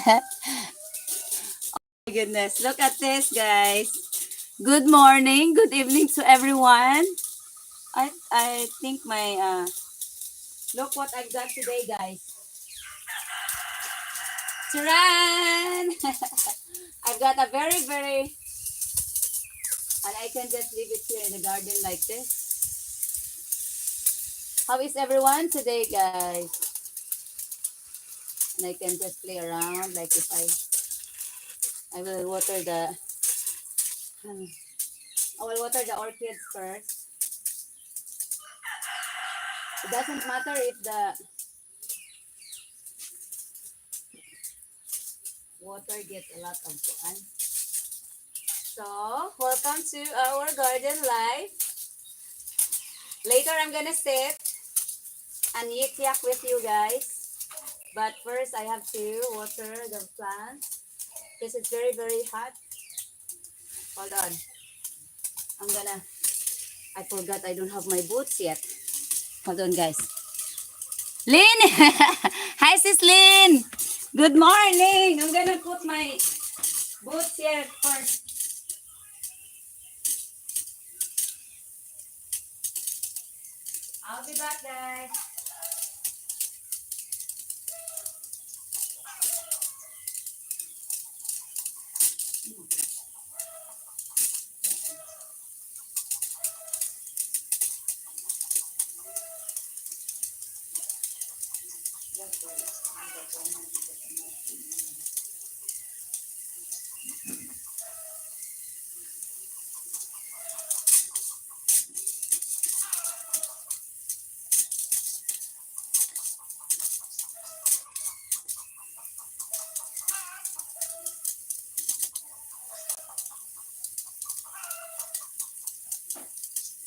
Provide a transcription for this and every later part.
My goodness, look at this, guys. Good morning, good evening to everyone. I think my look what I've got today, guys. Taran! I've got a very and I can just leave it here in the garden like this. How is everyone today, guys? And I can just play around like if I will water the I will water the orchids first. It doesn't matter if the water gets a lot of sun. So, welcome to our garden life. Later, I'm gonna sit and yik-yak with you guys. But first, I have to water the plants because it's very hot. Hold on. I forgot I don't have my boots yet. Hold on, guys. Lynn! Hi, sis Lynn! Good morning! I'm gonna put my boots here first. I'll be back, guys.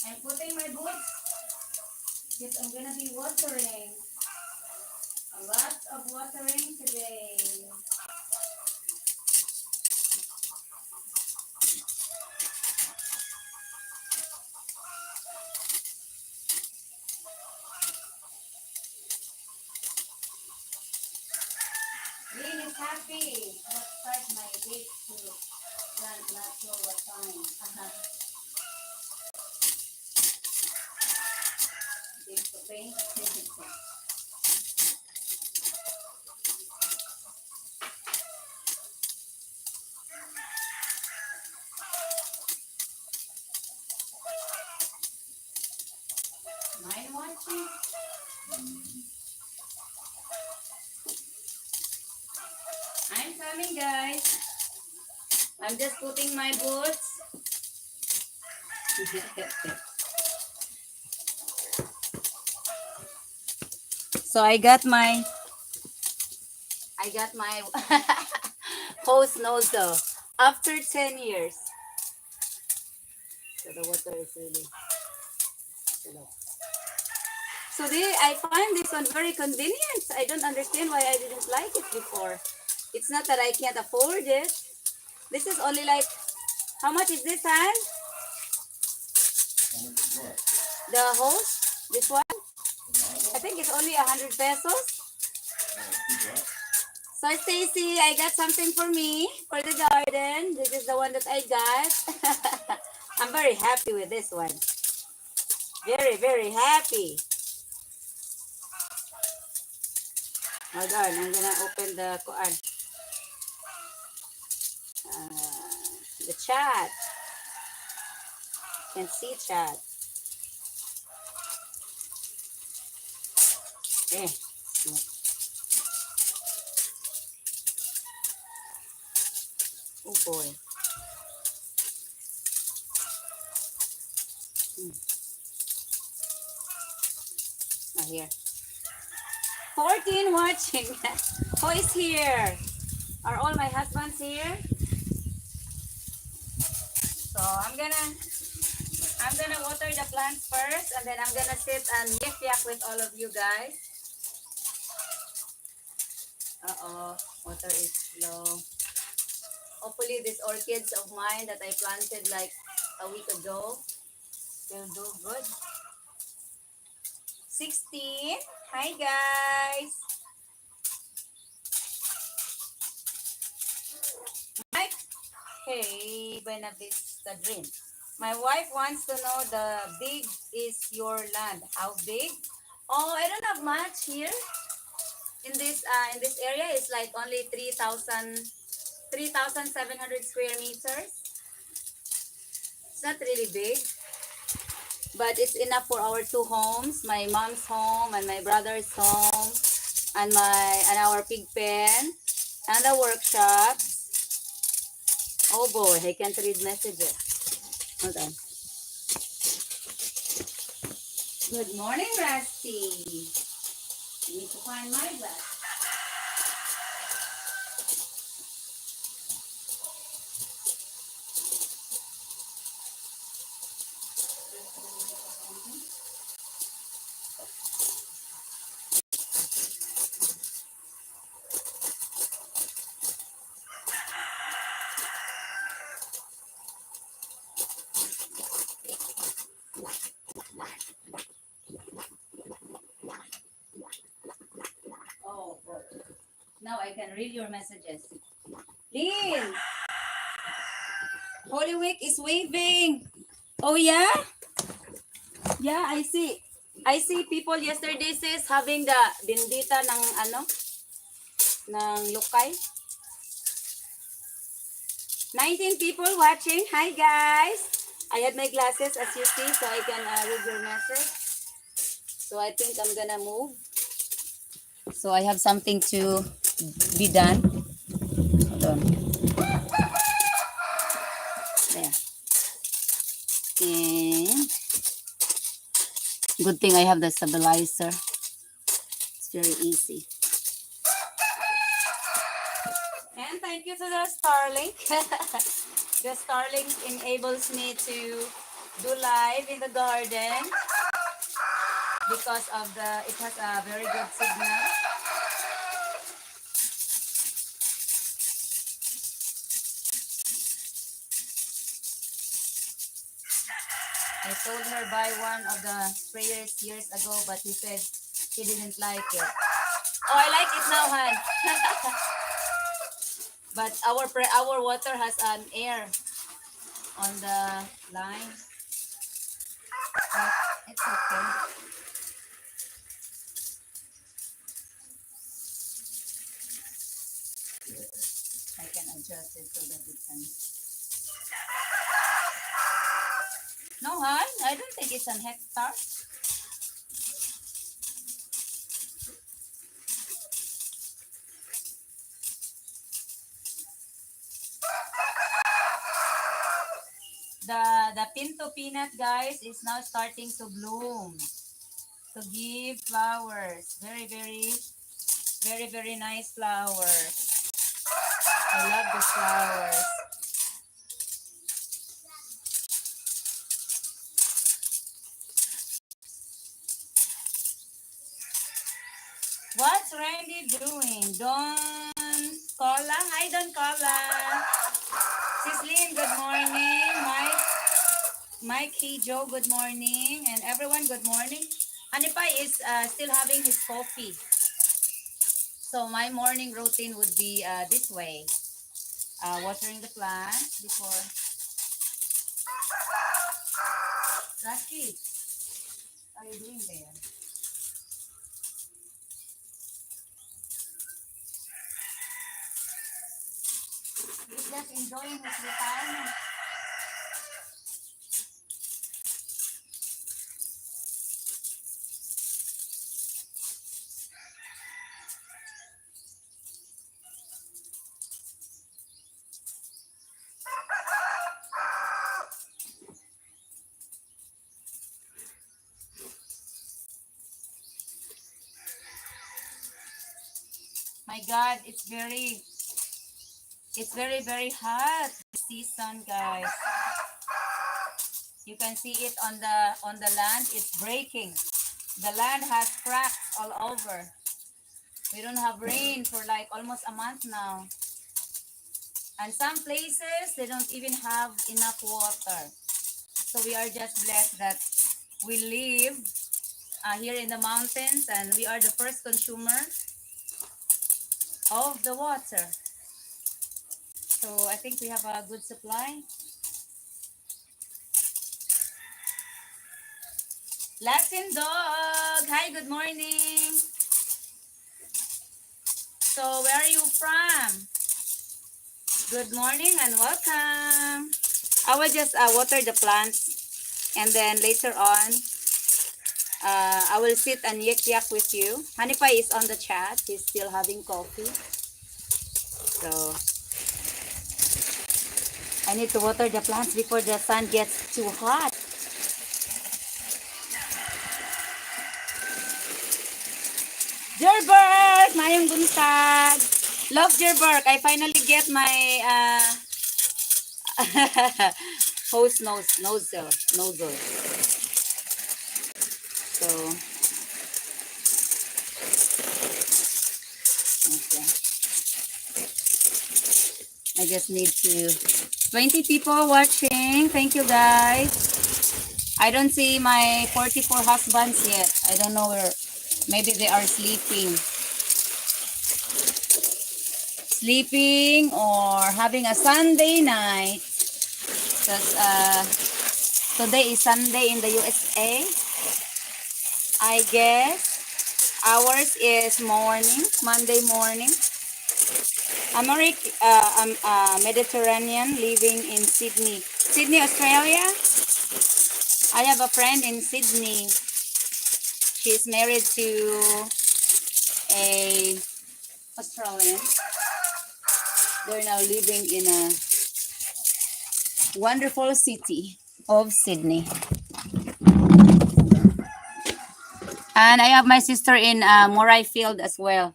I'm putting my boots because I'm gonna be watering. A lot of watering today. Green is happy. What start my day to plant, not sure what time. Things to paint. Mind watching? I'm coming, guys. I'm just putting my boots. So I got my hose nozzle after 10 years. So the water is really low. So I find this one very convenient. I don't understand why I didn't like it before. It's not that I can't afford it. This is only like, how much is this, Han? The hose? This one? I think it's only 100 pesos. So Stacy, I got something for me for the garden. This is the one that I got. I'm very happy with this one. Very happy. Hold on, I'm gonna open the chat. You can see chat. Eh. Oh boy. Here. 14 watching. Who is here? Are all my husbands here? So I'm gonna water the plants first, and then I'm gonna sit and yik-yak with all of you guys. Water is low. Hopefully these orchids of mine that I planted like a week ago will do good. 16. Hi guys. Okay, Buena Vista Dream. My wife wants to know the big is your land. How big? Oh, I don't have much here. In this area it's like only 3,700 square meters. It's not really big, but it's enough for our two homes, my mom's home and my brother's home, and our pig pen and the workshop. Oh boy, I can't read messages. Hold on. Good morning, Rusty. I need to find my glass. Oh boy. Now I can read your messages. Lynn, Holy Week is waving. Oh yeah? Yeah, I see. I see people yesterday says having the bendita ng ng Lukay. 19 people watching. Hi guys. I had my glasses as you see so I can read your message. So I think I'm gonna move. So I have something to be done. Hold on. There. And good thing I have the stabilizer. It's very easy. And thank you to the Starlink. The Starlink enables me to do live in the garden because of it has a very good signal. I told her buy one of the sprayers years ago, but he said he didn't like it. Oh, I like it now, Han. But our water has an air on the line. But it's okay. I can adjust it so that it can. No, Han, I don't think it's an hectare. The pinto peanut, guys, is now starting to bloom, to give flowers. Very, very, very, very nice flowers. I love the flowers. What's Randy doing? Don Cola? Hi, Don Cola. Sislin, good morning. Mike, hey, Joe, good morning. And everyone, good morning. Hanipay is still having his coffee. So my morning routine would be this way. Watering the plants before. Rashi, what are you doing there? He's just enjoying his retirement. My God, it's very, very hot this season, guys. You can see it on the land. It's breaking. The land has cracks all over. We don't have rain for like almost a month now. And some places, they don't even have enough water. So we are just blessed that we live here in the mountains and we are the first consumer of the water. So I think we have a good supply. Latin dog. Hi, good morning. So where are you from? Good morning and welcome. I will just water the plants and then later on I will sit and yak with you. Honey Pie is on the chat. He's still having coffee. So I need to water the plants before the sun gets too hot. Jerberg! Mayong buntag! Love Jerberg! I finally get my host nozzle. So, okay. I just need to... 20 people watching. Thank you, guys. I don't see my 44 husbands yet. I don't know where. Maybe they are sleeping. Sleeping or having a Sunday night. Because today is Sunday in the USA. I guess ours is morning, Monday morning. I'm Mediterranean living in Sydney. Sydney, Australia. I have a friend in Sydney. She's married to a Australian. They're now living in a wonderful city of Sydney. And I have my sister in Morayfield as well.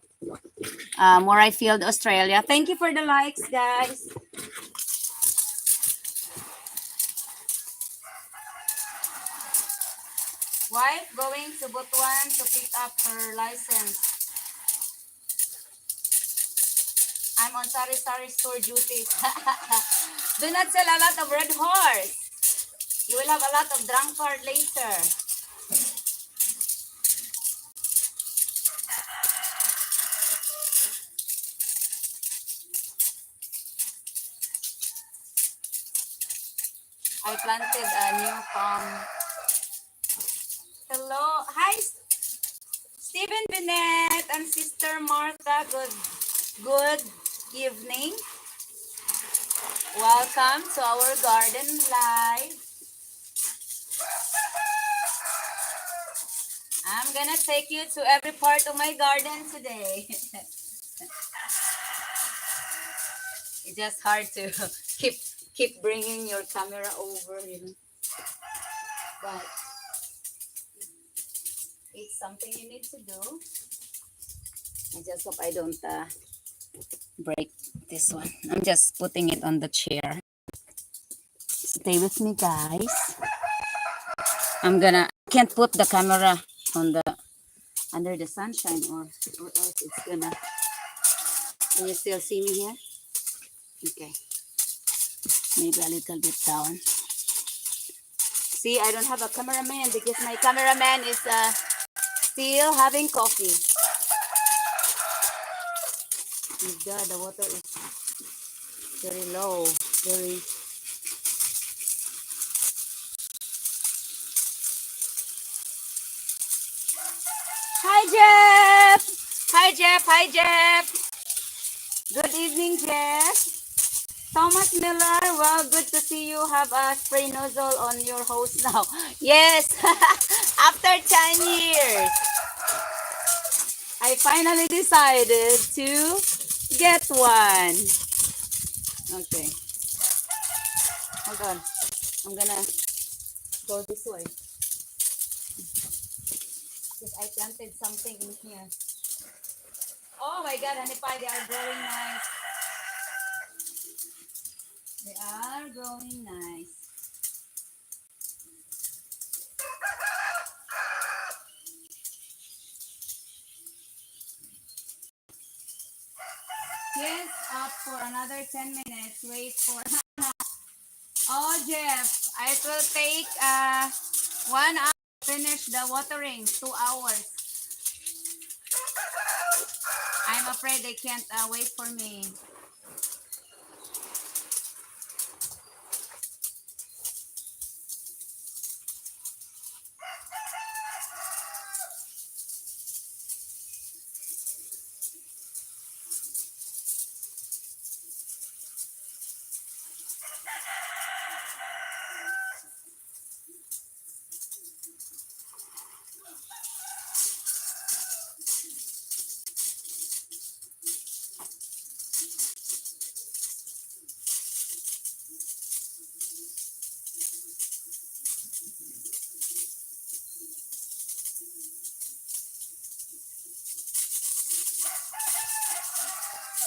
Morayfield, Australia. Thank you for the likes, guys. Wife going to Butuan to pick up her license. I'm on sari-sari store duties. Do not sell a lot of red horse. You will have a lot of drunkard later. I planted a new palm. Hello. Hi, Stephen Binet and Sister Martha. Good evening. Welcome to our garden live. I'm gonna take you to every part of my garden today. It's just hard to keep bringing your camera over, you know. But it's something you need to do. I just hope I don't break this one. I'm just putting it on the chair. Stay with me, guys. Can't put the camera on the under the sunshine or else it's gonna. Can you still see me here? Okay. Maybe a little bit down. See, I don't have a cameraman because my cameraman is still having coffee. Oh God, the water is very low. Very. Hi, Jeff. Hi, Jeff. Hi, Jeff. Good evening, Jeff. Thomas Miller, well, good to see you have a spray nozzle on your hose now. Yes, after 10 years, I finally decided to get one. Okay, hold on. I'm gonna go this way. Because I planted something in here. Oh my God, honey pie, they are growing nice. They are growing nice. Yes, up for another 10 minutes. Wait for... Oh, Jeff, it will take 1 hour to finish the watering, 2 hours. I'm afraid they can't wait for me.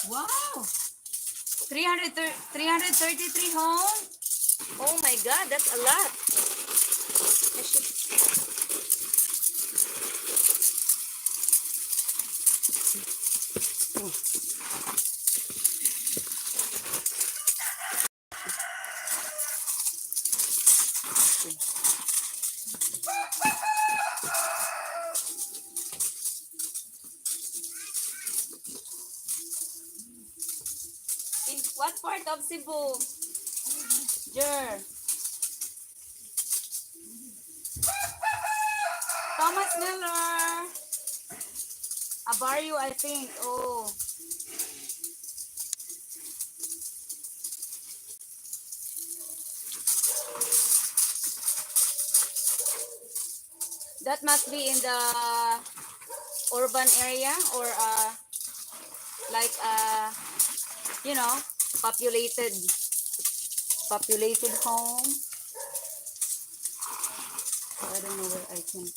Wow! 333 home? Oh my God, that's a lot. I should- In what part of Cebu? Jer. Thomas Miller. A barrio, I think. Oh. That must be in the urban area or like you know, populated populated home. I don't know where I can.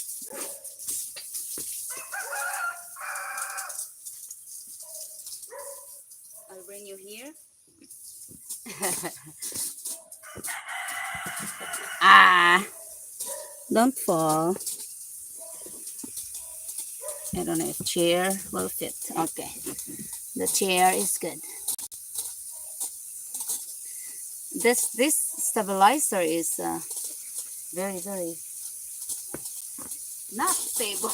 I'll bring you here. Ah, don't fall. I don't know if chair will fit. Okay, the chair is good. This stabilizer is very not stable.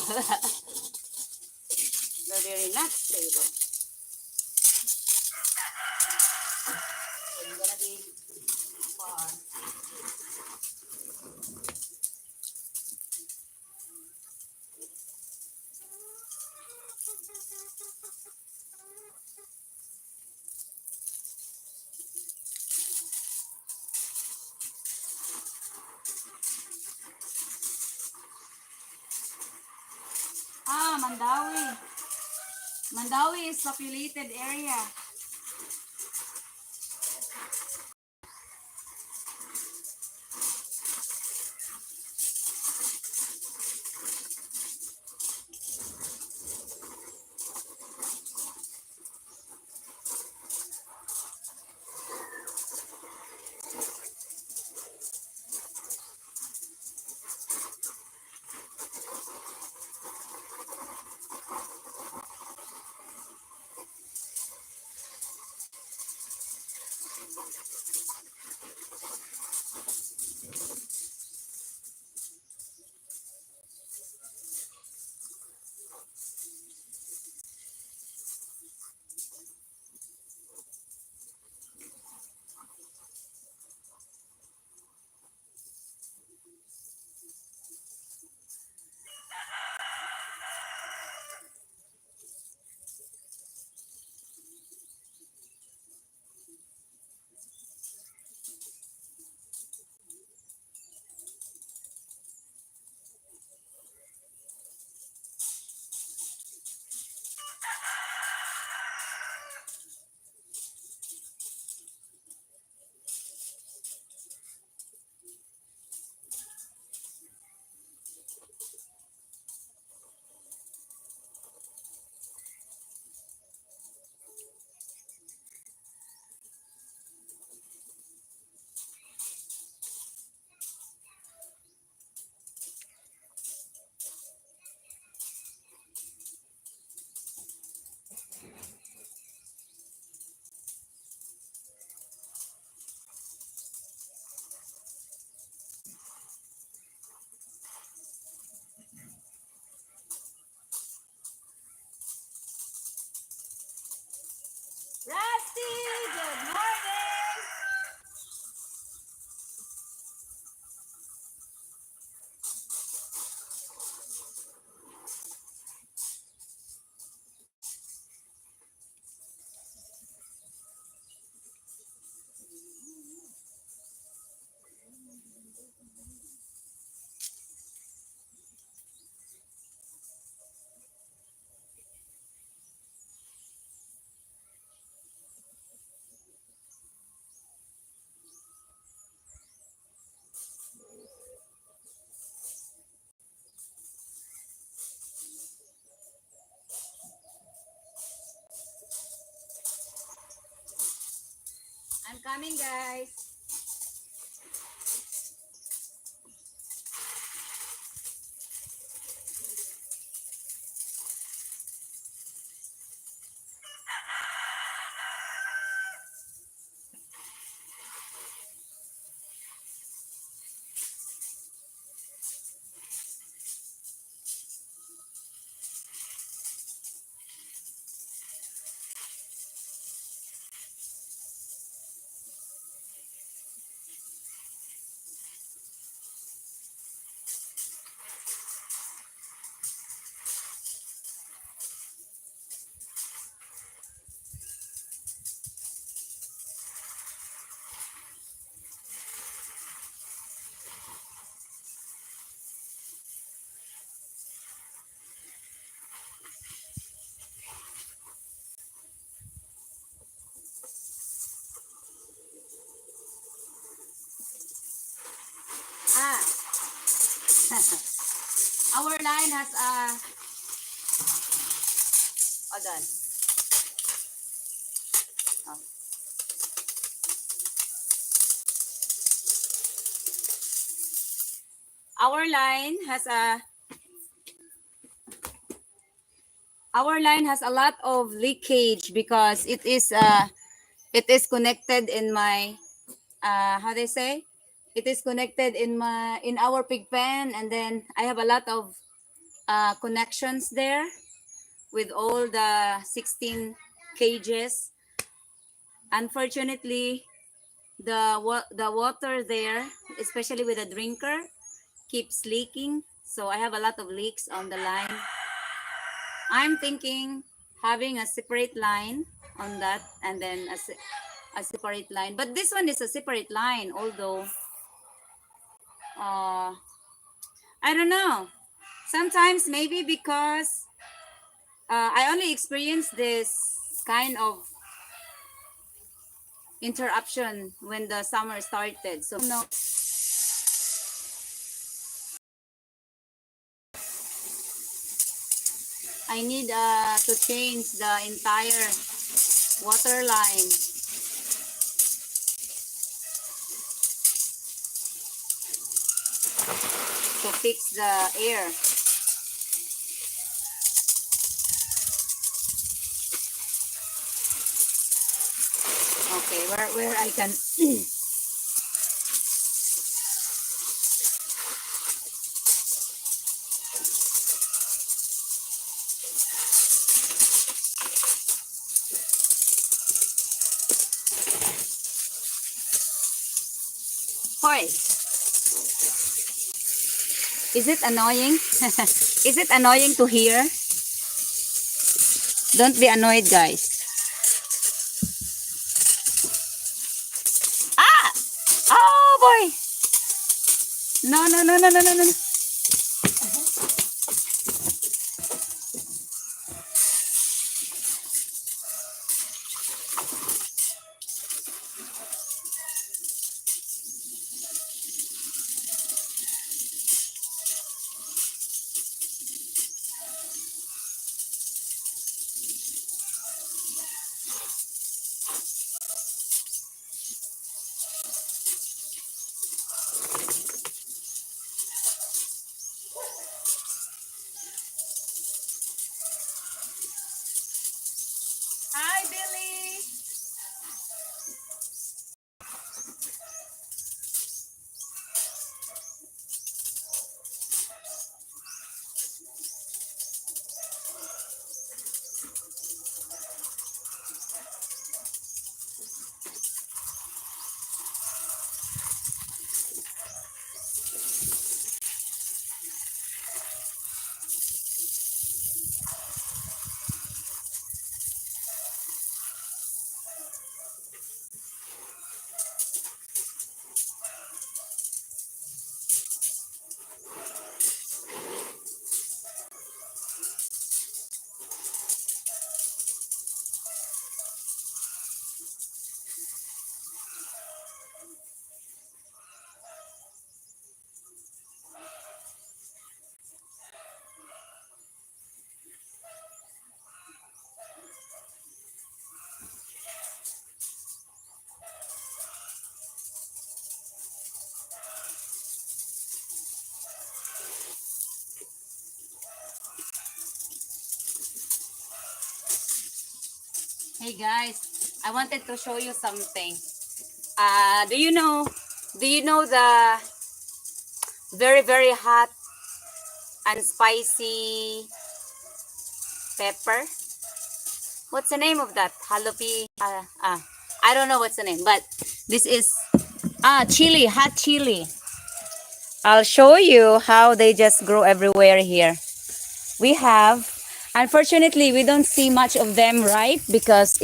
Very not stable. So I'm gonna be far. Ah, Mandawi. Mandawi is populated area. Rusty, good morning. I'm coming, guys. Ah, our line has a. Hold on. Oh. Our line has a. Our line has a lot of leakage because it is connected in my how they say, it is connected in our pig pen, and then I have a lot of connections there with all the 16 cages. Unfortunately, the water there, especially with the drinker, keeps leaking, so I have a lot of leaks on the line. I'm thinking having a separate line on that, and then a separate line, but this one is a separate line, although uh I don't know. Sometimes maybe because I only experienced this kind of interruption when the summer started. So no, I need to change the entire water line to fix the air. Okay, where I can. Hoy, is it annoying? Is it annoying to hear? Don't be annoyed, guys. Ah! Oh boy! No, no, no, no, no, no, no. Hi, Billy. Hey guys, I wanted to show you something. Do you know the very very hot and spicy pepper? What's the name of that? Jalapeno. I don't know what's the name, but this is chili, hot chili. I'll show you how they just grow everywhere here. We have, unfortunately, we don't see much of them, right? Because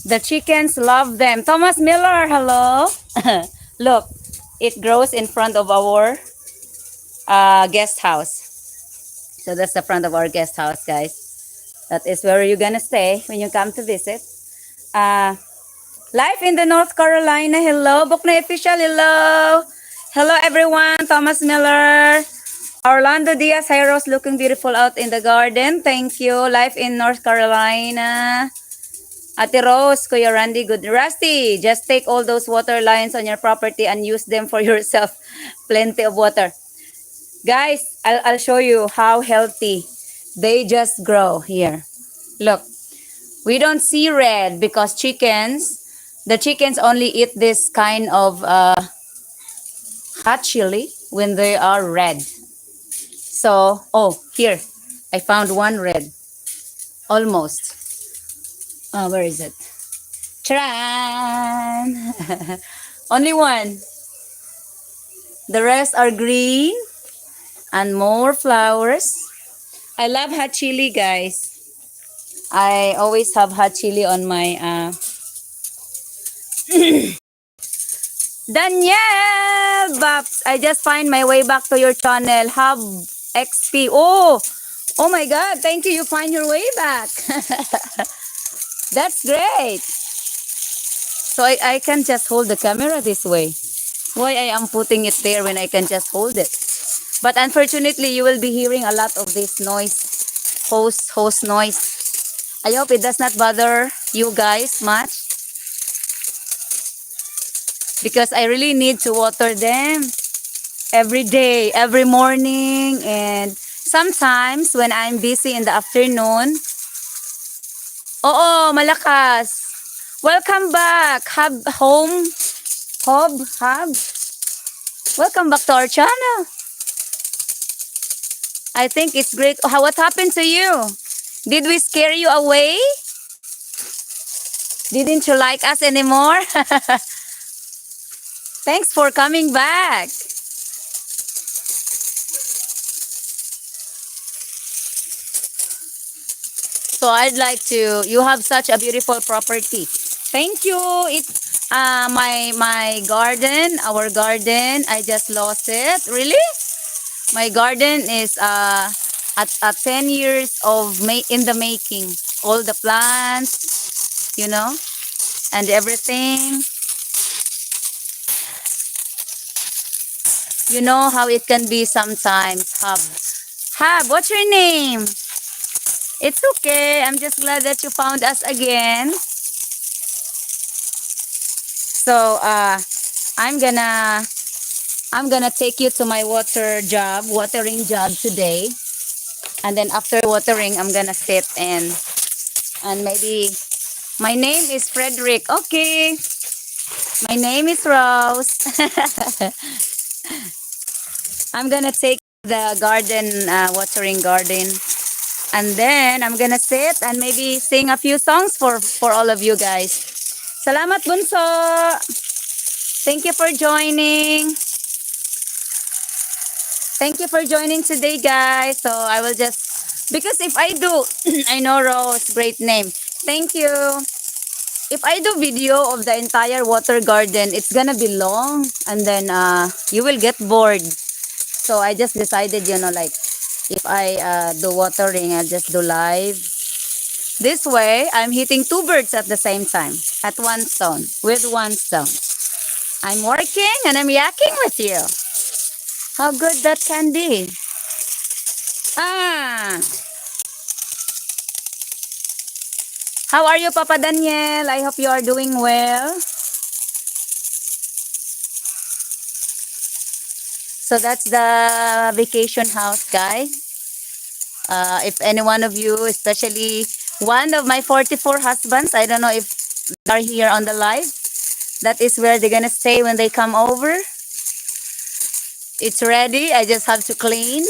the chickens love them. Thomas Miller, hello. Look, it grows in front of our guest house. So that's the front of our guest house, guys. That is where you're gonna stay when you come to visit. Uh, Live in the North Carolina, hello. Buknay Official, hello. Hello everyone, Thomas Miller. Orlando Diaz, hi Rose, looking beautiful out in the garden. Thank you. Live in North Carolina. Ate Rose, Kuya Randy, good. Rusty, just take all those water lines on your property and use them for yourself. Plenty of water. Guys, I'll show you how healthy they just grow here. Look, we don't see red because the chickens only eat this kind of hot chili when they are red. So, oh, here, I found one red. Almost. Where is it? Tran! Only one. The rest are green and more flowers. I love hot chili, guys. I always have hot chili on my Danielle Babs, I just find my way back to your channel. Hub XP. Oh my God. Thank you. You find your way back. That's great. So I can just hold the camera this way. Why I am putting it there when I can just hold it? But unfortunately, you will be hearing a lot of this noise. Host noise. I hope it does not bother you guys much. Because I really need to water them every day, every morning, and sometimes when I'm busy in the afternoon. Oo, malakas. Welcome back, Hub. Welcome back to our channel. I think it's great. What happened to you? Did we scare you away? Didn't you like us anymore? Thanks for coming back. So I'd like to, you have such a beautiful property. Thank you. It's my garden, our garden. I just lost it. Really? My garden is at 10 years of in the making. All the plants, and everything. You know how it can be sometimes. Hub, what's your name? It's okay. I'm just glad that you found us again. So I'm gonna take you to my watering job today. And then after watering, I'm gonna sit and maybe my name is Frederick. Okay. My name is Rose. I'm gonna take the garden, watering garden. And then I'm gonna sit and maybe sing a few songs for all of you guys. Salamat Bunso. Thank you for joining. Thank you for joining today, guys. So I will just, because if I do, I know Rose, great name. Thank you. If I do video of the entire water garden, it's gonna be long and then you will get bored. So I just decided, like, if I do watering, I'll just do live. This way, I'm hitting two birds at the same time, at one stone, with one stone. I'm working and I'm yakking with you. How good that can be. How are you, Papa Daniel? I hope you are doing well. So that's the vacation house, guys. If any one of you, especially One of my 44 husbands. I don't know if they are here on the live. That is where they're gonna stay when they come over. It's ready. I just have to clean.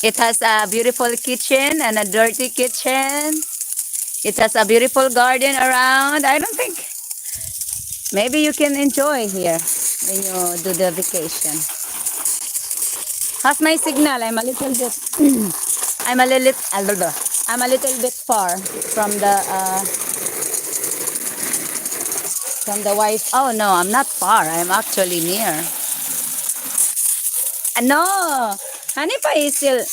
It has a beautiful kitchen and a dirty kitchen. It has a beautiful garden around. I don't think maybe you can enjoy here when you do the vacation. How's my signal? I'm a little bit. I'm a little. I'm a little bit far from the wife. Oh no, I'm not far. I'm actually near. No, Honey Pie is still.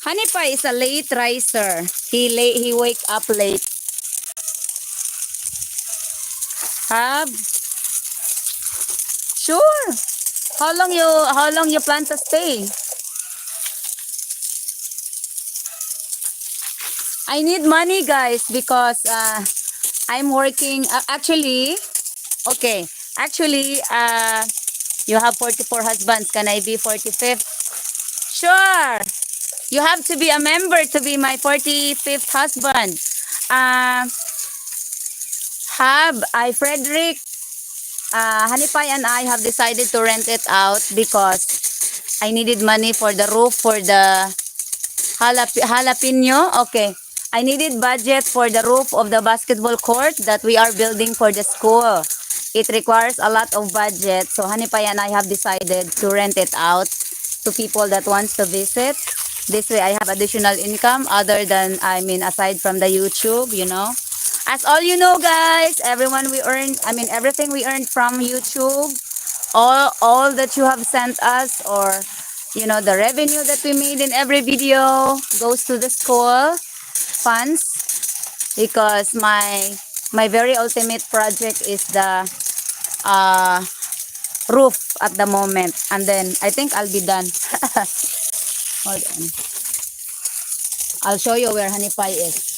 Honey Pie is a late riser. He wake up late. Have sure. How long you plan to stay? I need money, guys, because I'm working. Actually, okay. Actually, you have 44 husbands. Can I be 45th? Sure. You have to be a member to be my 45th husband. Uh, Frederick, Honey Pie and I have decided to rent it out because I needed money for the roof for the jalapeno. Okay. I needed budget for the roof of the basketball court that we are building for the school. It requires a lot of budget. So Honey Pie and I have decided to rent it out to people that wants to visit. This way I have additional income other than, aside from the YouTube, you know. As all you know, guys, everything we earned from YouTube, all that you have sent us, or the revenue that we made in every video goes to the school funds, because my very ultimate project is the roof at the moment, and then I think I'll be done. Hold on, I'll show you where Honey Pie is.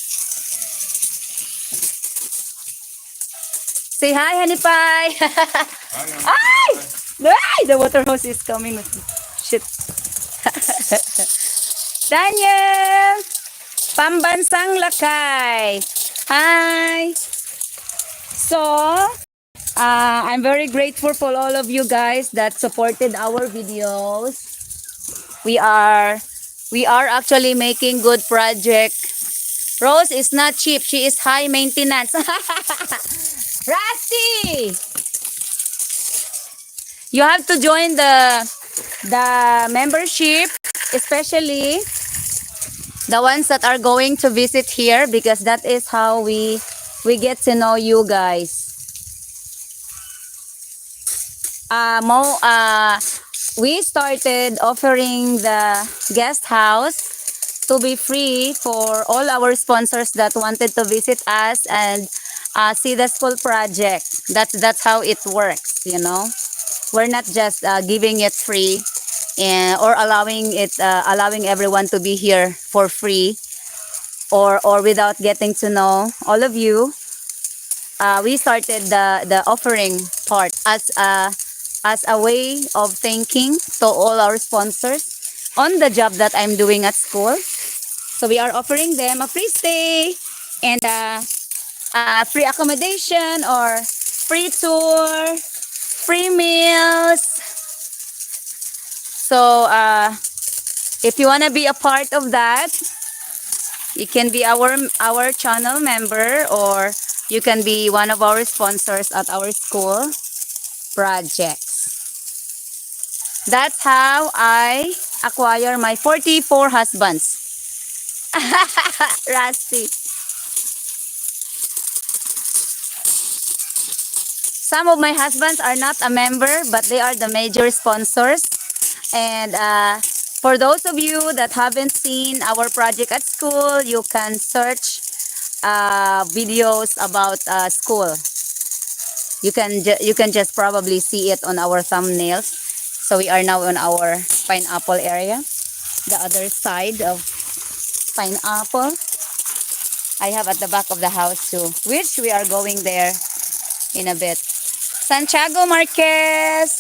Say hi, Honey Pie. Ay! Ay! The water hose is coming with me. Shit. Daniel! Pambansang Lakay. Hi! So, I'm very grateful for all of you guys that supported our videos. We are actually making good project. Rose is not cheap. She is high maintenance. Rusty! You have to join the membership, especially the ones that are going to visit here, because that is how we get to know you guys. We started offering the guest house to be free for all our sponsors that wanted to visit us and see the school project. That's how it works, you know. We're not just giving it free or allowing everyone to be here for free or without getting to know all of you. We started the offering part as a way of thanking to all our sponsors on the job that I'm doing at school. So we are offering them a free stay and free accommodation or free tour, free meals. So if you want to be a part of that, you can be our channel member, or you can be one of our sponsors at our school projects. That's how I acquire my 44 husbands. Rusty. Some of my husbands are not a member, but they are the major sponsors. And for those of you that haven't seen our project at school, you can search videos about school. You can just probably see it on our thumbnails. So we are now on our pineapple area, the other side of pineapple. I have at the back of the house too, which we are going there in a bit. Santiago Marquez,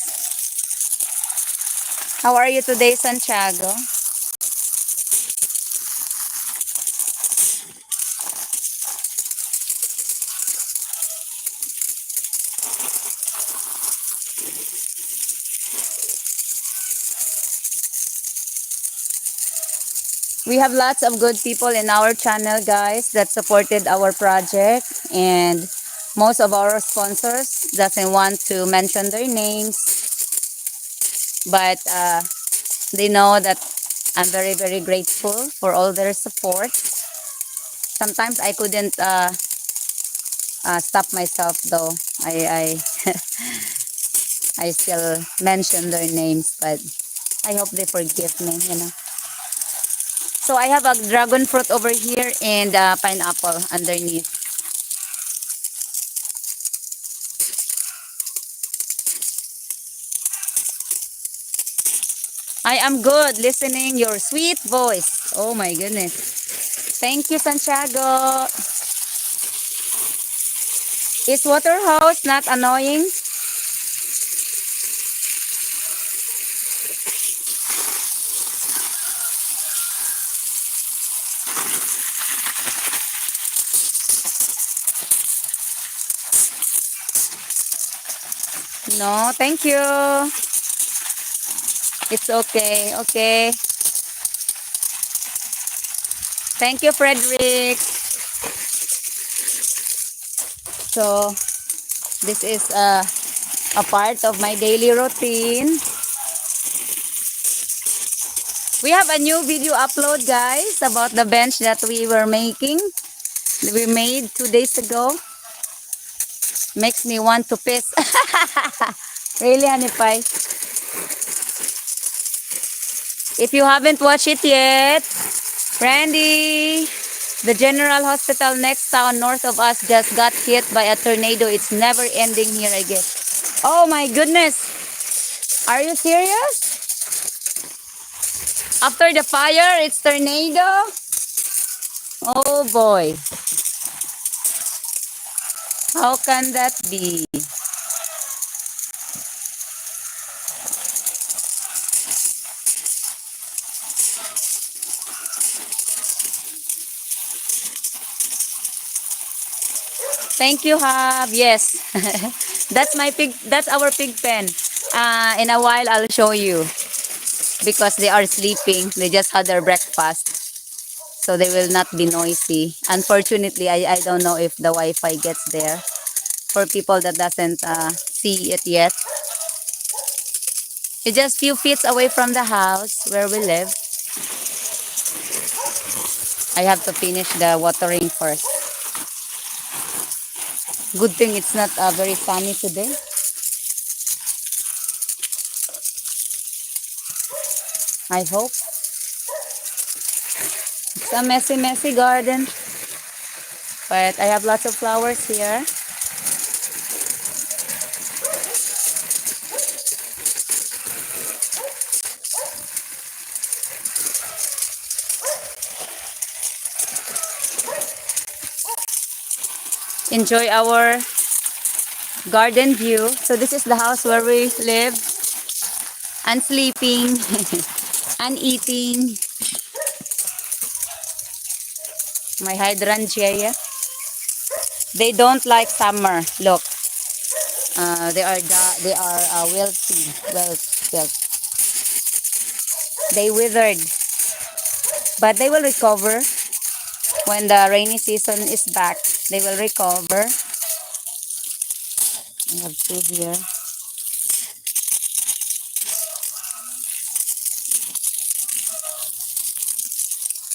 how are you today, Santiago? We have lots of good people in our channel, guys, that supported our project, and most of our sponsors doesn't want to mention their names, but they know that I'm very, very grateful for all their support. Sometimes I couldn't stop myself, though. I I still mention their names, but I hope they forgive me, you know. So I have a dragon fruit over here and pineapple underneath. I am good listening your sweet voice. Oh my goodness. Thank you, Santiago. Is water hose not annoying? No, thank you. It's okay. Okay. Thank you, Frederick. So, this is a part of my daily routine. We have a new video upload, guys, about the bench that we were making. We made 2 days ago. Makes me want to piss. Really, honey pie. If you haven't watched it yet, Randy, the General Hospital next town north of us just got hit by a tornado. It's never ending here, I guess. Oh my goodness. Are you serious? After the fire, it's tornado? Oh boy. How can that be? Thank you, Hab. Yes. That's our pig pen. In a while I'll show you because they are sleeping. They just had their breakfast. So they will not be noisy. Unfortunately, I don't know if the Wi-Fi gets there. For people that doesn't see it yet. It's just few feet away from the house where we live. I have to finish the watering first. Good thing it's not very sunny today. I hope. It's a messy, messy garden. But I have lots of flowers here. Enjoy our garden view. So this is the house where we live and sleeping and eating. My hydrangea. They don't like summer. Look, they are wilty. Well, they withered, but they will recover when the rainy season is back. They will recover. I have two here.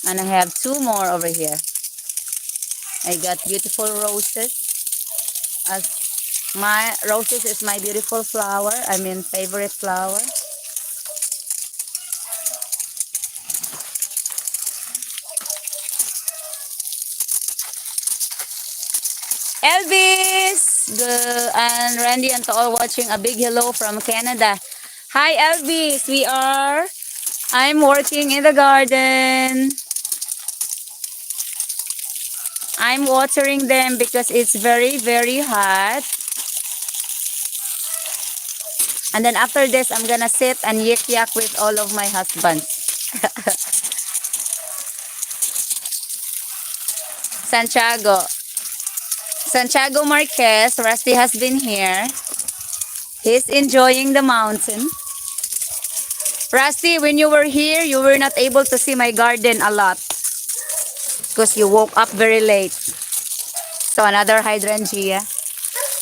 And I have two more over here. I got beautiful roses. As my roses is my beautiful flower. I mean favorite flower. Elvis and Randy and to all watching, a big hello from Canada. Hi Elvis, I'm working in the garden. I'm watering them because it's very, very hot. And then after this, I'm gonna sit and yik-yak with all of my husbands. Santiago. Santiago Marquez, Rusty has been here. He's enjoying the mountain. Rusty, when you were here, you were not able to see my garden a lot because you woke up very late. So another hydrangea.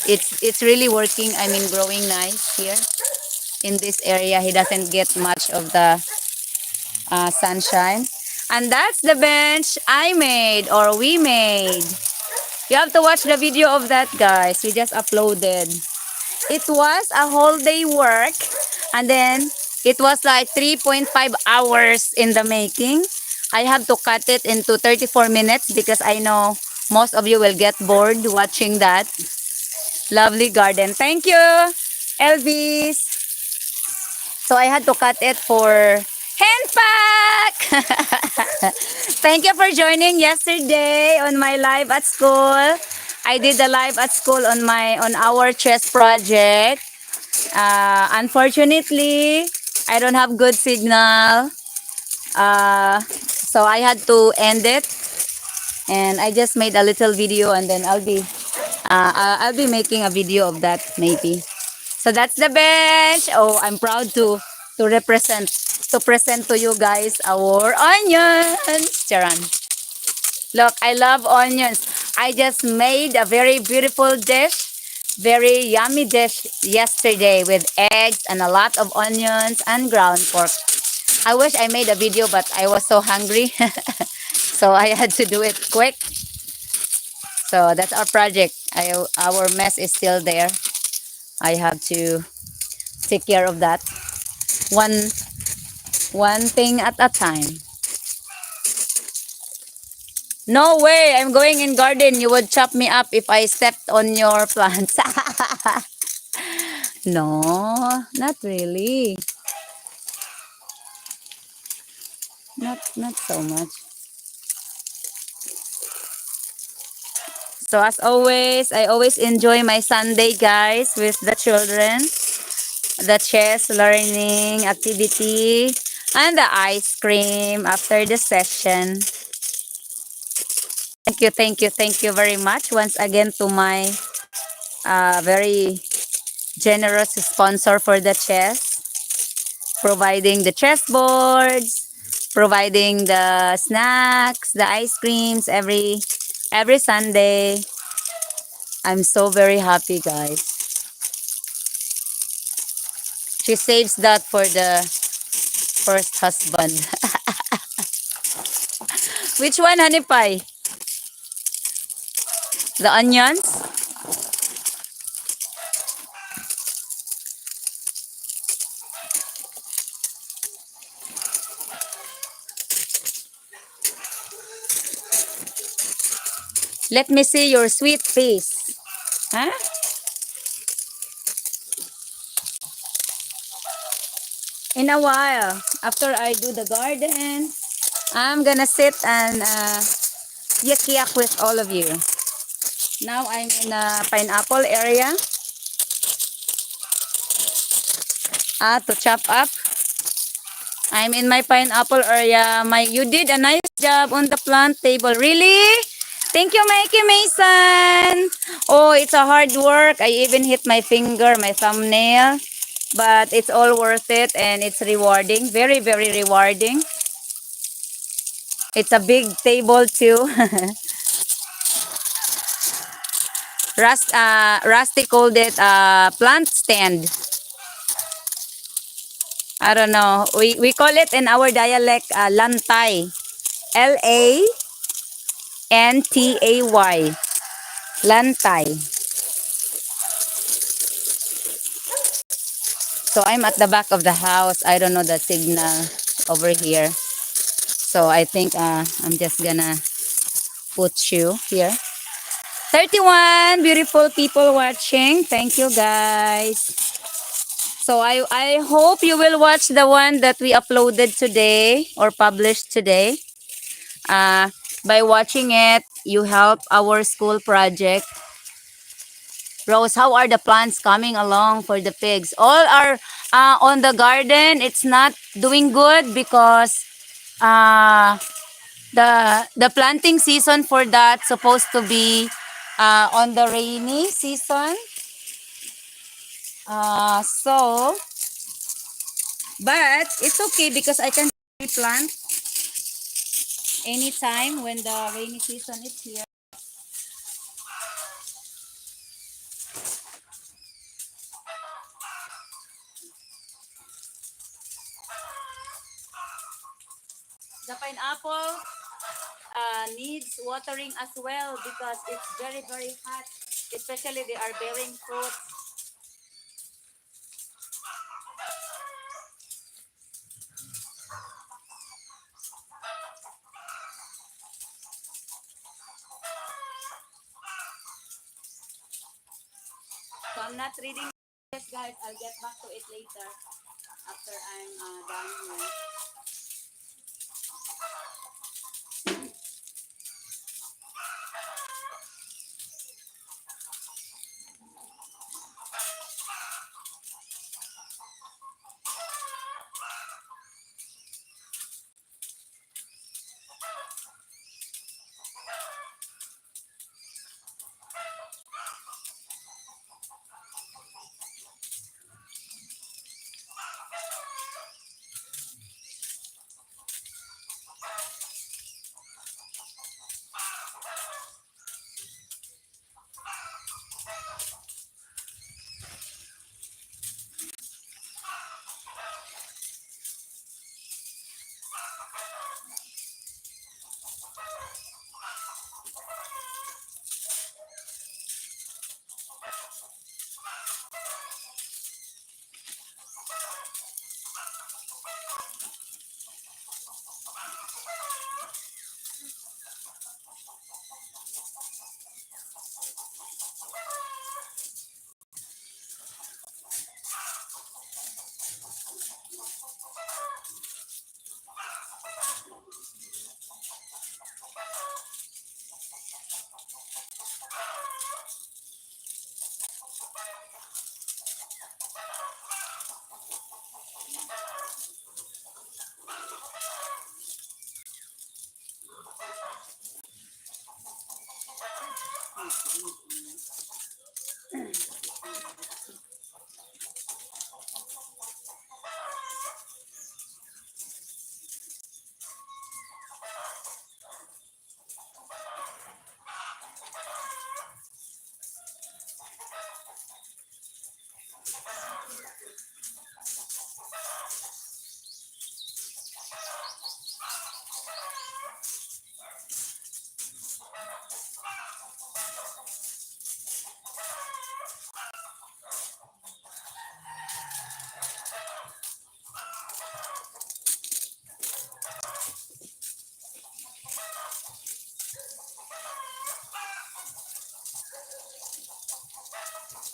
It's really working. I mean, growing nice here in this area. He doesn't get much of the sunshine. And that's the bench I made or we made. You have to watch the video of that, guys. We just uploaded. It was a whole day work, and then it was like 3.5 hours in the making. I have to cut it into 34 minutes because I know most of you will get bored watching that lovely garden. Thank you, Elvis. So I had to cut it for hand pack. Thank you for joining yesterday on my live at school. I did the live at school on our chess project. Unfortunately, I don't have good signal. So I had to end it, and I just made a little video, and then I'll be making a video of that maybe. So that's the bench. Oh, I'm proud to represent to present to you guys our onions. Charan. Look, I love onions. I just made a very beautiful dish, very yummy dish yesterday with eggs and a lot of onions and ground pork. I wish I made a video, but I was so hungry. So I had to do it quick. So that's our project. Our mess is still there. I have to take care of that. One thing at a time. No way, I'm going in garden. You would chop me up if I stepped on your plants. No, not really. Not so much. So as always, I always enjoy my Sunday, guys, with the children. The chess learning activity and the ice cream after the session. Thank you very much once again to my very generous sponsor for the chess, providing the chess boards, providing the snacks, the ice creams every Sunday. I'm so very happy, guys. She saves that for the first husband. Which one, honey pie? The onions? Let me see your sweet face. Huh? In a while, after I do the garden, I'm gonna sit and yak with all of you. Now I'm in a pineapple area to chop up. I'm in my pineapple area. You did a nice job on the plant table. Really? Thank you, Mikey Mason. Oh, it's a hard work. I even hit my finger, my thumbnail. But it's all worth it and it's rewarding. Very, very rewarding. It's a big table too. Rusty called it a plant stand. I don't know. We call it in our dialect lantay. Lantay. Lantay. So I'm at the back of the house. I don't know the signal over here. So I think I'm just gonna put you here. 31 beautiful people watching. Thank you, guys. So I hope you will watch the one that we uploaded today or published today. By watching it, you help our school project. Rose, how are the plants coming along for the pigs? All are on the garden. It's not doing good because the planting season for that supposed to be on the rainy season. So But it's okay because I can plant anytime when the rainy season is here. The pineapple needs watering as well because it's very, very hot. Especially they are bearing fruit. So I'm not reading this, guys. I'll get back to it later after I'm done here.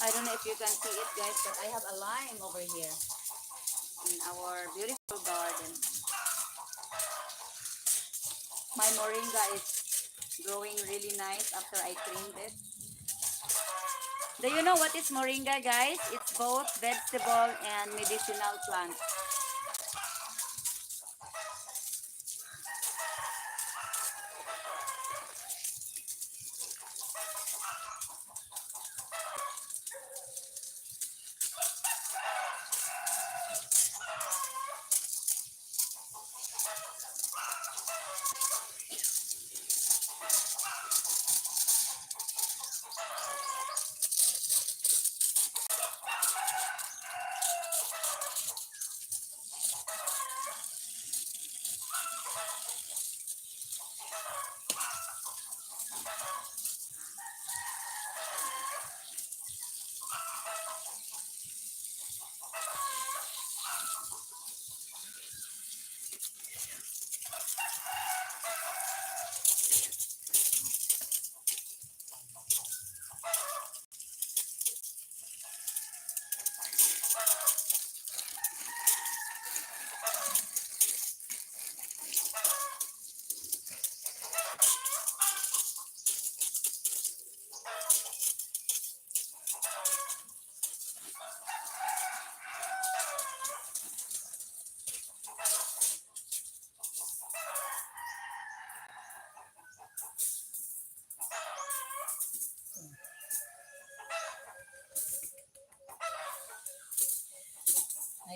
I don't know if you can see it, guys, but I have a lime over here in our beautiful garden. My moringa is growing really nice after I trimmed it. Do you know what is moringa, guys? It's both vegetable and medicinal plant.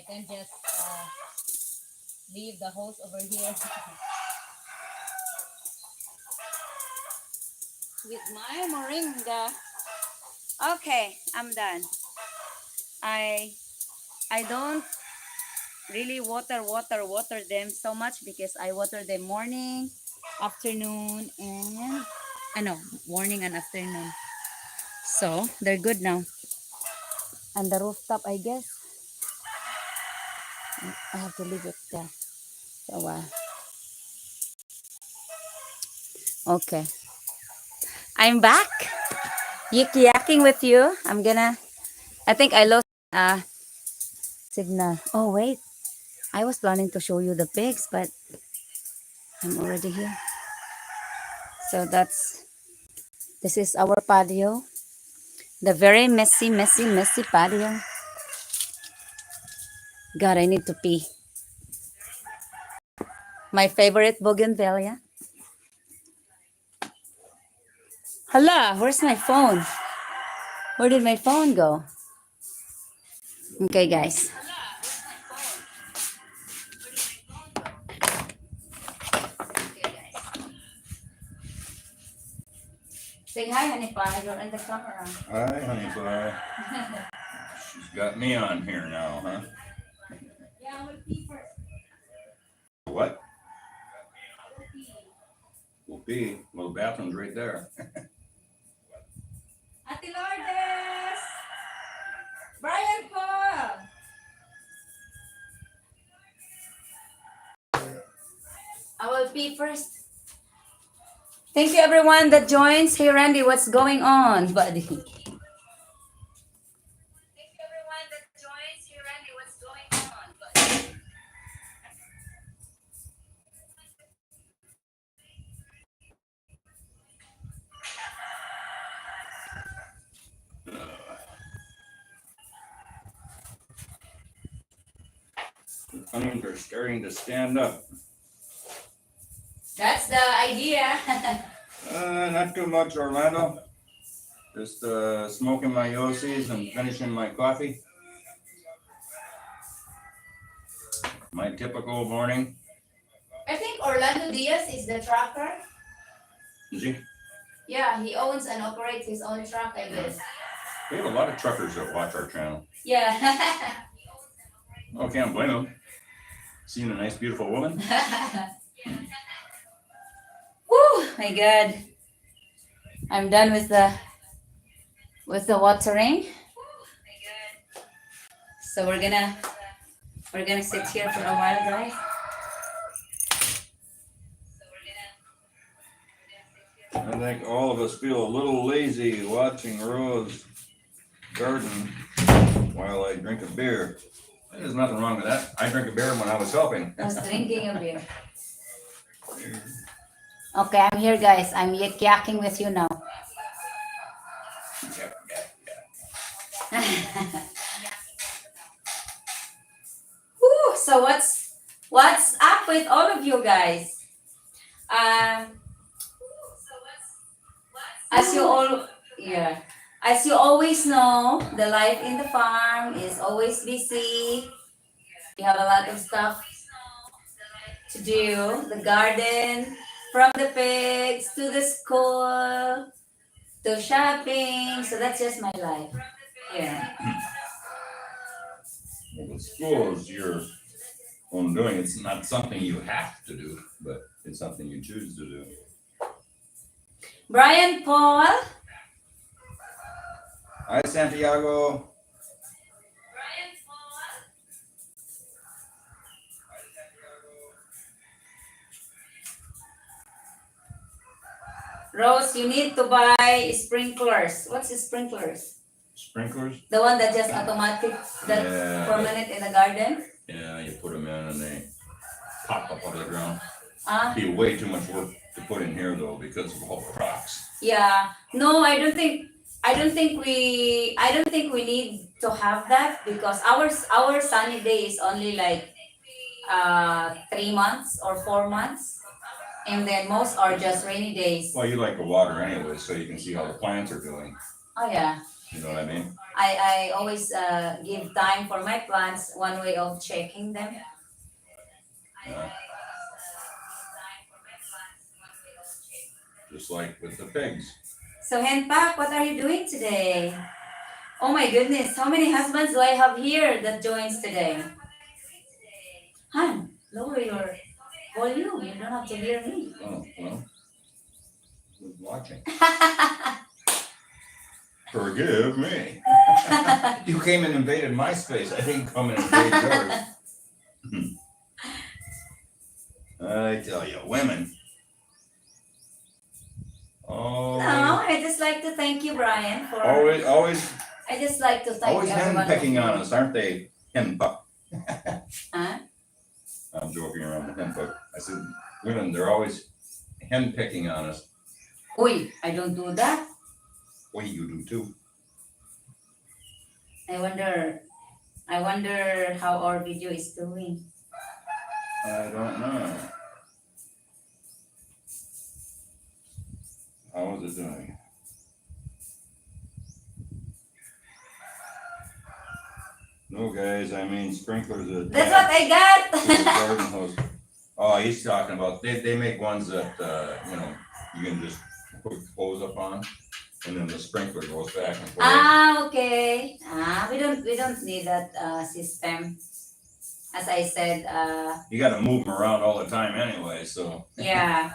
I can just leave the hose over here with my moringa. Okay, I'm done. I don't really water them so much because I water them morning, afternoon, and no, morning and afternoon. So they're good now. And the rooftop, I guess I have to leave it there for a while. Okay, I'm back. Yik-yakking with you. I think I lost signal. Oh wait, I was planning to show you the pigs, but I'm already here. So this is our patio. The very messy patio. God, I need to pee. My favorite bougainvillea. Hala, where's my phone? Where did my phone go? Okay, guys. Say hi, honey pie. You're in the camera. Hi, honey pie. She's got me on here now, huh? Yeah, I'm gonna pee first. What? We'll pee. Well, the bathroom's right there. Ate Lourdes! Brian Paul! I will pee first. Thank you everyone that joins. Hey Randy, what's going on, buddy? Thank you everyone that joins. Hey Randy, what's going on, buddy? The onions are starting to stand up. That's the idea. Not too much, Orlando. Just smoking my Yosis and finishing my coffee. My typical morning. I think Orlando Diaz is the trucker. Is he? Yeah, he owns and operates his own truck, I guess. We have a lot of truckers that watch our channel. Yeah. Oh, can't blame them. Seeing a nice, beautiful woman. Woo, my God. I'm done with the watering. So we're gonna sit here for a while, guys. I think all of us feel a little lazy watching Rose garden while I drink a beer. There's nothing wrong with that. I drank a beer when I was helping. I was drinking a beer. Okay, I'm here, guys. I'm yakking with you now. Woo, so what's up with all of you guys? As you all as you always know, the life in the farm is always busy. We have a lot of stuff to do. The garden, from the pigs to the school to shopping. So that's just my life. Yeah. Well, the school is your own doing. It's not something you have to do, but it's something you choose to do. Brian Paul. Hi, Santiago. Brian Paul. Rose, you need to buy sprinklers. What's the sprinklers? Sprinklers? The one that just automatic, that's permanent in the garden? Yeah, you put them in and they pop up out of the ground. Huh? Be way too much work to put in here though because of all the rocks. Yeah. No, I don't think we need to have that because our sunny day is only like 3 months or 4 months. And then most are just rainy days. Well, you like the water anyway, so you can see how the plants are doing. Oh yeah. You know what I mean? I always give time for my plants. One way of checking them. Yeah. Just like with the pigs. So Henpak, what are you doing today? Oh my goodness, how many husbands do I have here that joins today? Han, lower your volume. You don't have to hear me. Oh, well, who's watching? Forgive me. You came and invaded my space. I didn't come and invade yours. I tell you, women. Oh. No, I just like to thank you, Brian, for. Always I just like to thank Always everyone. hen pecking on us, aren't they? Hen puck. Huh? I'm joking around with hen puck. I said, women, they're always hen pecking on us. Oi, I don't do that. Well, you do too. I wonder how our video is doing. I don't know. How is it doing? No, guys, I mean sprinklers. That's what I got. Garden hose. Oh, he's talking about they make ones that you can just put hose up on, and then the sprinkler goes back and forth. Okay. We don't need that system. As I said. You got to move them around all the time anyway, so. Yeah.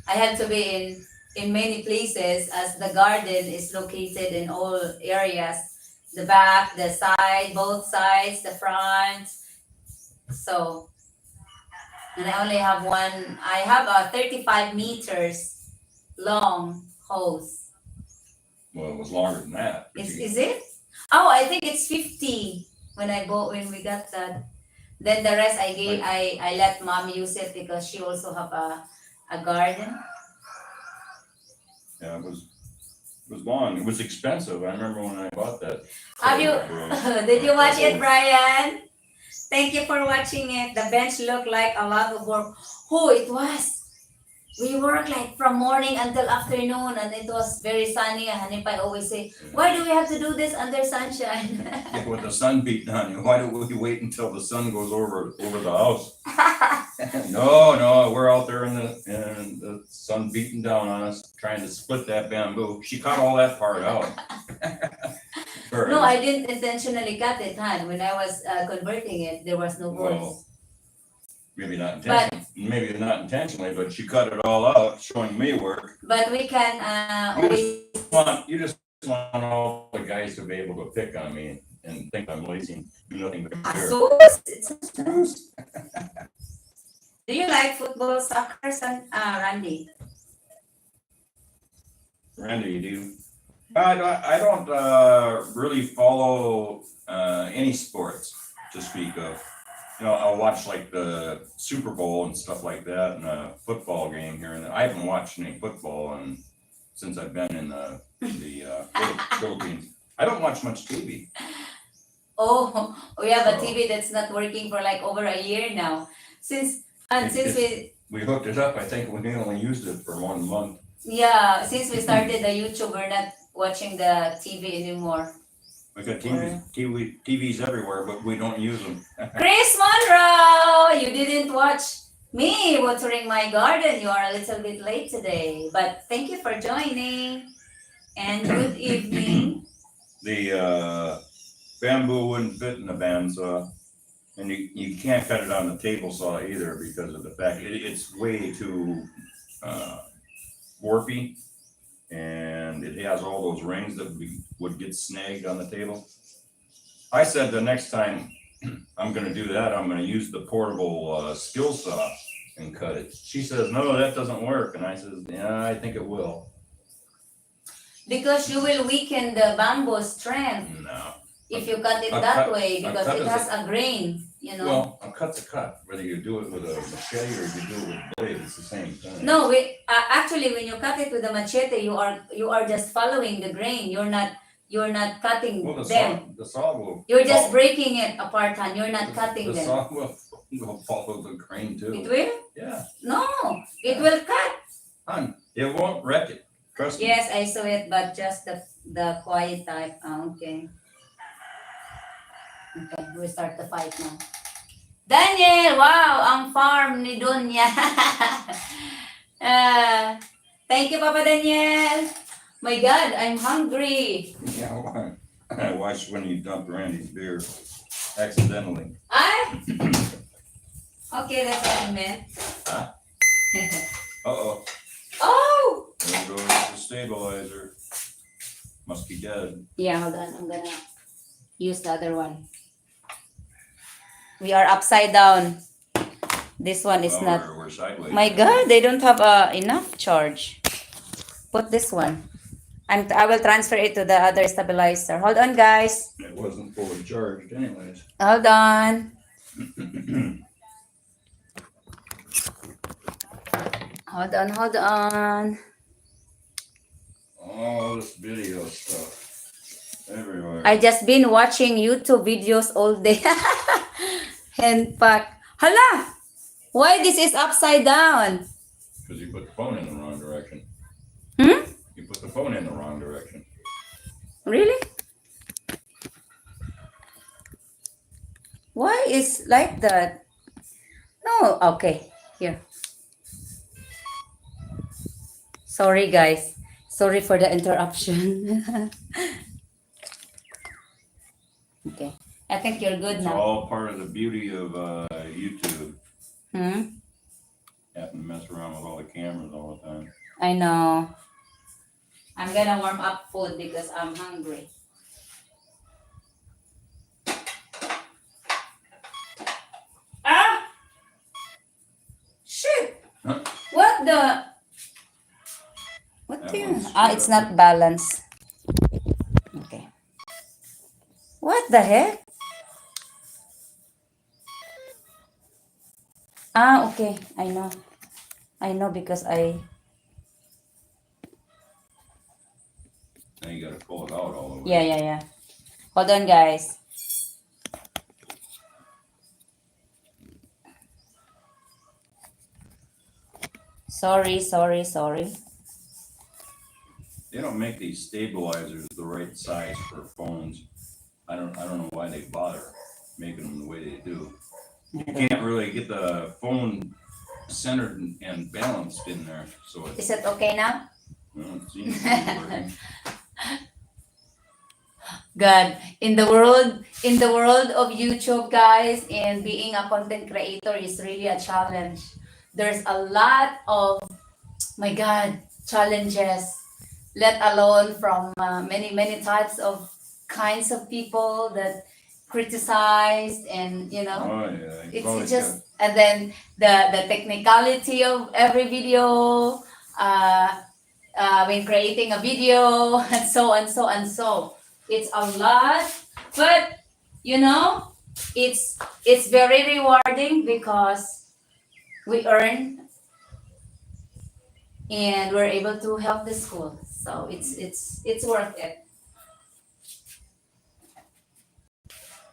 I have to be in many places as the garden is located in all areas. The back, the side, both sides, the front. So, and I only have one. I have a 35 meters long hose. Well, it was longer than that. Is it? Oh, I think it's 50 when we got that. Then the rest I let mom use it because she also have a garden. Yeah, it was long. It was expensive. I remember when I bought that. Have you? Did you watch it, Brian? Thank you for watching it. The bench looked like a lot of work. Oh, it was. We worked like from morning until afternoon, and it was very sunny. And Hanipai always say, "Why do we have to do this under sunshine?" Yeah, with the sun beating on you, why do we wait until the sun goes over the house? No, we're out there in the sun beating down on us, trying to split that bamboo. She cut all that part out. No, I didn't intentionally cut it, Han. When I was converting it, there was no boards. Well, maybe not intentionally, but she cut it all out, showing me work. But we can You just want all the guys to be able to pick on me and think I'm lazy and do nothing but care. Do you like football, soccer, Randy? Randy, do you? I don't really follow any sports to speak of. I'll watch like the Super Bowl and stuff like that, and a football game here and there. I haven't watched any football since I've been in the Philippines. I don't watch much TV. Oh, we have a TV that's not working for like over a year now. Since we hooked it up, I think we only used it for 1 month. Yeah, since we started the YouTube, we're not watching the TV anymore. We got TVs everywhere, but we don't use them. Chris Monroe, you didn't watch me watering my garden. You are a little bit late today, but thank you for joining. And good evening. The bamboo wouldn't fit in the bandsaw, and you can't cut it on the table saw either because of the fact it's way too warpy. And it has all those rings that would get snagged on the table. I said the next time I'm going to do that, I'm going to use the portable skill saw and cut it. She says, no, that doesn't work. And I says, yeah, I think it will. Because you will weaken the bamboo strength. No. If you cut it that way, because it has a grain, Well, a cut's a cut. Whether you do it with a machete or you do it with a blade, it's the same thing. No, actually, when you cut it with a machete, you are just following the grain. You're not cutting them. The saw will. You're just breaking it apart, and you're not cutting them. The saw will follow the grain too. It will? Yeah. No, it will cut. Hon, it won't wreck it. Trust me. Yes, I saw it, but just the quiet type. Okay. Okay, we start the fight now. Daniel, wow, ang farm ni Donya. Thank you, Papa Daniel. My God, I'm hungry. Yeah, why? I watched when you dumped Randy's beer accidentally. Ah? Okay, that's what I meant. Huh? Uh-oh. Oh! There goes the stabilizer. Must be dead. Yeah, hold on. I'm gonna use the other one. We are upside down. This one is not. We're sideways. My God, they don't have enough charge. Put this one. I will transfer it to the other stabilizer. Hold on, guys. It wasn't fully charged anyways. Hold on. Hold on. All this video stuff everywhere. I just been watching YouTube videos all day. And pack. Hala! Why this is upside down? Because you put the phone in the wrong direction. Hmm? You put the phone in the wrong direction. Really? Why is like that? No, okay. Here. Sorry, guys. Sorry for the interruption. Okay. I think you're good It's now. all part of the beauty of YouTube. Hmm? Having to mess around with all the cameras all the time. I know. I'm gonna warm up food because I'm hungry. Ah! Shit! Huh? What the? What That do you? one's Ah, screwed it's up. not balanced. Okay. What the heck? Ah, okay. I know. I know because I. Now you gotta pull it out all the way. Yeah. Hold on, guys. Sorry. They don't make these stabilizers the right size for phones. I don't know why they bother making them the way they do. You can't really get the phone centered and balanced in there, so Is it okay now? well, it seems to be working. God, in the world of YouTube, guys, and being a content creator is really a challenge. There's a lot of, my God, challenges, let alone from many types of kinds of people that criticized, and Oh yeah, you probably it's just, and then the technicality of every video, when creating a video, and so. It's a lot, but it's very rewarding because we earn and we're able to help the school. So it's worth it.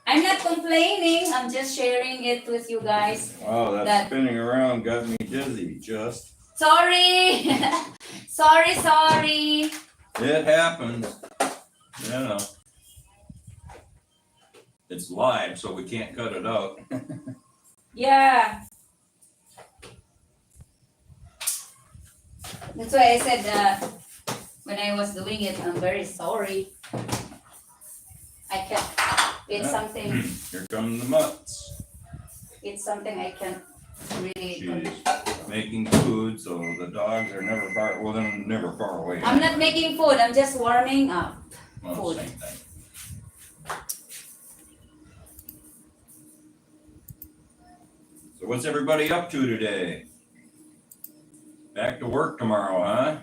I'm not complaining. I'm just sharing it with you guys. Wow, that spinning around got me dizzy. Just Sorry. sorry. it happens. You know, it's live, so we can't cut it out. Yeah. That's why I said when I was doing it, I'm very sorry. I can't. It's Yeah. something. Here come the mutts. It's something I can't really. She's making food, so the dogs are never far. Well, they're never far away. I'm not making food. I'm just warming up. Well, food. same thing. So what's everybody up to today? Back to work tomorrow, huh?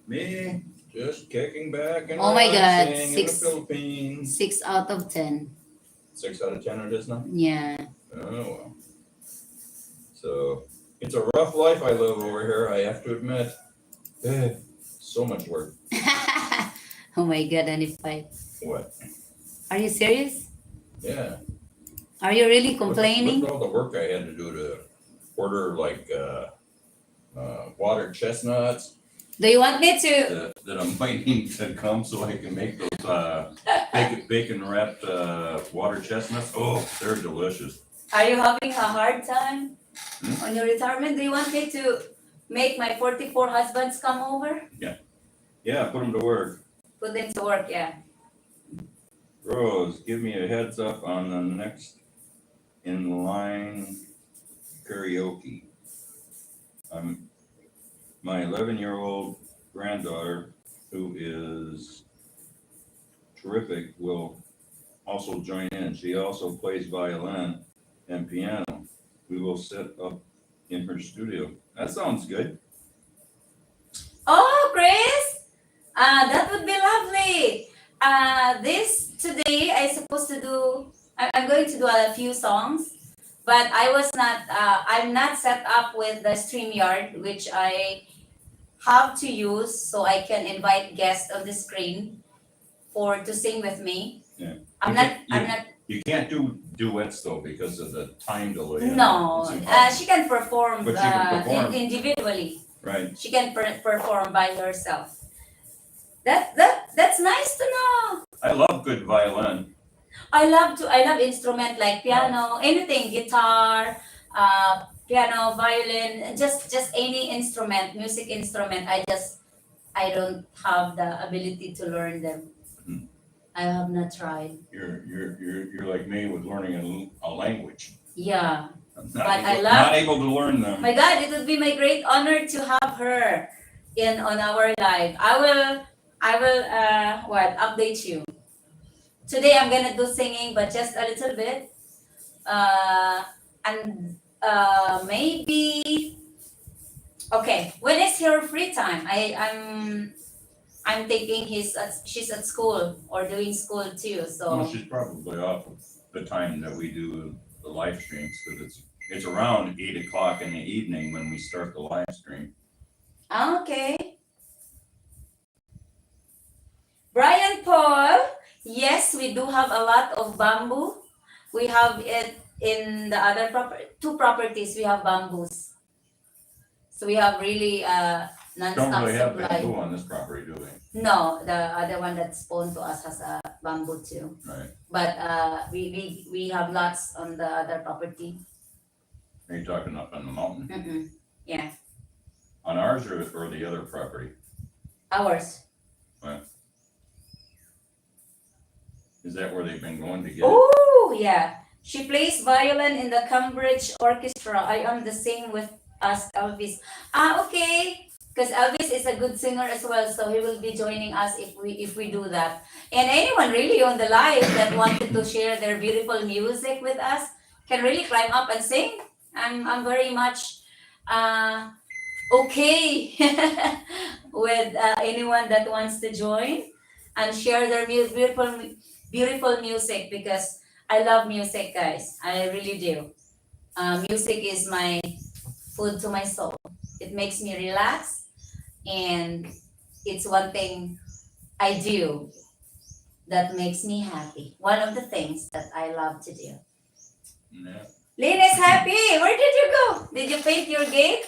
Me, just kicking back and Oh my God, relaxing in the Philippines. 6 out of 10. 6 out of 10 it is now? Yeah. Oh, well. So, it's a rough life I live over here, I have to admit. So much work. Oh my God, and if I. What? Are you serious? Yeah. Are you really Look complaining? at all the work I had to do to order like water chestnuts Do you want me to? that I'm waiting to come so I can make those bacon wrapped water chestnuts. Oh, they're delicious. Are you having a hard time Hmm? on your retirement? Do you want me to make my 44 husbands come over? Yeah, put them to work. Put them to work, yeah. Rose, give me a heads up on the next in line karaoke. My 11-year-old granddaughter, who is terrific, will also join in. She also plays violin and piano. We will set up in her studio. That sounds good. Oh, Chris, that would be lovely. This today I supposed to do. I'm going to do a few songs, but I was not. I'm not set up with the StreamYard, which I have to use so I can invite guests on the screen for to sing with me. Yeah. I'm You not. can't- I'm not. You can't do duets though because of the time delay. No, It's impossible. she can perform, But she can perform. individually. Right. She can perform by herself. That's nice to know. I love good violin. I love instrument like piano, anything, guitar, piano, violin, just any instrument, music instrument. I don't have the ability to learn them. Mhm. I have not tried. You're like me with learning a language. Yeah. I'm But not able to learn them. My God, it would be my great honor to have her on our live. I will update you. Today I'm gonna do singing, but just a little bit. And maybe okay. When is your free time? I'm thinking she's at school or doing school too. So Well, she's probably off of the time that we do the live streams because it's around 8 o'clock in the evening when we start the live stream. okay. Brian Paul, yes, we do have a lot of bamboo. We have it in the other two properties. We have bamboos, so we have really Don't non-stop really have supply. bamboo on this property, do we? No, the other one that's spawned to us has a bamboo too. Right. But we have lots on the other property. Are you talking up on the mountain? Mm-mm. Yeah, On ours or the other property? ours. Is that where they've been going to get it? Oh yeah, she plays violin in the Cambridge Orchestra. I am the same with us, Elvis. Okay. Because Elvis is a good singer as well, so he will be joining us if we do that. And anyone really on the live that wanted to share their beautiful music with us can really climb up and sing. I'm very much okay with anyone that wants to join and share their beautiful music because I love music, guys. I really do. Music is my food to my soul. It makes me relax. And it's one thing I do that makes me happy. One of the things that I love to do. Yeah. Lynn is happy. Where did you go? Did you paint your gate?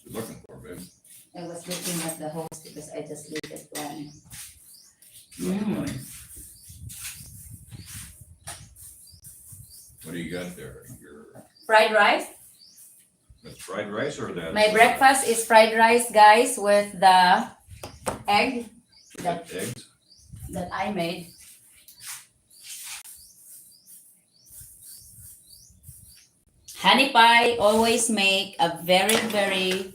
What you looking for, babe? I was looking at the host because I just leave it blank. What do you got there? Fried rice. That's fried rice or that? My breakfast is fried rice, guys, with the egg Eggs? that I made. Honey Pie always make a very, very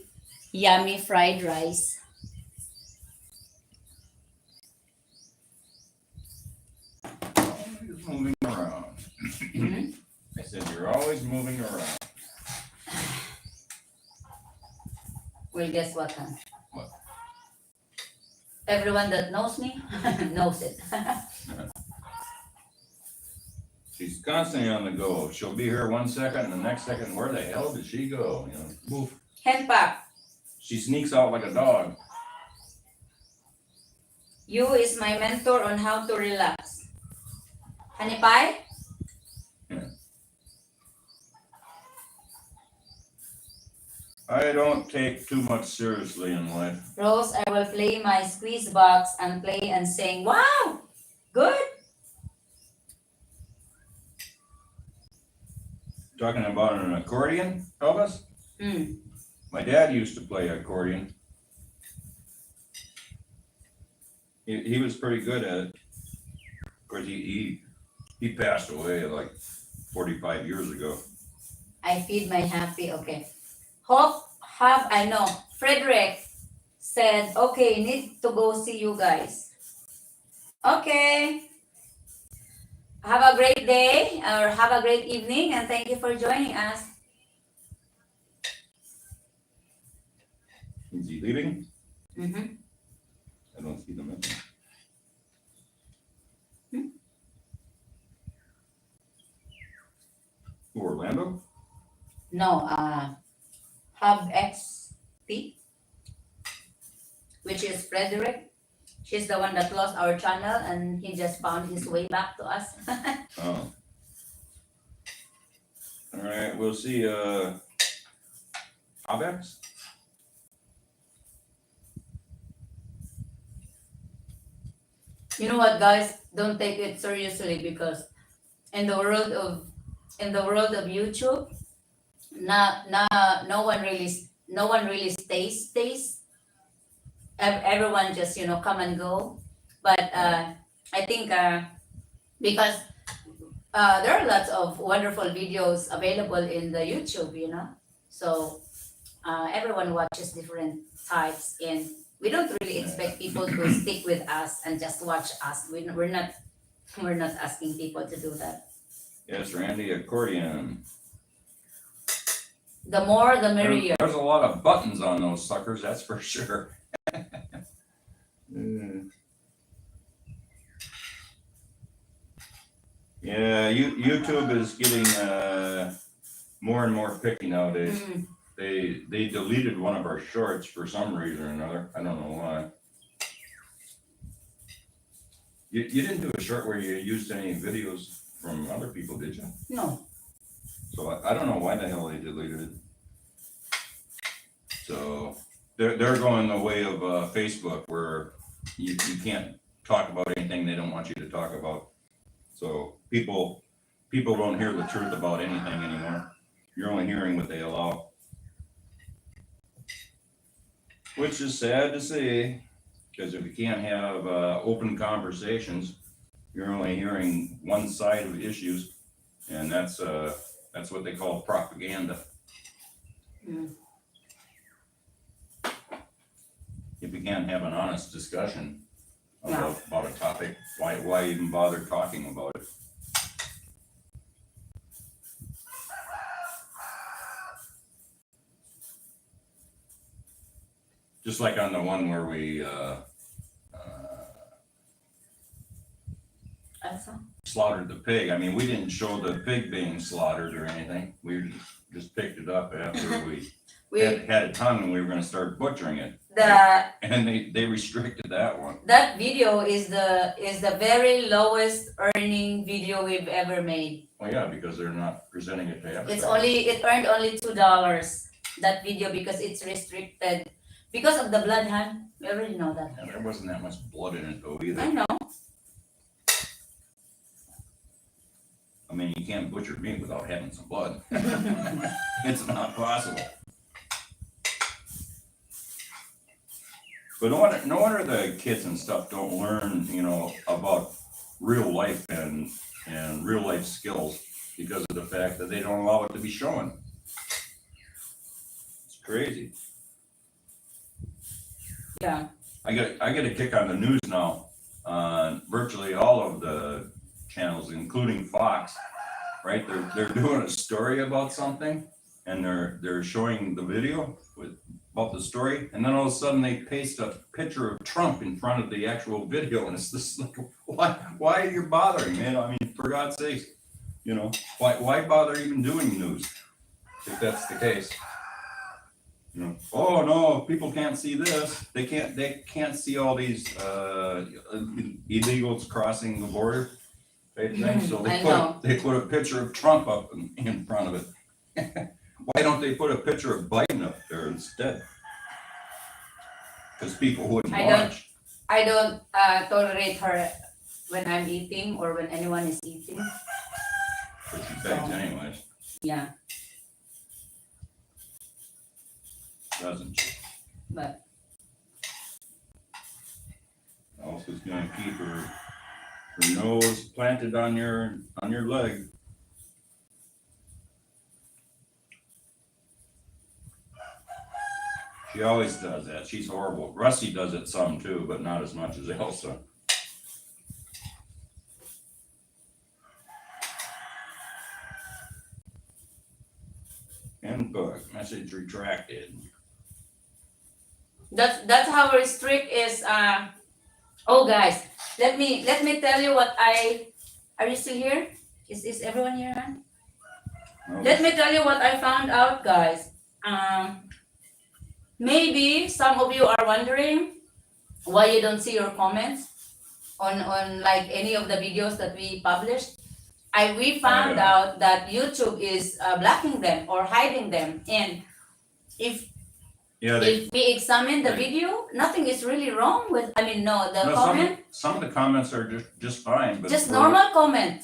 yummy fried rice. Always moving around. Mhm. I said you're always moving around. Well, guess what, huh? What? Everyone that knows me knows it. She's constantly on the go. She'll be here 1 second, and the next second, where the hell did she go? You know, move. Henpak, She sneaks out like a dog. you is my mentor on how to relax. Honey pie? I don't take too much seriously in life. Rose, I will play my squeeze box and play and sing. Wow! Good. Talking about an accordion, Elvis? My dad used to play accordion. He was pretty good at it. Of course, he passed away like 45 years ago. I feed my happy. Okay. I know. Frederick said, okay, need to go see you guys. Okay. Have a great day or have a great evening and thank you for joining us. Is he leaving? Mm-hmm. I don't see the message. Who, Orlando? No, Hub XP, which is Frederick. She's the one that lost our channel and he just found his way back to us. Oh. All right, we'll see. Avex? You know what, guys? Don't take it seriously because in the world of YouTube, no one really stays. Everyone just come and go. But I think because there are lots of wonderful videos available in the YouTube, so everyone watches different types, and we don't really expect people to stick with us and just watch us. We're not asking people to do that. Yes, Randy, accordion. The more, the merrier. There's a lot of buttons on those suckers, that's for sure. Yeah, YouTube is getting more and more picky nowadays. They deleted one of our shorts for some reason or another. I don't know why. You didn't do a short where you used any videos from other people, did you? No. So I don't know why the hell they deleted it. So they're going the way of Facebook, where you can't talk about anything they don't want you to talk about. So people don't hear the truth about anything anymore. You're only hearing what they allow, which is sad to see, because if you can't have open conversations, you're only hearing one side of issues, and that's what they call propaganda. If you can't have an honest discussion about a topic, why even bother talking about it? Just like on the one where we slaughtered the pig. I mean, we didn't show the pig being slaughtered or anything. We just picked it up after we had a tongue and we were going to start butchering it. And they restricted that one. That video is the very lowest earning video we've ever made. Well, yeah, because they're not presenting it to everybody. It earned only $2, that video, because it's restricted because of the blood, huh? We already know that. And there wasn't that much blood in it though either. I know. I mean, you can't butcher meat without having some blood. It's not possible. But no wonder the kids and stuff don't learn, about real life and real life skills, because of the fact that they don't allow it to be shown. It's crazy. Yeah. I get a kick on the news now. Virtually all of the channels, including Fox, right? They're doing a story about something, and they're showing the video about the story, and then all of a sudden they paste a picture of Trump in front of the actual video, and it's just like, why are you bothering, man? I mean, for God's sake, You know, why bother even doing news if that's the case? You know, oh no, people can't see this. They can't see all these illegals crossing the border type thing. So they put a picture of Trump up in front of it. Why don't they put a picture of Biden up there instead? Because people wouldn't watch. I don't tolerate her when I'm eating or when anyone is eating. But she begs anyways, Yeah, doesn't she? but Else is gonna keep her nose planted on your leg. She always does that. She's horrible. Rusty does it some too, but not as much as Elsa. Input, message retracted. that's how strict is. Oh guys, let me tell you what Are you still here? Is everyone here? Huh? No, Let me tell you what I found out, guys. Maybe some of you are wondering why you don't see your comments on like any of the videos that we published. We found out that YouTube is blocking them or hiding them, and if we examine the video, nothing is really wrong with. The comment. Some of the comments are just fine, but Just normal comment.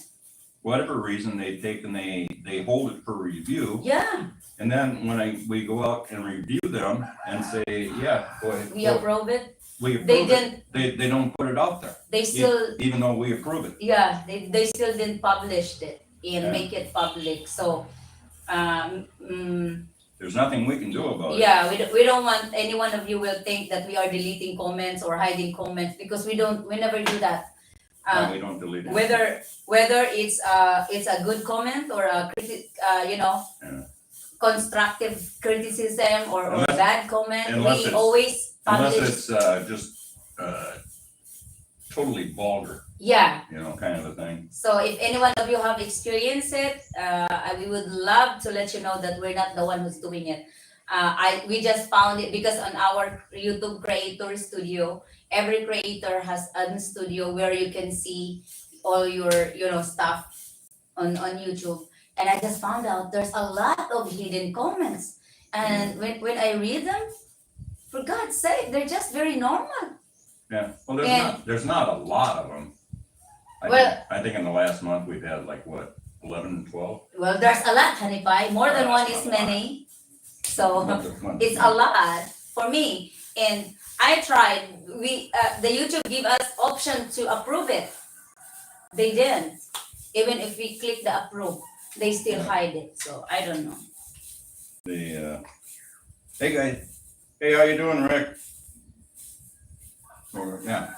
Whatever reason they hold it for review. Yeah. And then when we go out and review them and say, yeah, go ahead. We approve it. We approve it. They don't put it out there. They still, even though we approve it. Yeah, they still didn't publish it and make it public. So, there's nothing we can do about it. Yeah, we don't want any one of you will think that we are deleting comments or hiding comments, because we never do that. No, we don't delete it. Whether it's a good comment or a constructive criticism or bad comment, we always publish. Unless it's just totally vulgar. Yeah. Kind of a thing. So if any one of you have experienced it, we would love to let you know that we're not the one who's doing it. We just found it because on our YouTube Creator Studio, every creator has a studio where you can see all your stuff on YouTube. And I just found out there's a lot of hidden comments. And when I read them, for God's sake, they're just very normal. Yeah. Well, there's not a lot of them. I think in the last month we've had 11, 12. Well, there's a lot, honey pie. More than one is many. So it's a lot for me. And I tried. The YouTube give us option to approve it. They didn't. Even if we click the approve, they still hide it. So I don't know. Hey guys. Hey, how you doing, Rick? Yeah.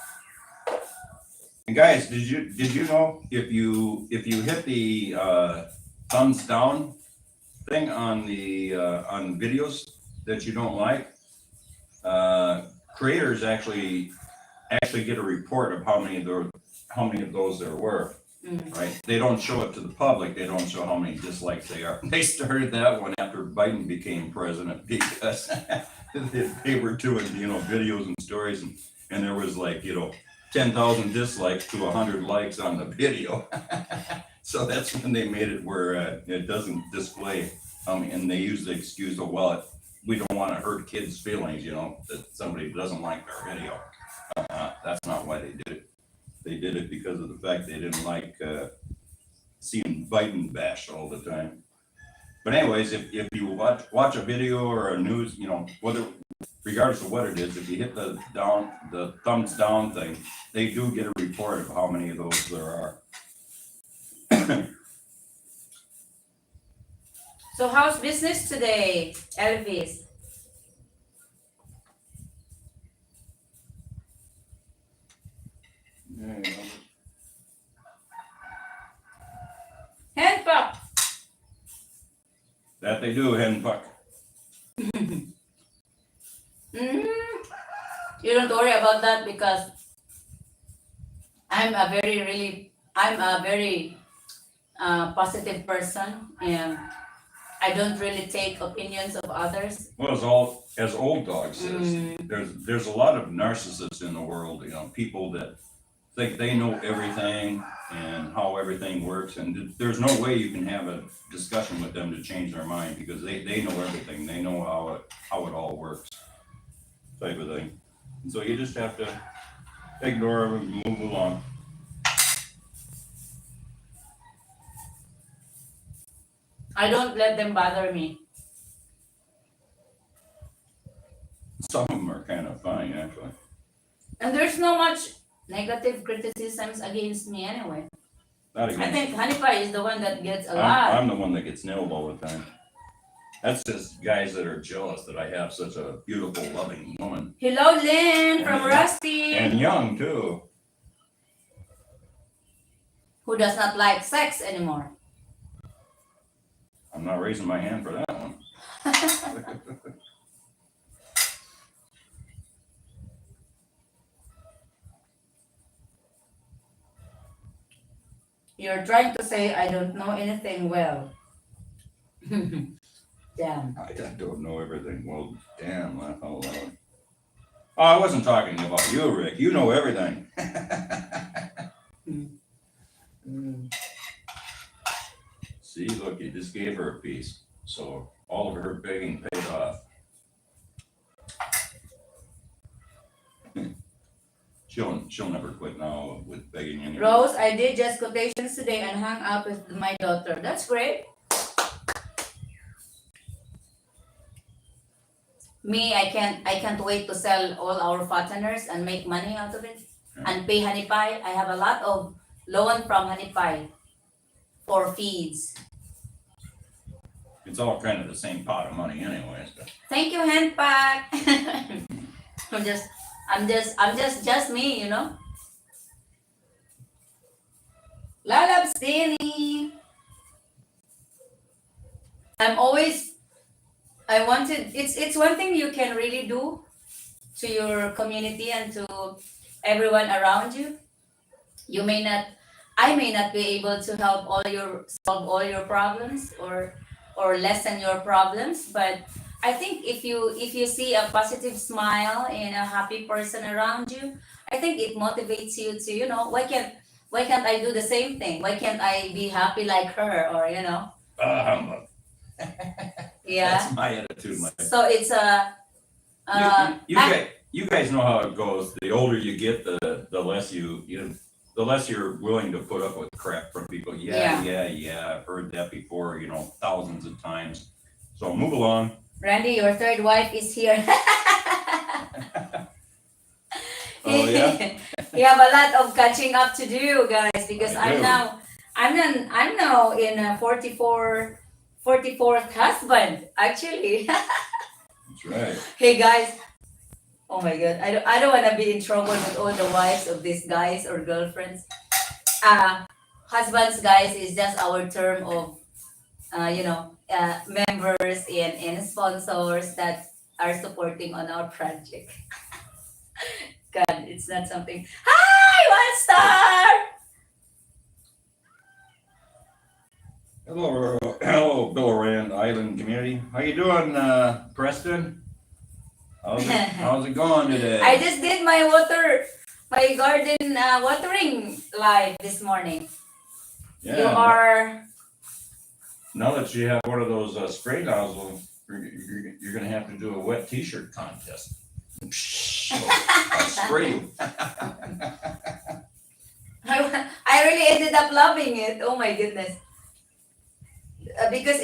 And guys, did you know if you hit the thumbs down thing on the on videos that you don't like, creators actually get a report of how many of those there were. Right? They don't show it to the public. They don't show how many dislikes they are. They started that one after Biden became president because they were doing videos and stories and there was 10,000 dislikes to 100 likes on the video. So that's when they made it where it doesn't display. And they use the excuse of, we don't want to hurt kids' feelings, that somebody doesn't like their video. That's not why they did it. They did it because of the fact they didn't like seeing Biden bashed all the time. But anyways, if you watch a video or a news, regardless of what it is, if you hit the thumbs down thing, they do get a report of how many of those there are. So how's business today, Elvis? Hand puck. That they do, hand puck. You don't worry about that because I'm a very positive person, and I don't really take opinions of others. Well, as old dog says, Mm. there's a lot of narcissists in the world. People that think they know everything and how everything works, and there's no way you can have a discussion with them to change their mind because they know everything. They know how it all works, type of thing. And so you just have to ignore them and move along. I don't let them bother me. Some of them are kind of funny, actually. And there's no much negative criticisms against me anyway. Not I against. think Honey Pie is the one that gets a lot. I'm the one that gets nailed all the time. That's just guys that are jealous that I have such a beautiful, loving woman. Hello, Lynn from Rusty. And young, too. Who does not like sex anymore? I'm not raising my hand for that one. You're trying to say I don't know anything well. Damn. I don't know everything. Well, damn, laugh out loud. Oh, I wasn't talking about you, Rick. You know everything. See, look, you just gave her a piece. So all of her begging paid off. She'll never quit now with begging anymore. Rose, I did just quotations today and hung out with my daughter. That's great. Me, I can't wait to sell all our fatteners and make money out of it. Yeah. And pay Honey Pie. I have a lot of loan from Honey Pie for feeds. It's all kind of the same pot of money anyways. But Thank you, Handpack. I'm just me, you know. Lalab Steny. It's one thing you can really do to your community and to everyone around you. I may not be able to solve all your problems or lessen your problems, but I think if you see a positive smile and a happy person around you, I think it motivates you to, why can't I do the same thing? Why can't I be happy like her, or yeah. That's my attitude, Mike. So it's a You guys know how it goes. The older you get, the less the less you're willing to put up with crap from people. Yeah. I've heard that before, thousands of times. So move along. Randy, your third wife is here. Oh yeah. You have a lot of catching up to do, guys, because I I'm now in a 44th husband, actually. That's right. Hey guys, oh my god, I don't want to be in trouble with all the wives of these guys or girlfriends. Husbands, guys, is just our term of members and sponsors that are supporting on our project. God, it's not something. Hi, 1 star. Hello, Billorand Island community. How you doing, Preston? How's it going today? I just did my garden watering live this morning. Yeah. You are. Now that you have one of those spray nozzles, you're going to have to do a wet T-shirt contest. I'll spray you. I really ended up loving it. Oh my goodness. Because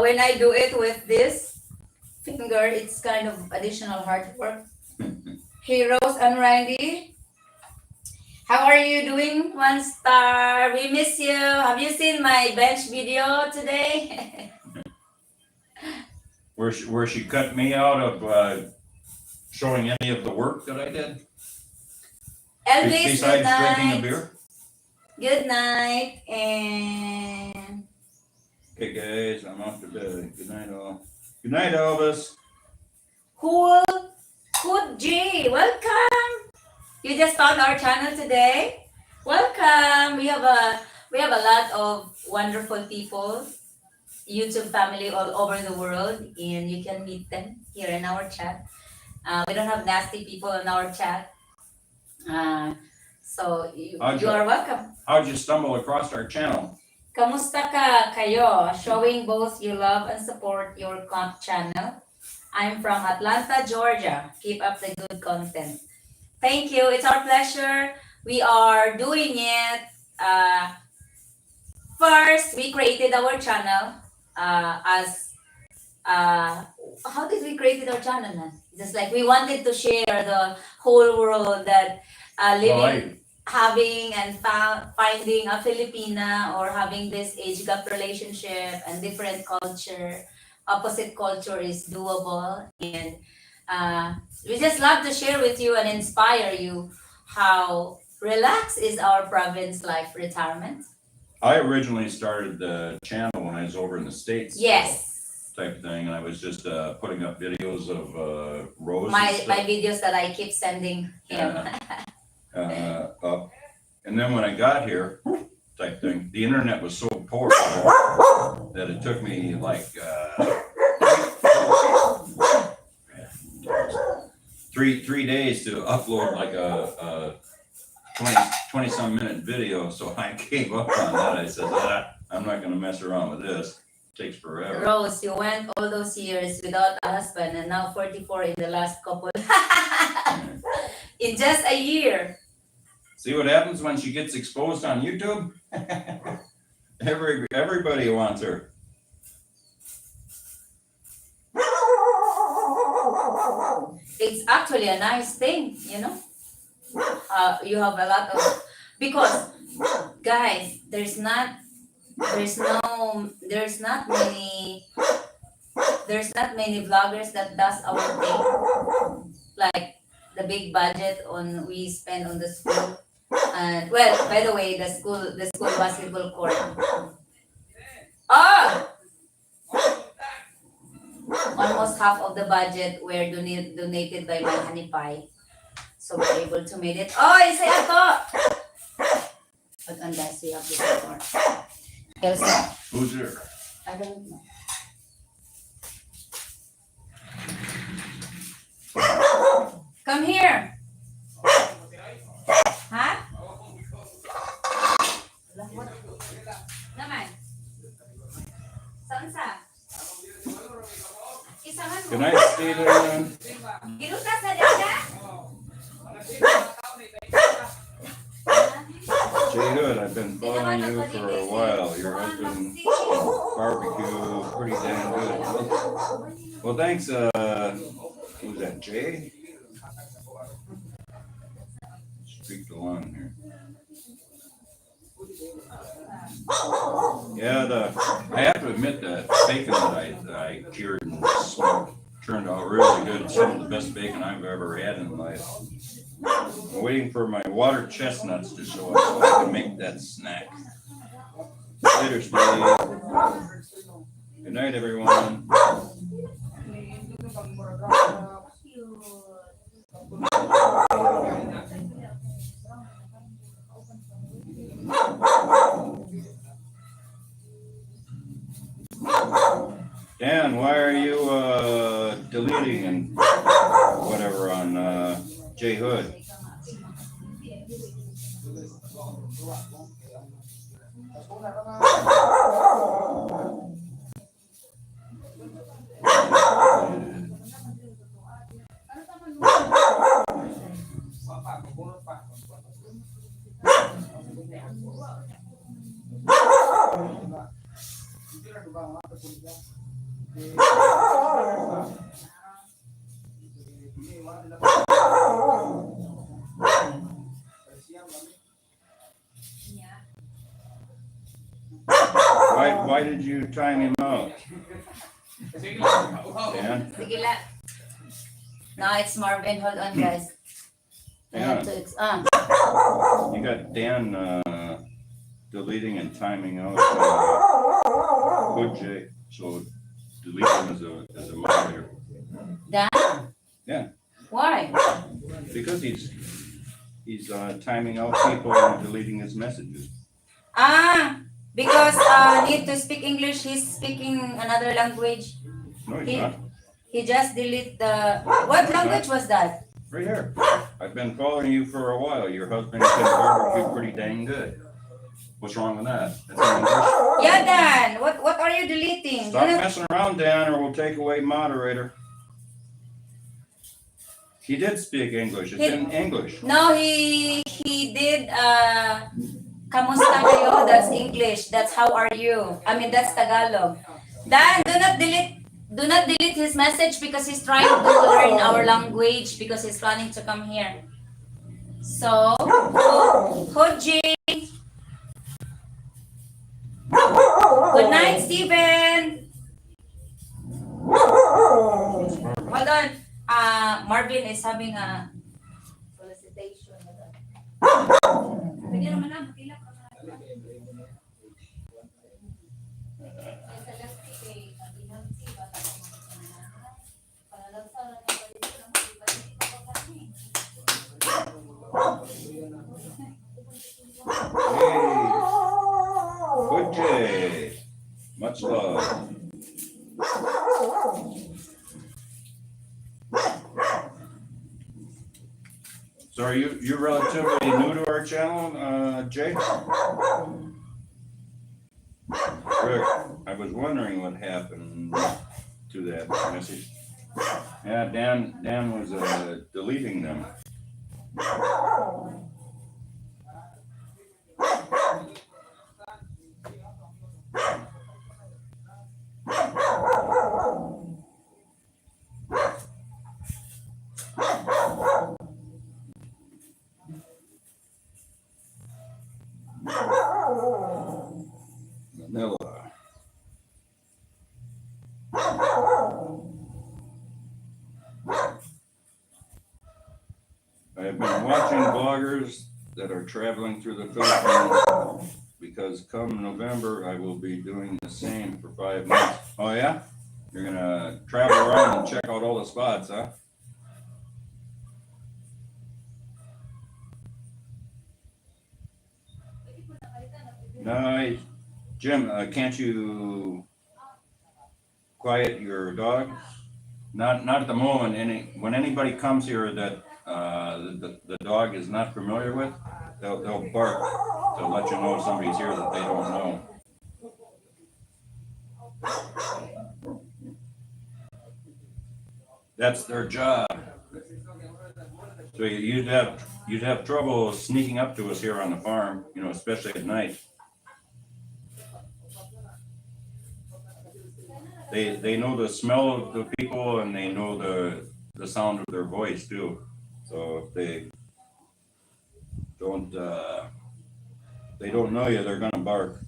when I do it with this finger, it's kind of additional hard work. Heroes and Randy, how are you doing? 1 star. We miss you. Have you seen my bench video today? Where she cut me out of showing any of the work that I did? Elvis, besides good night. drinking a beer? Good night. And Okay, guys, I'm off to bed. Good night, all. Good night, Elvis. Cool G, welcome. You just found our channel today. Welcome. We have a We have a lot of wonderful people, YouTube family all over the world, and you can meet them here in our chat. We don't have nasty people in our chat. So you are welcome. How'd you stumble across our channel? Kamusta ka kayo? Showing both you love and support your channel. I'm from Atlanta, Georgia. Keep up the good content. Thank you. It's our pleasure. We are doing it. First, we created our channel as how did we create our channel? Man? Just like we wanted to share the whole world that living, having and finding a Filipina or having this age gap relationship and different culture, opposite culture is doable. And we just love to share with you and inspire you how relaxed is our province life retirement. I originally started the channel when I was over in the States. Yes. Type thing, and I was just putting up videos of Rose. My videos that I keep sending him. Up. And then when I got here, type thing, the internet was so poor that it took me like 3 days to upload like a 20 some minute video. So I gave up on that. I said, I'm not going to mess around with this. It takes forever. Rose, you went all those years without a husband and now 44 in the last couple. In just a year. See what happens when she gets exposed on YouTube? Everybody wants her. It's actually a nice thing, you know. You have a lot of, because guys, there's not many vloggers that does our thing, like the big budget on we spend on the school. And well, by the way, the school basketball court. Almost half of the budget were donated by my honey pie. So we're able to make it. Oh, say ato! But unless you have this before. Elsa. Who's there? I don't know. Come here. Ha? Naman. Saan sa? Isahan mo. Good night, Steven. Gilutas na din ka? Jay Hood, I've been following you for a while. Your husband barbecue, pretty damn good. Well, thanks, who's that, Jay? Speak the line here. Yeah, I have to admit that bacon that I cured and smoked turned out really good. It's some of the best bacon I've ever had in life. I'm waiting for my water chestnuts to show up so I can make that snack. Later, Steve. Good night, everyone. Dan, why are you deleting and whatever on Jay Hood? Why did you time him out? Dan? No, it's Marvin. Hold on, guys. Yeah. You got Dan deleting and timing out Hood Jay, so delete him as a moderator. Dan? Yeah. Why? Because he's timing out people and deleting his messages. Because need to speak English, he's speaking another language. No, he's He not. he just delete the what language was that? Right here. I've been following you for a while. Your husband can barbecue pretty dang good. What's wrong with that? That's in English. Yeah, Dan. What are you deleting? Stop messing around, Dan, or we'll take away moderator. He did speak English. It's in English. No, he did kamusta kayo? That's English. That's how are you? I mean that's Tagalog. Dan, do not delete his message because he's trying to learn our language because he's planning to come here. So, Hoji. Good night, Steven. Hold on. Marvin is having a solicitation. Bigyan naman na, makilap ka na. Good day. Much love. So are you're relatively new to our channel, Jay? Rick, I was wondering what happened to that message. Yeah, Dan was deleting them. Manila. I have been watching bloggers that are traveling through the Philippines because come November I will be doing the same for 5 months. Oh yeah? You're gonna travel around and check out all the spots, huh? No, Jim, can't you quiet your dog? Not at the moment. When anybody comes here that the dog is not familiar with, they'll bark to let you know somebody's here that they don't know. That's their job. So you'd have trouble sneaking up to us here on the farm, you know, especially at night. They know the smell of the people and they know the sound of their voice too. So if they don't know you, they're gonna bark.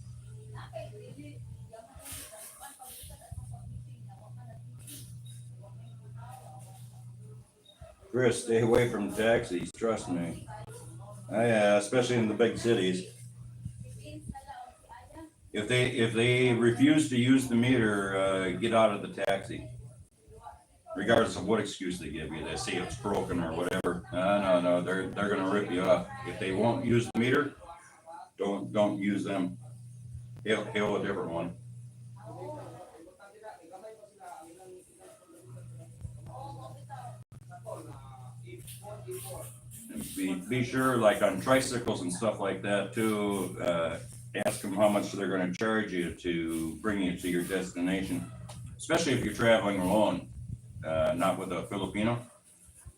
Chris, stay away from taxis. Trust me. Yeah, especially in the big cities. If they refuse to use the meter, get out of the taxi. Regardless of what excuse they give you, they say it's broken or whatever. No, they're gonna rip you off. If they won't use the meter, don't use them. Hail a different one. Be sure, like on tricycles and stuff like that too, ask them how much they're gonna charge you to bring you to your destination, especially if you're traveling alone, not with a Filipino,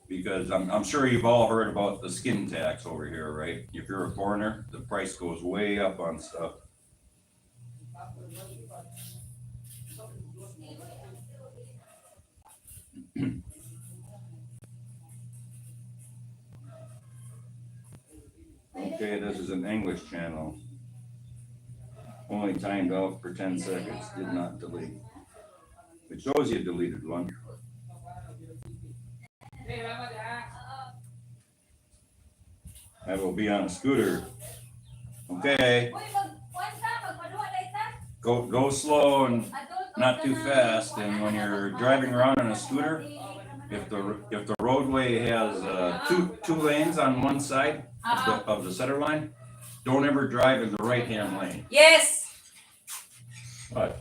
because I'm sure you've all heard about the skin tax over here, right? If you're a foreigner, the price goes way up on stuff. Okay, this is an English channel. Only timed out for 10 seconds, did not delete. It shows you deleted one. I will be on a scooter. Okay. Go slow and not too fast. And when you're driving around on a scooter, if the roadway has two lanes on one side of the center line, don't ever drive in the right-hand lane. Yes. What?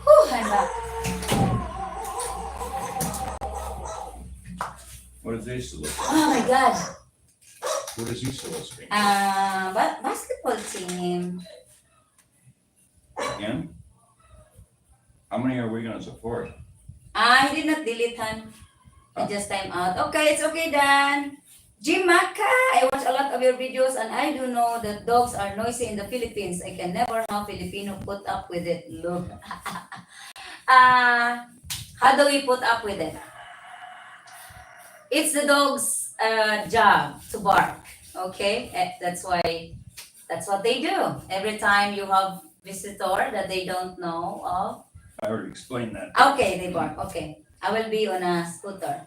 Whew, I'm back. What is he soliciting? Oh my God. What is he soliciting? Basketball team. Again? How many are we gonna support? I did not delete han. I just time out. Okay, it's okay, Dan. Jim Maka, I watch a lot of your videos and I do know that dogs are noisy in the Philippines. I can never how Filipino put up with it. Look. How do we put up with it? It's the dog's job to bark. Okay, that's what they do. Every time you have visitor that they don't know of. I already explained that. Okay, they bark. Okay, I will be on a scooter.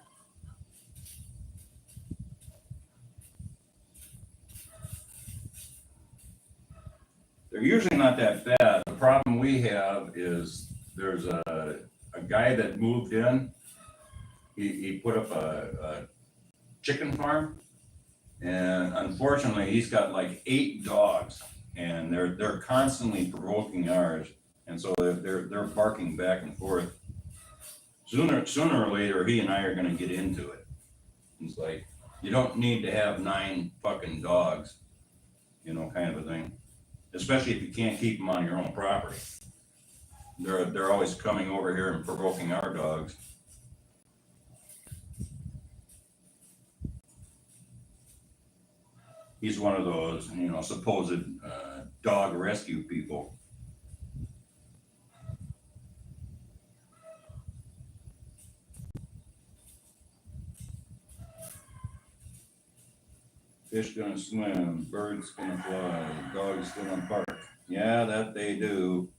They're usually not that bad. The problem we have is there's a guy that moved in. He put up a chicken farm, and unfortunately, he's got like 8 dogs, and they're constantly provoking ours, and so they're barking back and forth. Sooner or later, he and I are gonna get into it. It's like you don't need to have 9 fucking dogs, kind of a thing. Especially if you can't keep them on your own property. They're always coming over here and provoking our dogs. He's one of those, supposed dog rescue people. Fish gonna swim, birds gonna fly, dogs gonna bark. Yeah, that they do.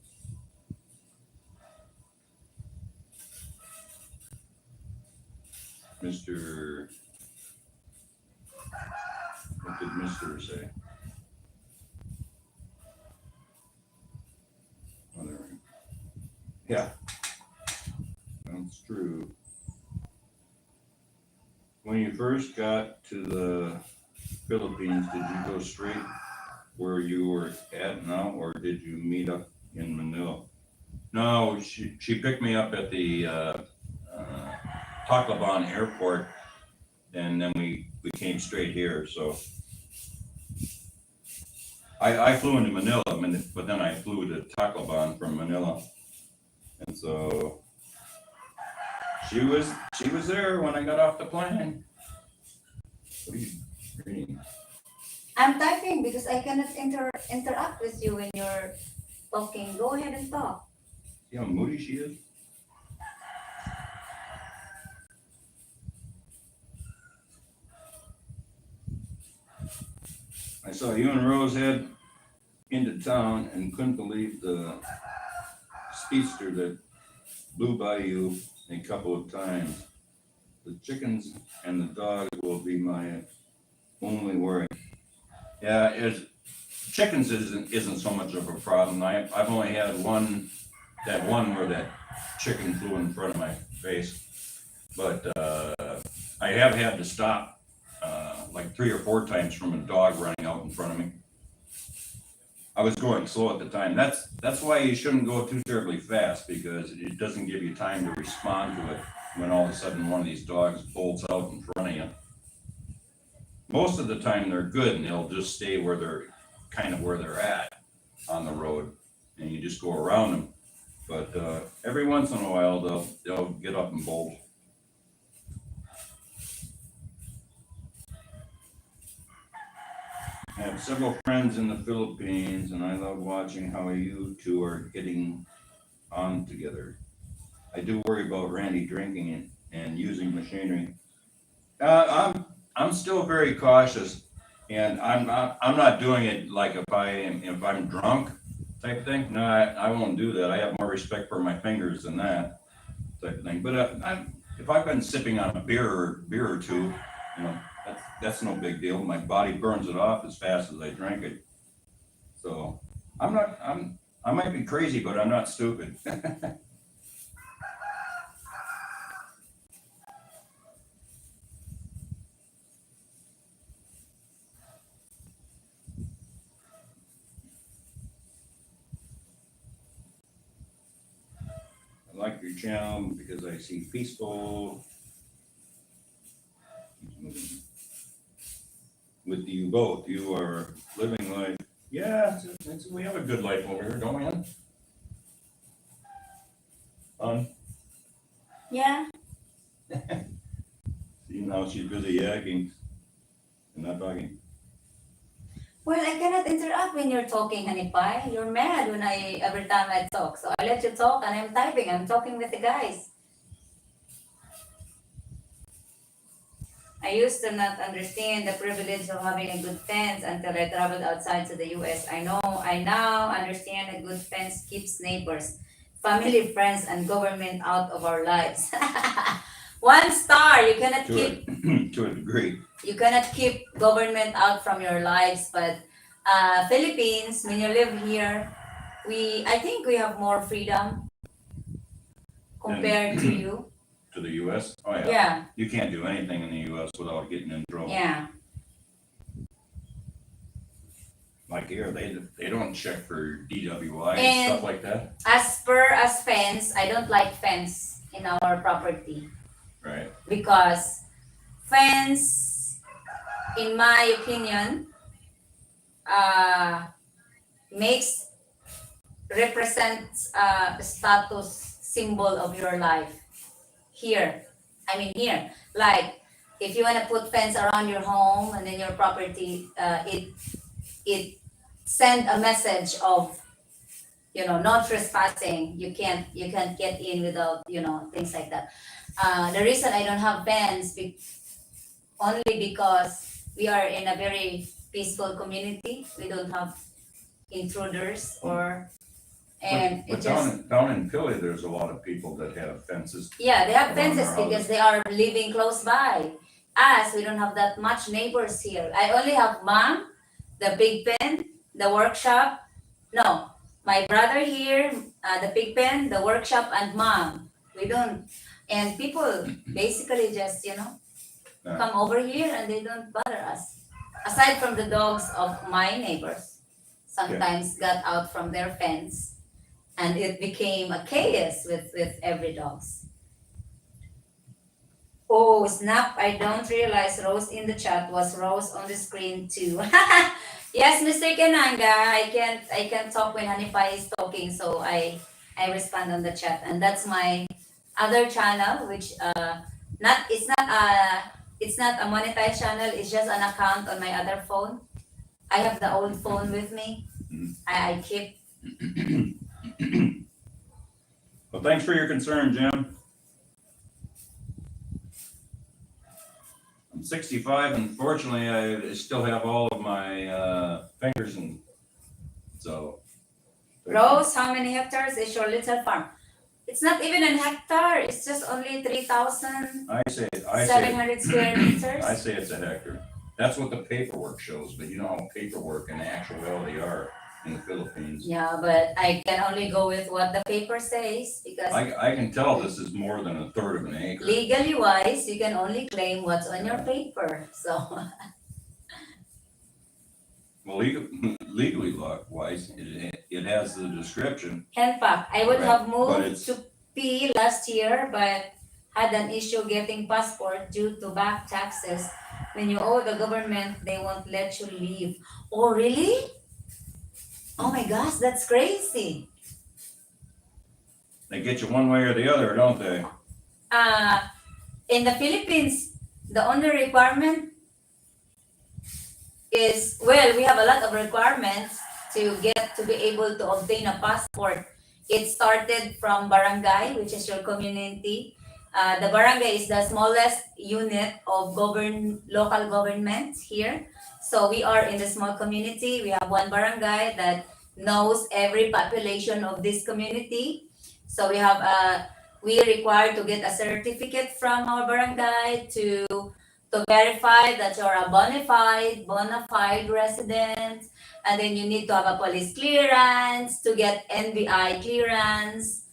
Mr. What did Mr. say? Oh, there we go. Yeah, that's true. When you first got to the Philippines, did you go straight where you were at now, or did you meet up in Manila? No, she picked me up at the Tacloban airport, and then we came straight here. So I flew into Manila, but then I flew to Tacloban from Manila, and so she was there when I got off the plane. What are you reading? I'm typing because I cannot interact with you when you're talking. Go ahead and talk. See how moody she is? I saw you and Rose head into town and couldn't believe the speedster that blew by you a couple of times. The chickens and the dogs will be my only worry. Yeah, chickens isn't so much of a problem. I've only had one where that chicken flew in front of my face, but I have had to stop like 3 or 4 times from a dog running out in front of me. I was going slow at the time. That's why you shouldn't go too terribly fast, because it doesn't give you time to respond to it when all of a sudden one of these dogs bolts out in front of you. Most of the time they're good and they'll just stay where they're at on the road, and you just go around them. But every once in a while they'll get up and bolt. I have several friends in the Philippines, and I love watching how you two are getting on together. I do worry about Randy drinking and using machinery. I'm still very cautious, and I'm not doing it like if I'm drunk type thing. No, I won't do that. I have more respect for my fingers than that type of thing. But if I've been sipping on a beer or two, that's no big deal. My body burns it off as fast as I drink it. So I might be crazy, but I'm not stupid. your channel because I see peaceful with you both. You are living life. Yeah, we have a good life over here, don't we, hon? Yeah. See, now she's busy yakking and not talking. Well, I cannot interrupt when you're talking, honey pie. You're mad when every time I talk. So I let you talk and I'm typing. I'm talking with the guys. I used to not understand the privilege of having a good fence until I traveled outside to the US. I now understand a good fence keeps neighbors, family, friends, and government out of our lives. 1 star. You cannot keep To a degree. you cannot keep government out from your lives, but Philippines, when you live here, I think we have more freedom compared to you. To the US? Oh, yeah. Yeah, You can't do anything in the US without getting in trouble. yeah. Like here, they don't check for DWI and And stuff like that. as fence, I don't like fence in our property Right. because fence, in my opinion, makes represents status symbol of your life. Here, I mean here, like if you want to put fence around your home and then your property, it send a message of no trespassing. You can't get in without things like that. The reason I don't have fence only because we are in a very peaceful community. We don't have intruders and But it just down in Philly, there's a lot of people that have fences. yeah, they have around fences their because houses. they are living close by. Us, we don't have that much neighbors here. I only have mom, the pig pen, the workshop. No, my brother here, the pig pen, the workshop, and mom. We don't, and people basically just Yeah. come over here and they don't bother us. Aside from the dogs of my neighbors, sometimes got out from their fence, and it became a chaos with every dogs. Oh, snap. I don't realize Rose in the chat was Rose on the screen too. Yes, Mr. Kenanga, I can talk when Hanipai is talking, so I respond on the chat. And that's my other channel, which not it's not a monetized channel, it's just an account on my other phone. I have the old phone with me. I keep Well, thanks for your concern, Jim. I'm 65, and fortunately, I still have all of my fingers, and so. Rose, how many hectares is your little farm? It's not even an hectare. It's just only 3,700 I say square meters. I say it's a hectare. That's what the paperwork shows, but you know how paperwork and actuality are in the Philippines. Yeah, but I can only go with what the paper says because I can tell this is more than a third of an acre. legally wise, you can only claim what's on your paper. So Well, legally wise, it has the description. in fact, I would Right, have but moved it's- to P last year, but had an issue getting passport due to back taxes. When you owe the government, they won't let you leave. Oh, really? Oh my gosh, that's crazy. They get you one way or the other, don't they? In the Philippines, the only requirement is, well, we have a lot of requirements to be able to obtain a passport. It started from barangay, which is your community. The barangay is the smallest unit of local government here. So we are in the small community. We have one barangay that knows every population of this community. So we require to get a certificate from our barangay to verify that you're a bona fide resident, and then you need to have a police clearance to get NBI clearance,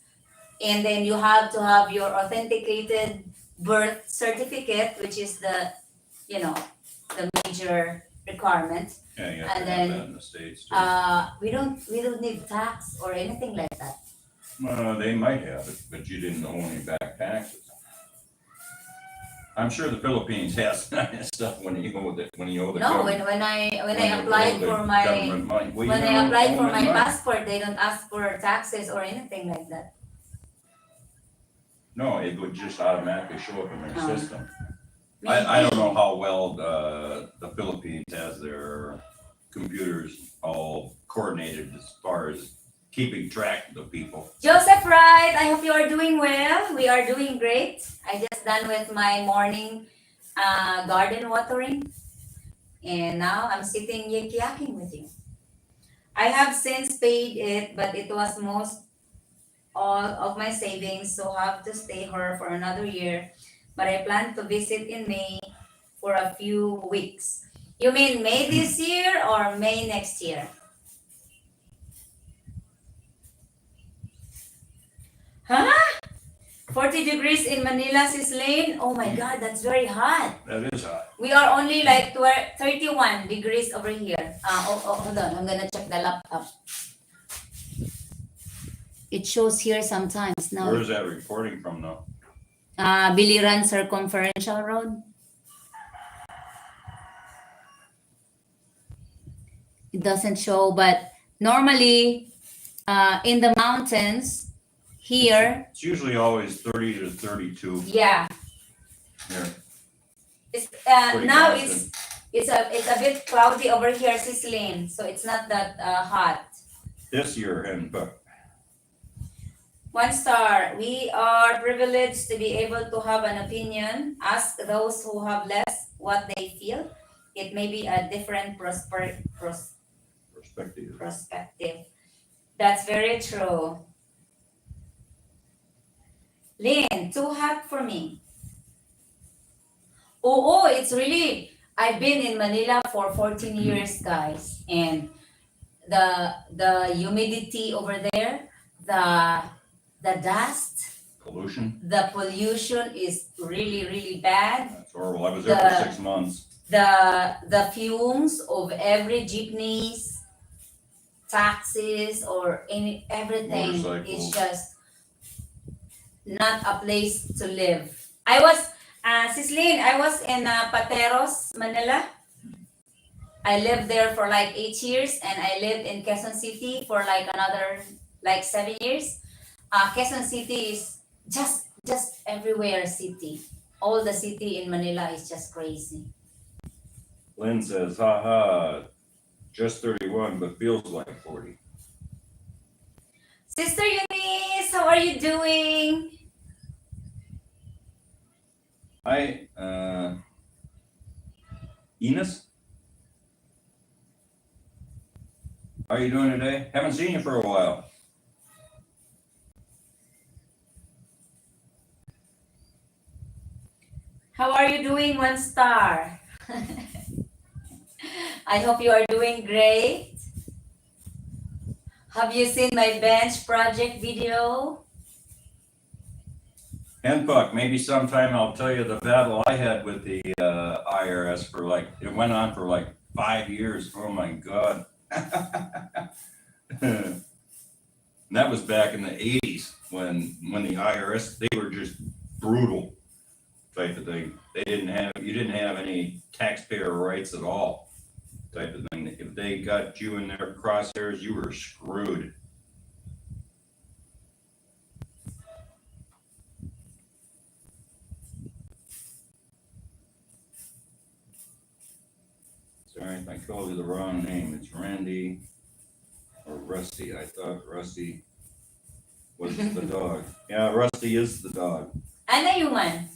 and then you have to have your authenticated birth certificate, which is the major requirement. Yeah, you And have to have then, that in the States too. we don't need tax or anything like that. They might have it, but you didn't owe any back taxes. I'm sure the Philippines has stuff when you owe the No, government. when I you applied owe the for my government money. Well, you when don't I applied owe for them my money. passport, they don't ask for taxes or anything like that. No, it would just automatically show up in their Oh. system. I don't know Maybe. how well the Philippines has their computers all coordinated as far as keeping track of the people. Joseph Wright, I hope you are doing well. We are doing great. I just done with my morning garden watering, and now I'm sitting yakking with you. I have since paid it, but it was most all of my savings, so have to stay here for another year. But I plan to visit in May for a few weeks. You mean May this year or May next year? Huh? 40 degrees in Manila, Sis Lane? Oh my God, that's very hot. That is hot. We are only like 31 degrees over here. Hold on. I'm gonna check the laptop. It shows here sometimes now. Where is that reporting from though? Biliran Circumferential Road. It doesn't show, but normally in the mountains here. It's usually always 30 to 32. Yeah. Here. It's Pretty now constant. it's a bit cloudy over here, Sislin, so it's not that hot. This year, and but 1 star. We are privileged to be able to have an opinion. Ask those who have less what they feel. It may be a different perspective. That's very true. Lynn, too hot for me. Oh, it's really, I've been in Manila for 14 years, guys. And the humidity over there, the dust, the pollution is really, really bad. That's horrible. I was there for 6 months. The fumes of every jeepneys, taxis, or everything is Motorcycles. just not a place to live. I was, Sislin, I was in Pateros, Manila. I lived there for like 8 years, and I lived in Quezon City for like another 7 years. Quezon City is just everywhere city. All the city in Manila is just crazy. Lynn says, haha, just 31, but feels like 40. Sister Eunice, how are you doing? Hi, Enos? How are you doing today? Haven't seen you for a while. How are you doing, 1 star? I hope you are doing great. Have you seen my bench project video? Henpuck, maybe sometime I'll tell you the battle I had with the IRS for it went on for 5 years. Oh my God. And that was back in the 80s when the IRS, they were just brutal type of thing. You didn't have any taxpayer rights at all type of thing. If they got you in their crosshairs, you were screwed. Sorry if I called you the wrong name. It's Randy or Rusty. I thought Rusty was the dog. Yeah, Rusty is the dog. And a human.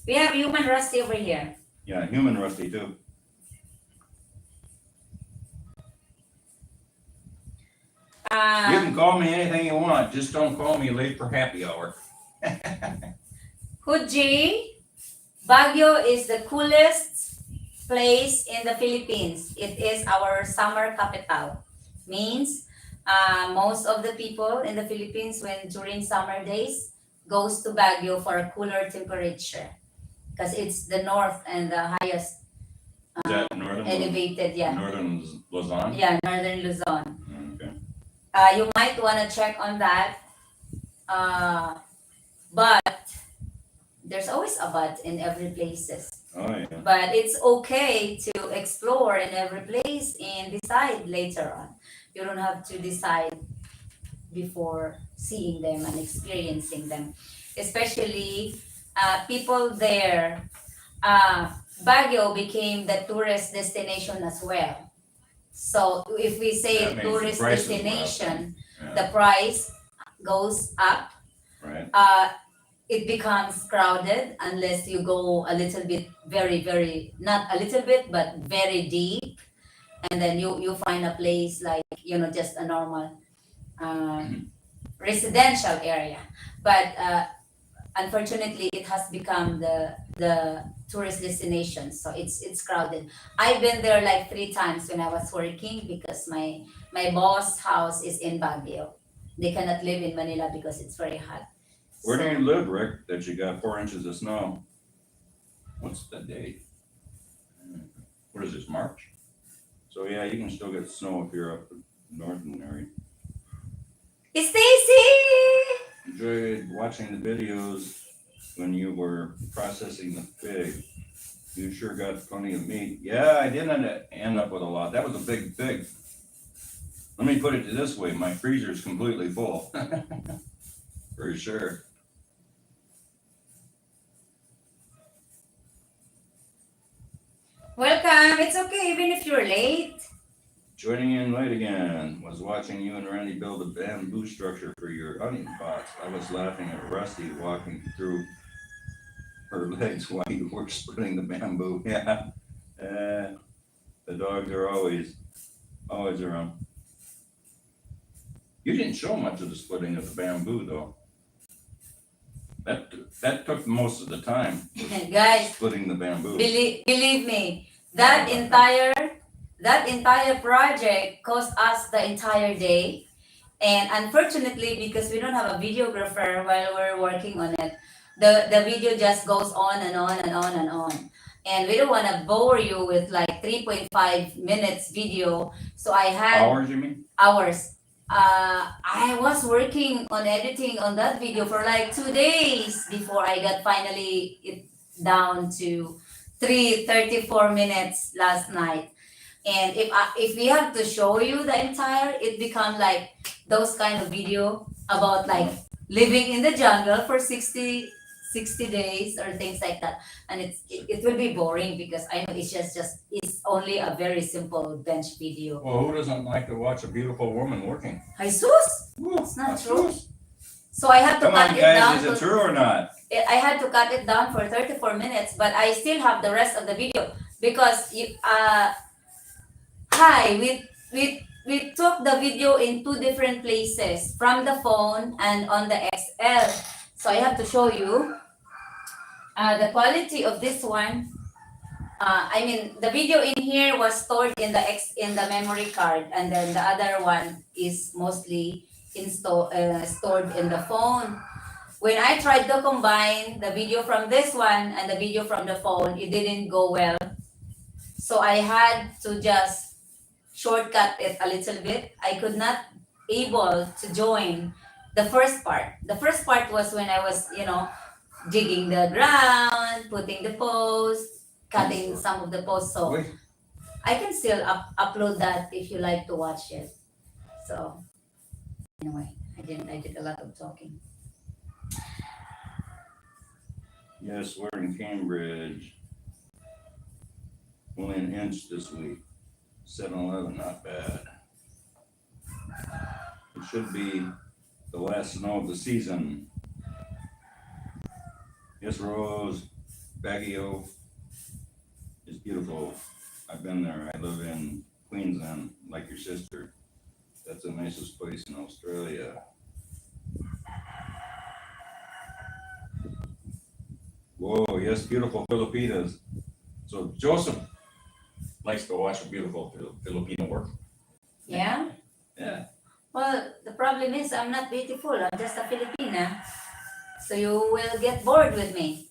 We have human Rusty over here. Yeah, human Rusty too. You can call me anything you want. Just don't call me late for happy hour. Huji, Baguio is the coolest place in the Philippines. It is our summer capital. Means most of the people in the Philippines, when during summer days, goes to Baguio for a cooler temperature because it's the north and the highest Is that northern? elevated. Yeah. Northern Luzon. Yeah, northern Luzon. Okay. You might want to check on that. But there's always a but in every places. Oh, yeah. But it's okay to explore in every place and decide later on. You don't have to decide before seeing them and experiencing them. Especially people there, Baguio became the tourist destination as well. So if we say That means the tourist prices went up. destination, Yeah, the price goes up. right. It becomes crowded unless you go a little bit, very, very, not a little bit, but very deep. And then you find a place like, just a normal uh, residential area. But unfortunately, it has become the tourist destination. So it's crowded. I've been there like 3 times when I was working because my boss' house is in Baguio. They cannot live in Manila because it's very hot. Where do So- you live, Rick, that you got 4 inches of snow? What's the date? What is this, March? So yeah, you can still get snow if you're up north in the area. Stacy! Enjoyed watching the videos when you were processing the pig. You sure got plenty of meat. Yeah, I didn't end up with a lot. That was a big pig. Let me put it this way, my freezer's completely full. For sure. Welcome. It's okay even if you're late. Joining in late again, was watching you and Randy build a bamboo structure for your onion pots. I was laughing at Rusty walking through her legs while you were splitting the bamboo. Yeah. The dogs are always around. You didn't show much of the splitting of the bamboo though. That took most of the time, Guys, splitting the bamboo. believe me, that entire project cost us the entire day. And unfortunately, because we don't have a videographer while we're working on it, the video just goes on and on and on and on. And we don't want to bore you with like 3.5 minutes video. So I had Hours, you mean? hours. I was working on editing on that video for like 2 days before I got finally it down to 3:34 minutes last night. And if we have to show you the entire, it become like those kind of video about like living in the jungle for 60 days or things like that. And it will be boring because I know it's only a very simple bench video. Well, who doesn't like to watch a beautiful woman working? Jesus, it's not true. So I have to Come cut on, it guys, down is it to true or not? I had to cut it down for 34 minutes, but I still have the rest of the video because we took the video in 2 different places from the phone and on the XL. So I have to show you the quality of this one. I mean, the video in here was stored in the memory card, and then the other one is mostly stored in the phone. When I tried to combine the video from this one and the video from the phone, it didn't go well. So I had to just shortcut it a little bit. I could not able to join the first part. The first part was when I was, digging the ground, putting the post, cutting some of the posts. So Wait, I can still upload that if you like to watch it. So anyway, I did a lot of talking. yes, we're in Cambridge. Only an inch this week. 7-11, not bad. It should be the last snow of the season. Yes, Rose, Baguio is beautiful. I've been there. I live in Queensland, like your sister. That's the nicest place in Australia. Whoa, yes, beautiful Filipinas. So Joseph likes to watch a beautiful Filipino work. Yeah? Yeah. Well, the problem is I'm not beautiful. I'm just a Filipina. So you will get bored with me.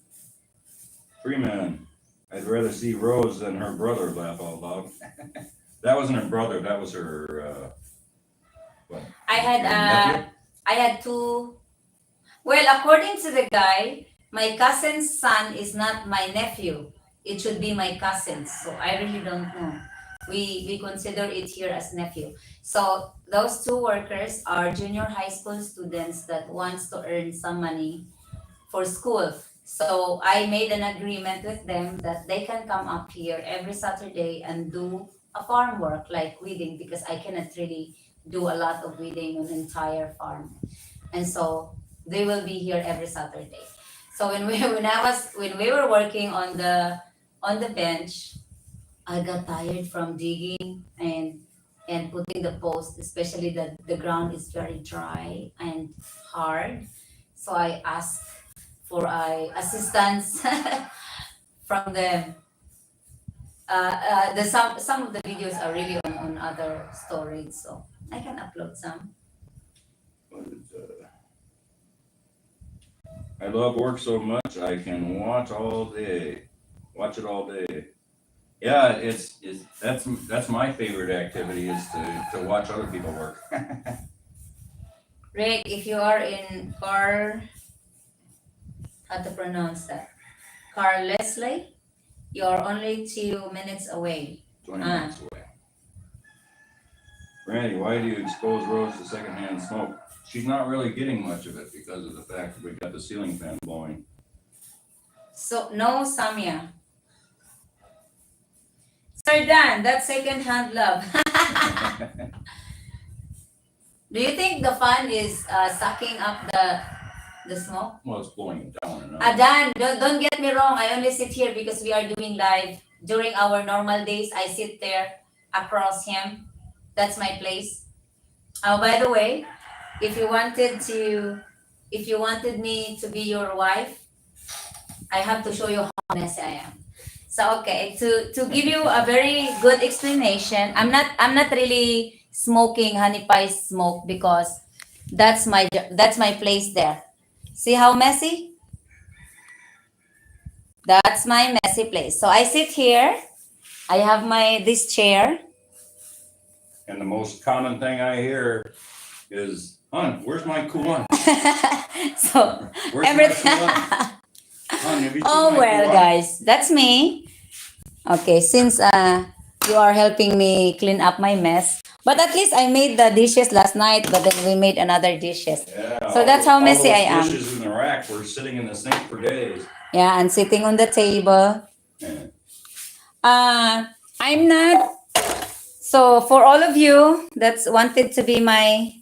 Freeman, I'd rather see Rose than her brother, laugh out loud. That wasn't her brother, that was her, what? I had her nephew? I had two Well, according to the guy, my cousin's son is not my nephew. It should be my cousin's. So I really don't know. We consider it here as nephew. So those two workers are junior high school students that wants to earn some money for school. So I made an agreement with them that they can come up here every Saturday and do a farm work like weeding because I cannot really do a lot of weeding on entire farm. And so they will be here every Saturday. So when we were working on the bench, I got tired from digging and putting the post, especially that the ground is very dry and hard. So I asked for assistance from them. The some of the videos are really on other storage, so I can upload some. I love work so much I can watch all day. Watch it all day. Yeah, it's that's my favorite activity is to watch other people work. Rick, if you are in Car, how to pronounce that? Car Leslie, you are only 2 minutes away. 20 minutes away. Randy, why do you expose Rose to secondhand smoke? She's not really getting much of it because of the fact that we got the ceiling fan blowing. So no, Samya. Sir Dan, that's second-hand love. Do you think the fan is sucking up the smoke? Well, it's blowing it down and up. Dan, don't get me wrong. I only sit here because we are doing live. During our normal days, I sit there across him. That's my place. Oh, by the way, if you wanted me to be your wife, I have to show you how messy I am. So okay, to give you a very good explanation, I'm not really smoking honey pie smoke because that's my place there. See how messy? That's my messy place. So I sit here. I have this chair. And the most common thing I hear is, "Hon, where's my coolant? So Where's everything. my coolant? Hon, have you seen Oh my well, coolant?" guys, that's me. Okay, since you are helping me clean up my mess, but at least I made the dishes last night. But then we made another dishes. Yeah, So that's how messy I am. All those dishes in the rack were sitting in the sink for days. Yeah, and sitting on the table. Yeah. I'm not. So for all of you that's wanted to be my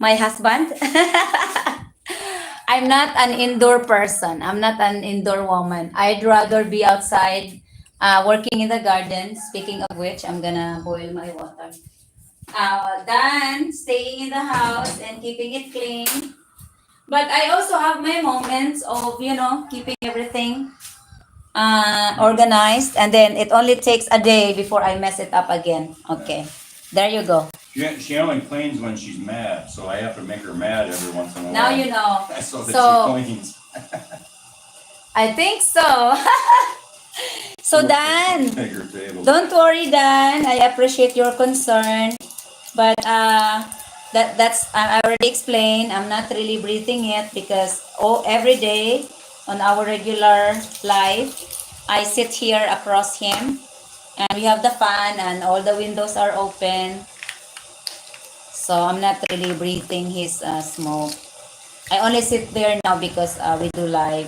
husband, I'm not an indoor person. I'm not an indoor woman. I'd rather be outside, working in the garden. Speaking of which, I'm gonna boil my water. Than staying in the house and keeping it clean. But I also have my moments of keeping everything organized, and then it only takes a day before I mess it up again. Okay, there you go. She only cleans when she's mad, so I have to make her mad every once in a while. Now you know. So that she cleans. I think so. So Dan, Make her table. don't worry, Dan. I appreciate your concern, but that's I already explained. I'm not really breathing it because every day on our regular life, I sit here across him, and we have the fan and all the windows are open. So I'm not really breathing his smoke. I only sit there now because we do live.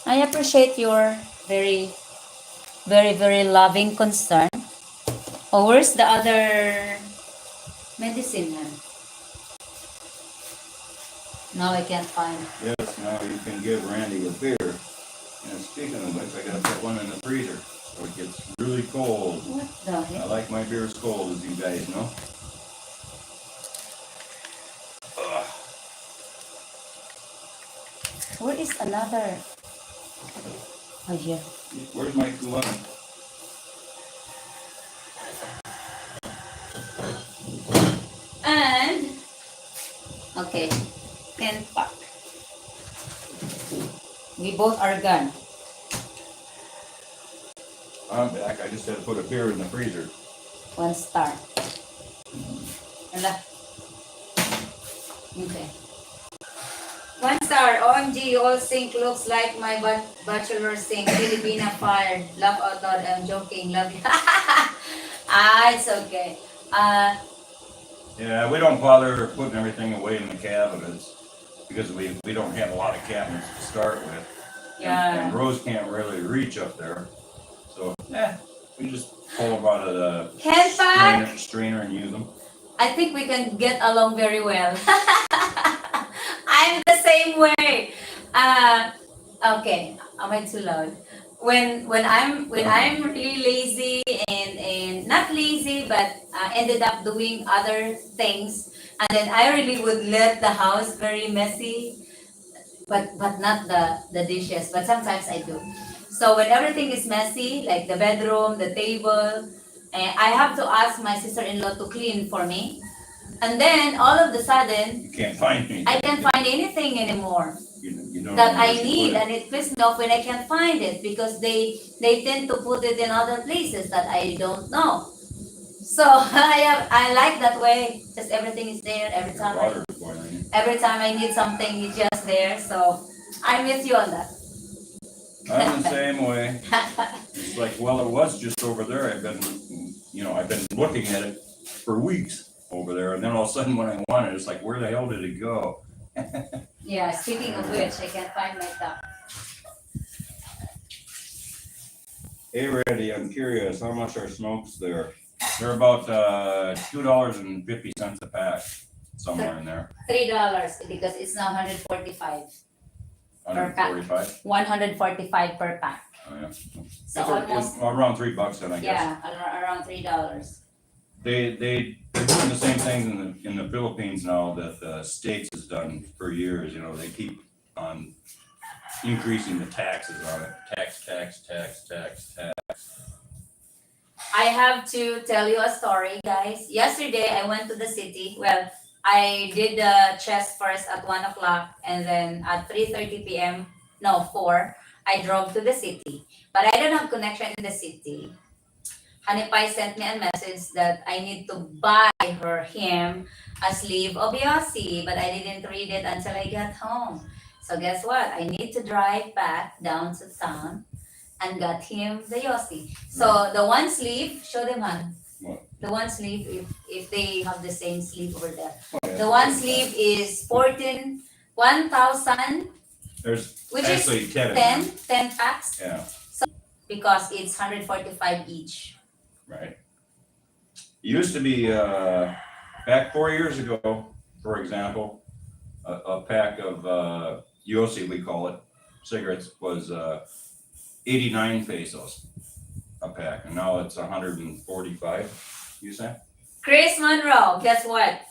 I appreciate your very, very, very loving concern. Oh, where's the other medicine? Now I can't find. Yes, now you can give Randy a beer. And speaking of which, I gotta put one in the freezer so it gets really cold. What the I heck? like my beers cold, as you guys know. Ugh. Where is another? Oh, here. Where's my coolant? And okay, and pack. We both are gone. I'm back. I just had to put a beer in the freezer. 1 star. Hala. Okay. One star. OMG, you all sink looks like my bachelor sink. Filipina fired. Laugh out loud. I'm joking. Love you. It's okay. Yeah, we don't bother putting everything away in the cabinets because we don't have a lot of cabinets to start with. Yeah. And Rose can't really reach up there. So, we just pull them out of the Hand pack. strainer and use them. I think we can get along very well. I'm the same way. Okay, am I too loud? When I'm really lazy and not lazy but ended up doing other things, and then I really would let the house very messy, but not the dishes. But sometimes I do. So when everything is messy, like the bedroom, the table, and I have to ask my sister-in-law to clean for me. And then all of the sudden, You can't find anything. I can't find anything anymore You don't that know I where to need, put it. and it pisses me off when I can't find it because they tend to put it in other places that I don't know. So I like that way. Just everything is there every Your time. water is boiling. Every time I need something, it's just there. So I'm with you on that. I'm the same way. It's like, well, it was just over there. I've been looking at it for weeks over there, and then all of a sudden when I want it, it's like, where the hell did it go? Yeah, speaking of which, I can't find my stuff. Hey, Randy, I'm curious, how much are smokes there? They're about $2.50 a pack, somewhere in there. $3 because it's now 145. 145. 145 per pack. Oh yeah. So It's almost, around $3 then, I guess. yeah, around $3. They're doing the same thing in the Philippines now that the States has done for years. You know, they keep on increasing the taxes on it. Tax. I have to tell you a story, guys. Yesterday, I went to the city. Well, I did the chest first at 1 o'clock, and then at 3:30 p.m., no, 4, I drove to the city. But I don't have connection in the city. Hanipay sent me a message that I need to buy him a sleeve of Yossi, but I didn't read it until I got home. So guess what? I need to drive back down to town and got him the Yossi. So the one sleeve, show them on. What? The one sleeve, if they have the same sleeve over there. Oh, yeah. The one sleeve is 1,000, There's which actually is 10 of them. 10 packs, Yeah, because it's 145 each. right. It used to be back 4 years ago, for example, a pack of Yossi, we call it, cigarettes was 89 pesos a pack, and now it's 145. You say? Chris Monroe, guess what?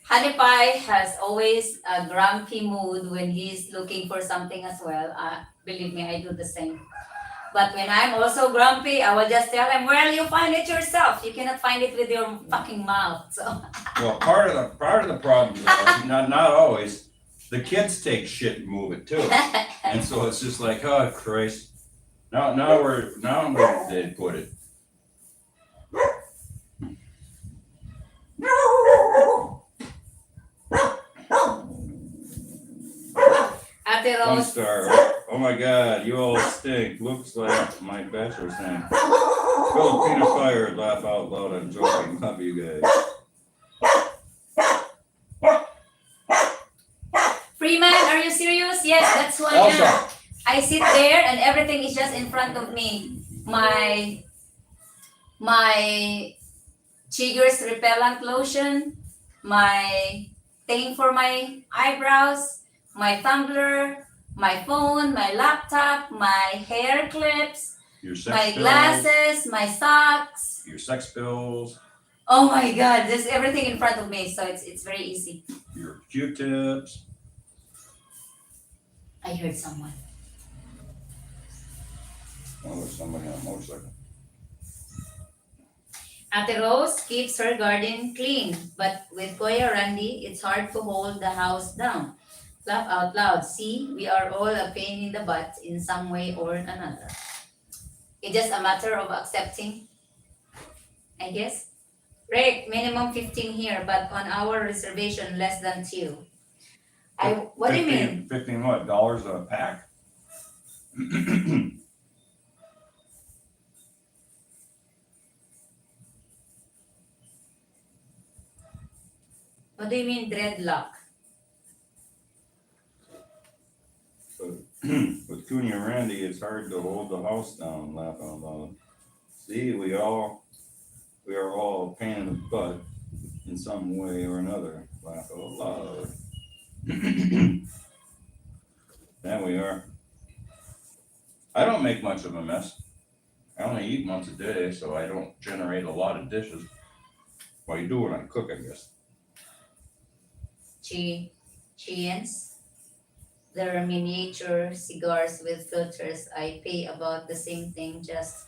Hanipay has always a grumpy mood when he's looking for something as well. Believe me, I do the same. But when I'm also grumpy, I will just tell him, well, you find it yourself. You cannot find it with your fucking mouth. So Well, part of the problem, though, not always. The kids take shit and move it too, and so it's just like, oh Christ. Now where they put it. Ate 1 Rose, star. Oh my God, you all stink. Looks like my bachelor thing. Filipino fired. Laugh out loud. I'm joking. Love you guys. Freeman, are you serious? Yes, that's who I am. Elsa. I sit there and everything is just in front of me. My Chigger's repellent lotion, my thing for my eyebrows, my tumbler, my phone, my laptop, my hair clips, Your sex my pills. glasses, my socks. Your sex pills. Oh my God, there's everything in front of me, so it's very easy. Your Q-tips. I heard someone. Oh, there's somebody on a motorcycle. Ate Rose keeps her garden clean, but with Kuya Randy, it's hard to hold the house down. Laugh out loud. See, we are all a pain in the butt in some way or another. It's just a matter of accepting, I guess. Rick, minimum 15 here, but on our reservation, less than 2. What do you mean? 15 what, dollars a pack? What do you mean dreadlock? With Cooney and Randy, it's hard to hold the house down, laugh out loud. See, we are all a pain in the butt in some way or another, laugh out loud. Yeah, we are. I don't make much of a mess. I only eat once a day, so I don't generate a lot of dishes. Well, you do when I cook, I guess. Chiens. They're miniature cigars with filters. I pay about the same thing, just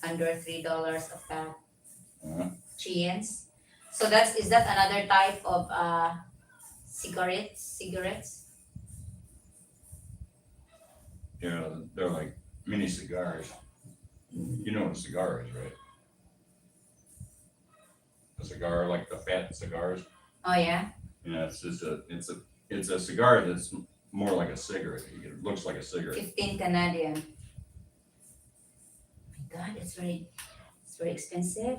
under $3 a pack. Chiens. So is that another type of cigarettes? Yeah, they're like mini cigars. You know what a cigar is, right? A cigar, like the fat cigars. Oh yeah. Yeah, it's a cigar that's more like a cigarette. It looks like a cigarette. 15 Canadian. Oh my God, it's very expensive.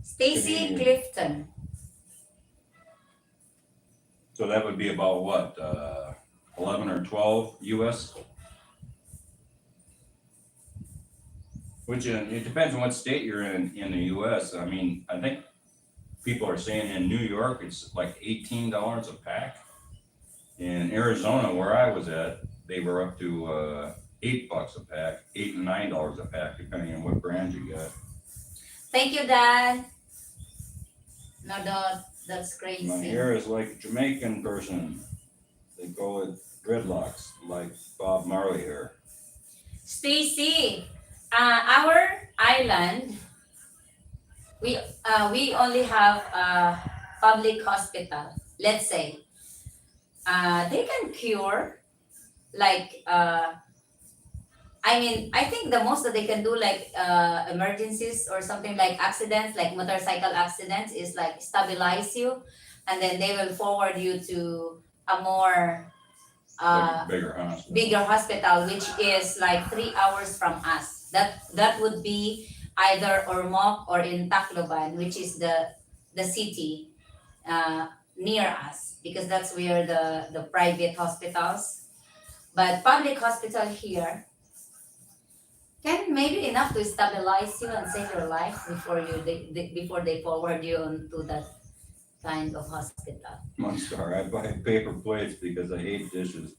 Stacy Clifton. So that would be about what, 11 or 12 US? Which it depends on what state you're in the US. I mean, I think people are saying in New York it's like $18 a pack. In Arizona, where I was at, they were up to $8 a pack, $8 and $9 a pack, depending on what brand you got. Thank you, Dad. No doubt, that's crazy. My hair is like a Jamaican person. They call it dreadlocks, like Bob Marley hair. Stacy, our island, we only have a public hospital. Let's say, they can cure, like, I think the most that they can do, like, emergencies or something, like accidents, like motorcycle accidents, is like stabilize you, and then they will forward you to a more bigger hospital, which is like 3 hours from us. That would be either Ormoc or in Tacloban, which is the city near us, because that's where the private hospitals. But public hospital here can maybe enough to stabilize you and save your life before before they forward you onto that kind of hospital. Monster, I buy paper plates because I hate dishes.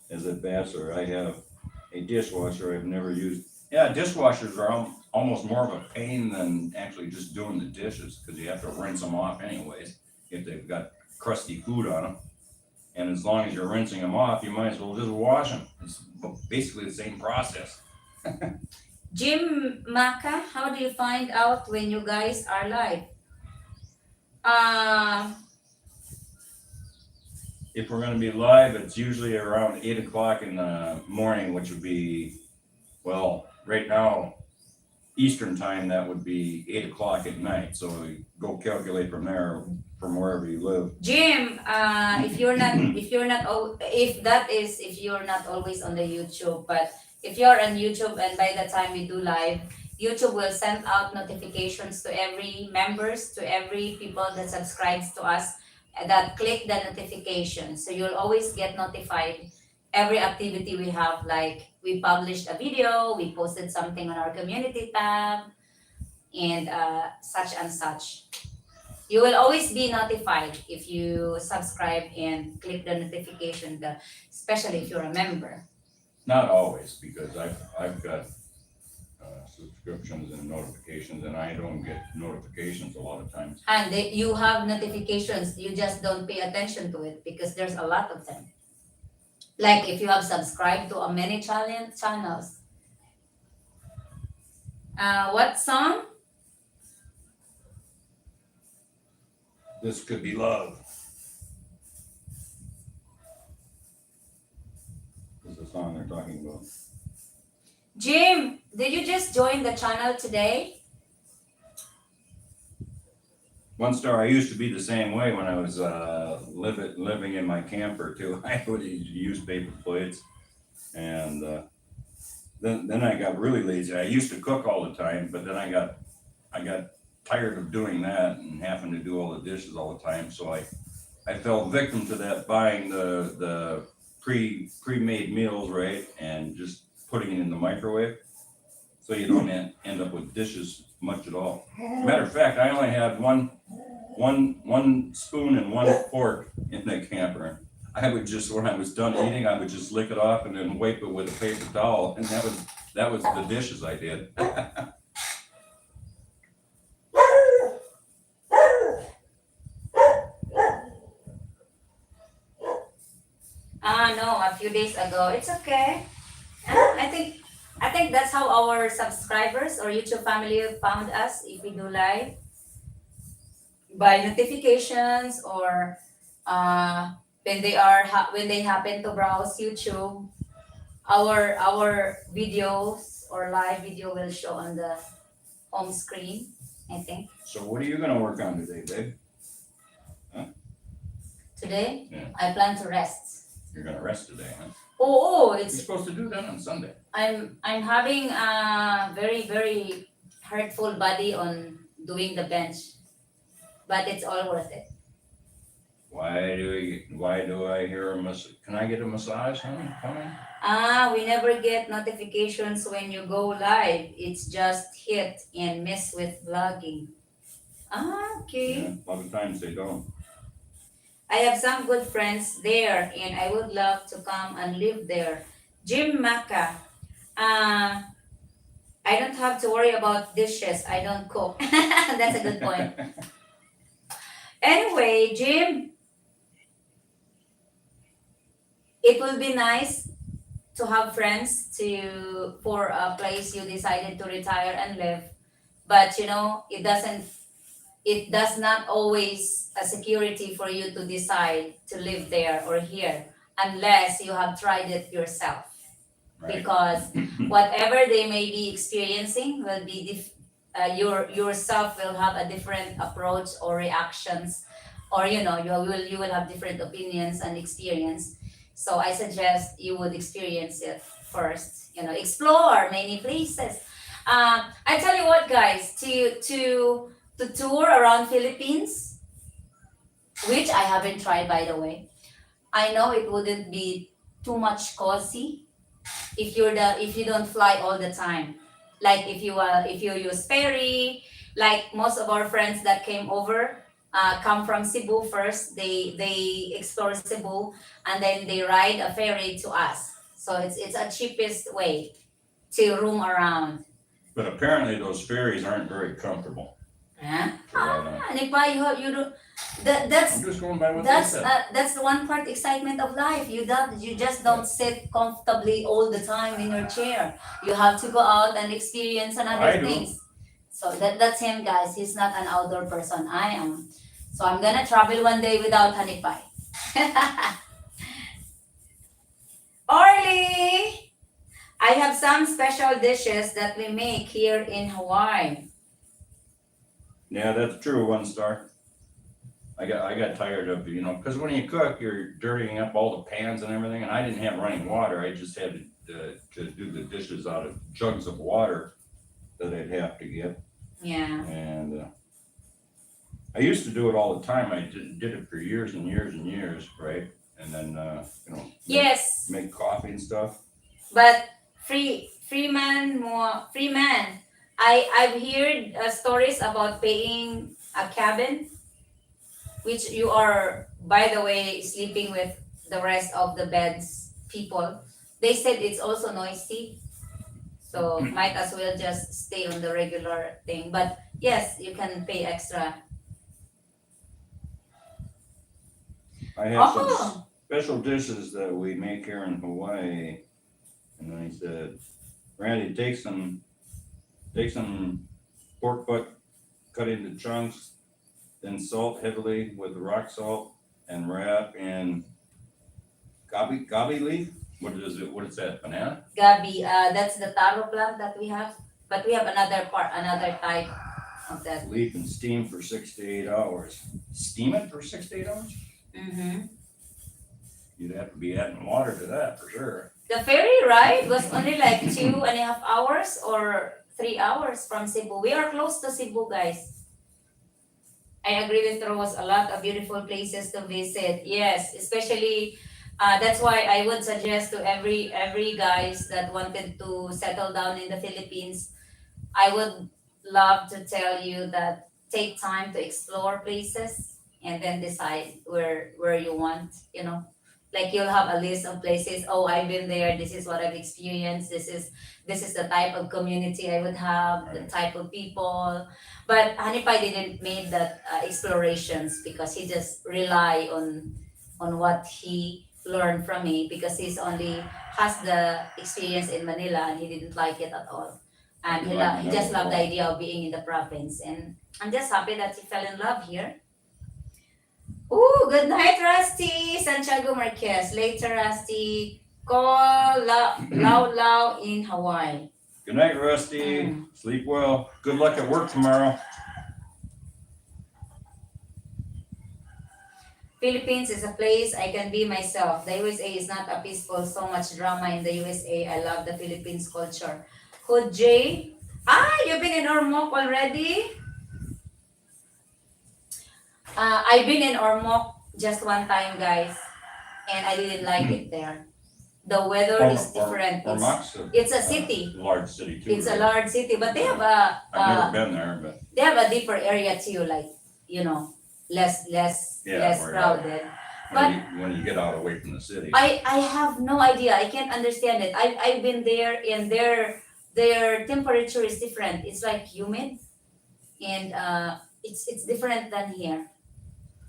As a bachelor, I have a dishwasher I've never used. Yeah, dishwashers are almost more of a pain than actually just doing the dishes, because you have to rinse them off anyways if they've got crusty food on them. And as long as you're rinsing them off, you might as well just wash them. It's basically the same process. Jim Maka, how do you find out when you guys are live? If we're going to be live, it's usually around 8 o'clock in the morning, which would be, well, right now, Eastern time, that would be 8 o'clock at night. So go calculate from there, from wherever you live. Jim, if you're not always on the YouTube, but if you're on YouTube and by the time we do live, YouTube will send out notifications to every members, to every people that subscribes to us, that click the notification. So you'll always get notified every activity we have, like we published a video, we posted something on our community tab, and such and such. You will always be notified if you subscribe and click the notification bell, especially if you're a member. Not always, because I've got subscriptions and notifications, and I don't get notifications a lot of times. And you have notifications, you just don't pay attention to it because there's a lot of them. Like if you have subscribed to many channels. What song? This Could Be Love. This is the song they're talking about. Jim, did you just join the channel today? One star, I used to be the same way when I was living in my camper too. I would use paper plates, and then I got really lazy. I used to cook all the time, but then I got tired of doing that and having to do all the dishes all the time. So I fell victim to that, buying the pre-made meals, right, and just putting it in the microwave, so you don't end up with dishes much at all. Matter of fact, I only had one spoon and one fork in the camper. I would just, when I was done eating, I would just lick it off and then wipe it with a paper towel, and that was the dishes I did. No, a few days ago. It's okay. I think that's how our subscribers or YouTube family found us if we do live by notifications or when they happen to browse YouTube, our videos or live video will show on the home screen, I think. So what are you gonna work on today, babe? Today, Yeah. I plan to rest. You're gonna rest today, huh? Oh, You're it's supposed to do that on Sunday. I'm having a very hurtful body on doing the bench, but it's all worth it. Why do I hear can I get a massage, honey? Coming? We never get notifications when you go live. It's just hit and miss with vlogging. Okay. Yeah, a lot of times they don't. I have some good friends there and I would love to come and live there. Jim Maka. I don't have to worry about dishes. I don't cook. That's a good point. Anyway, Jim, it will be nice to have friends for a place you decided to retire and live. But it does not always a security for you to decide to live there or here unless you have tried it yourself. Right. Because whatever they may be experiencing will be yourself will have a different approach or reactions, or you will have different opinions and experience. So I suggest you would experience it first, explore many places. I tell you what, guys, to tour around Philippines, which I haven't tried, by the way. I know it wouldn't be too much costly if you don't fly all the time. Like if you use ferry, like most of our friends that came over come from Cebu first. They explore Cebu and then they ride a ferry to us. So it's a cheapest way to roam around. But apparently those ferries aren't very comfortable. Huh? to ride on. Nipa, you do that's I'm just going by what they said. that's the one part excitement of life. You just don't sit comfortably all the time in your chair. You have to go out and experience another I do. things. So that's him, guys. He's not an outdoor person. I am. So I'm gonna travel one day without honey pie. Orly, I have some special dishes that we make here in Hawaii. Yeah, that's true, one star. I got tired of, because when you cook, you're dirtying up all the pans and everything, and I didn't have running water. I just had to do the dishes out of jugs of water that I'd have to get. Yeah. And I used to do it all the time. I did it for years and years and years, right? And then, Yes. make coffee and stuff. But free man. I've heard stories about paying a cabin, which you are, by the way, sleeping with the rest of the bed's people. They said it's also noisy, so might as well just stay on the regular thing. But yes, you can pay extra. I have some special dishes that we make here in Hawaii. And then he said, Randy, take some pork butt, cut into chunks, then salt heavily with rock salt and wrap in gabi leaf. What is it? What is that? Banana? Gabi, that's the taro plant that we have, but we have another type. of that. Leaf and steam for 6 to 8 hours. Steam it for 6 to 8 hours? Mm-hmm. You'd have to be adding water to that for sure. The ferry ride was only like 2.5 hours or 3 hours from Cebu. We are close to Cebu, guys. I agree with Rose. A lot of beautiful places to visit. Yes, especially that's why I would suggest to every guys that wanted to settle down in the Philippines. I would love to tell you that take time to explore places and then decide where you want. You know, like you'll have a list of places. Oh, I've been there. This is what I've experienced. This is the type of community I would have, the Right. type of people. But Hanipai didn't make that explorations because he just rely on what he learned from me because he's only has the experience in Manila and he didn't like it at all. And Didn't like he none just of it loved the all. idea of being in the province. And I'm just happy that he fell in love here. Ooh, good night, Rusty. Santiago Marquez. Later, Rusty. Call Lau Lau in Hawaii. Good night, Rusty. Sleep well. Good luck at work tomorrow. Philippines is a place I can be myself. The USA is not a peaceful, so much drama in the USA. I love the Philippines culture. Hood J. You've been in Ormoc already? I've been in Ormoc just one time, guys, and I didn't like it there. The weather is different. It's a city. Large city too. It's a right? large city, but they have I've never been there, but they have a deeper area too, like less where crowded. when you get out away from the city. I have no idea. I can't understand it. I've been there, and their temperature is different. It's like humid, and it's different than here.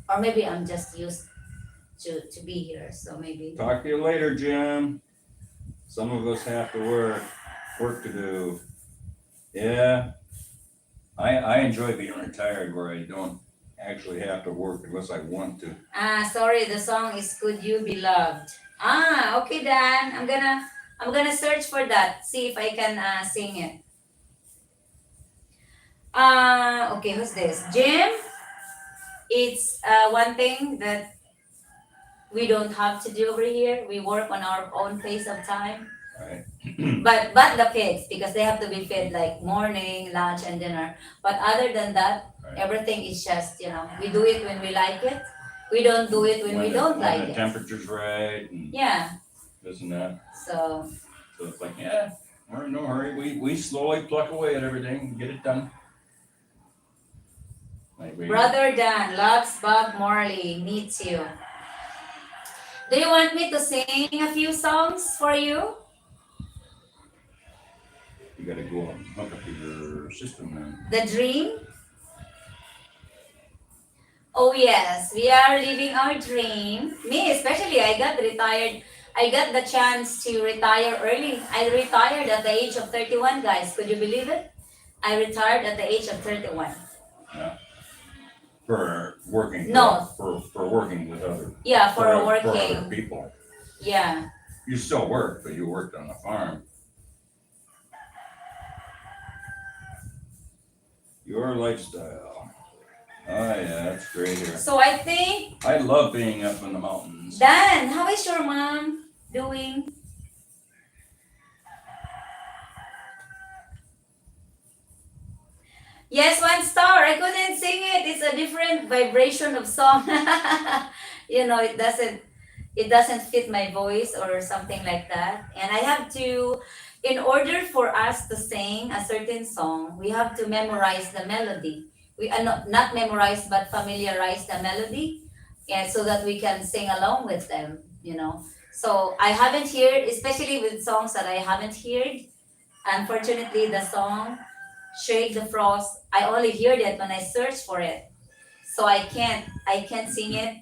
Or maybe I'm just used to be here, so maybe. Talk to you later, Jim. Some of us have to work to do. Yeah, I enjoy being retired where I don't actually have to work unless I want to. Sorry, the song is Could You Be Loved? Okay, Dan. I'm gonna search for that. See if I can sing it. Okay, who's this? Jim? It's one thing that we don't have to do over here. We work on our own pace of time. Right. But the kids, because they have to be fed like morning, lunch, and dinner. But other than that, Right. everything is just we do it when we like it. We don't do it when we don't like the it. temperature's right and Yeah. this and that. So So it's like, yeah, we're in no hurry. We slowly pluck away at everything and get it done. Like Brother Dan loves Bob Marley. Me too. Do you want me to sing a few songs for you? You gotta go and hook up your system then. The Dream? Oh yes, we are living our dream. Me especially, I got retired. I got the chance to retire early. I retired at the age of 31, guys. Could you believe it? I retired at the age of 31. Yeah. For working. No. For working with other. Yeah, for other working. people. Yeah. You still work, but you worked on the farm. Your lifestyle. Oh yeah, that's great here. So I think, I love being up in the mountains. Dan, how is your mom doing? Yes, 1 star. I couldn't sing it. It's a different vibration of song. It doesn't fit my voice or something like that. And I have to, in order for us to sing a certain song, we have to memorize the melody. We are not memorize, but familiarize the melody, and so that we can sing along with them. So I haven't heard, especially with songs that I haven't heard. Unfortunately, the song Shake the Frost, I only heard it when I search for it. So I can't sing it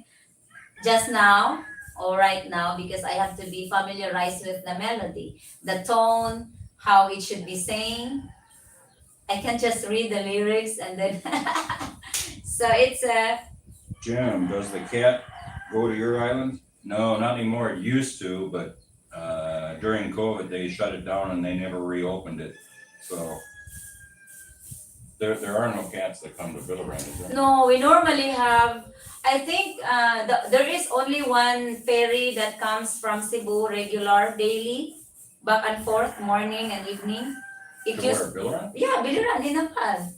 just now or right now because I have to be familiarized with the melody, the tone, how it should be sang. I can't just read the lyrics and then so it's Jim, does the cat go to your island? No, not anymore. It used to, but during COVID they shut it down and they never reopened it. So There are no cats that come to Billerand, is there? No, we normally have, I think there is only one ferry that comes from Cebu regular daily, back and forth, morning and evening. It To just, where, Billerand? yeah, Biliran in Nepal.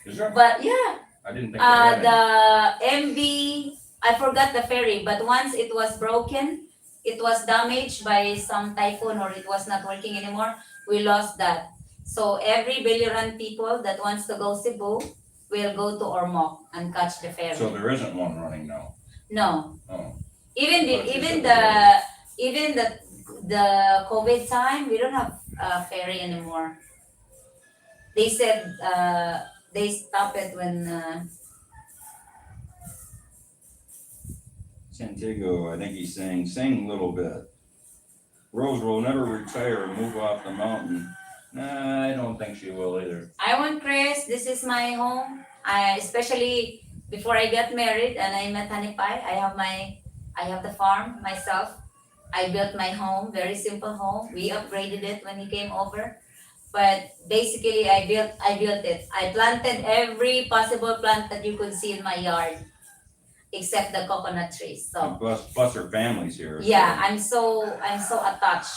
Is there? But yeah, I didn't think they had any. the MV, I forgot the ferry, but once it was broken, it was damaged by some typhoon or it was not working anymore, we lost that. So every Biliran people that wants to go Cebu will go to Ormoc and catch the ferry. So there isn't one running now? No. Oh. Even I thought you even said the there even the COVID time, we don't have a ferry anymore. They said they stopped it when Santiago, I think he's saying, sing a little bit. Rose will never retire and move off the mountain. Nah, I don't think she will either. I want Chris. This is my home. I especially before I got married and I met Honey Pie. I have the farm myself. I built my home, very simple home. We upgraded it when he came over. But basically I built it. I planted every possible plant that you could see in my yard, except the coconut trees. So And plus her family's here. yeah, I'm so attached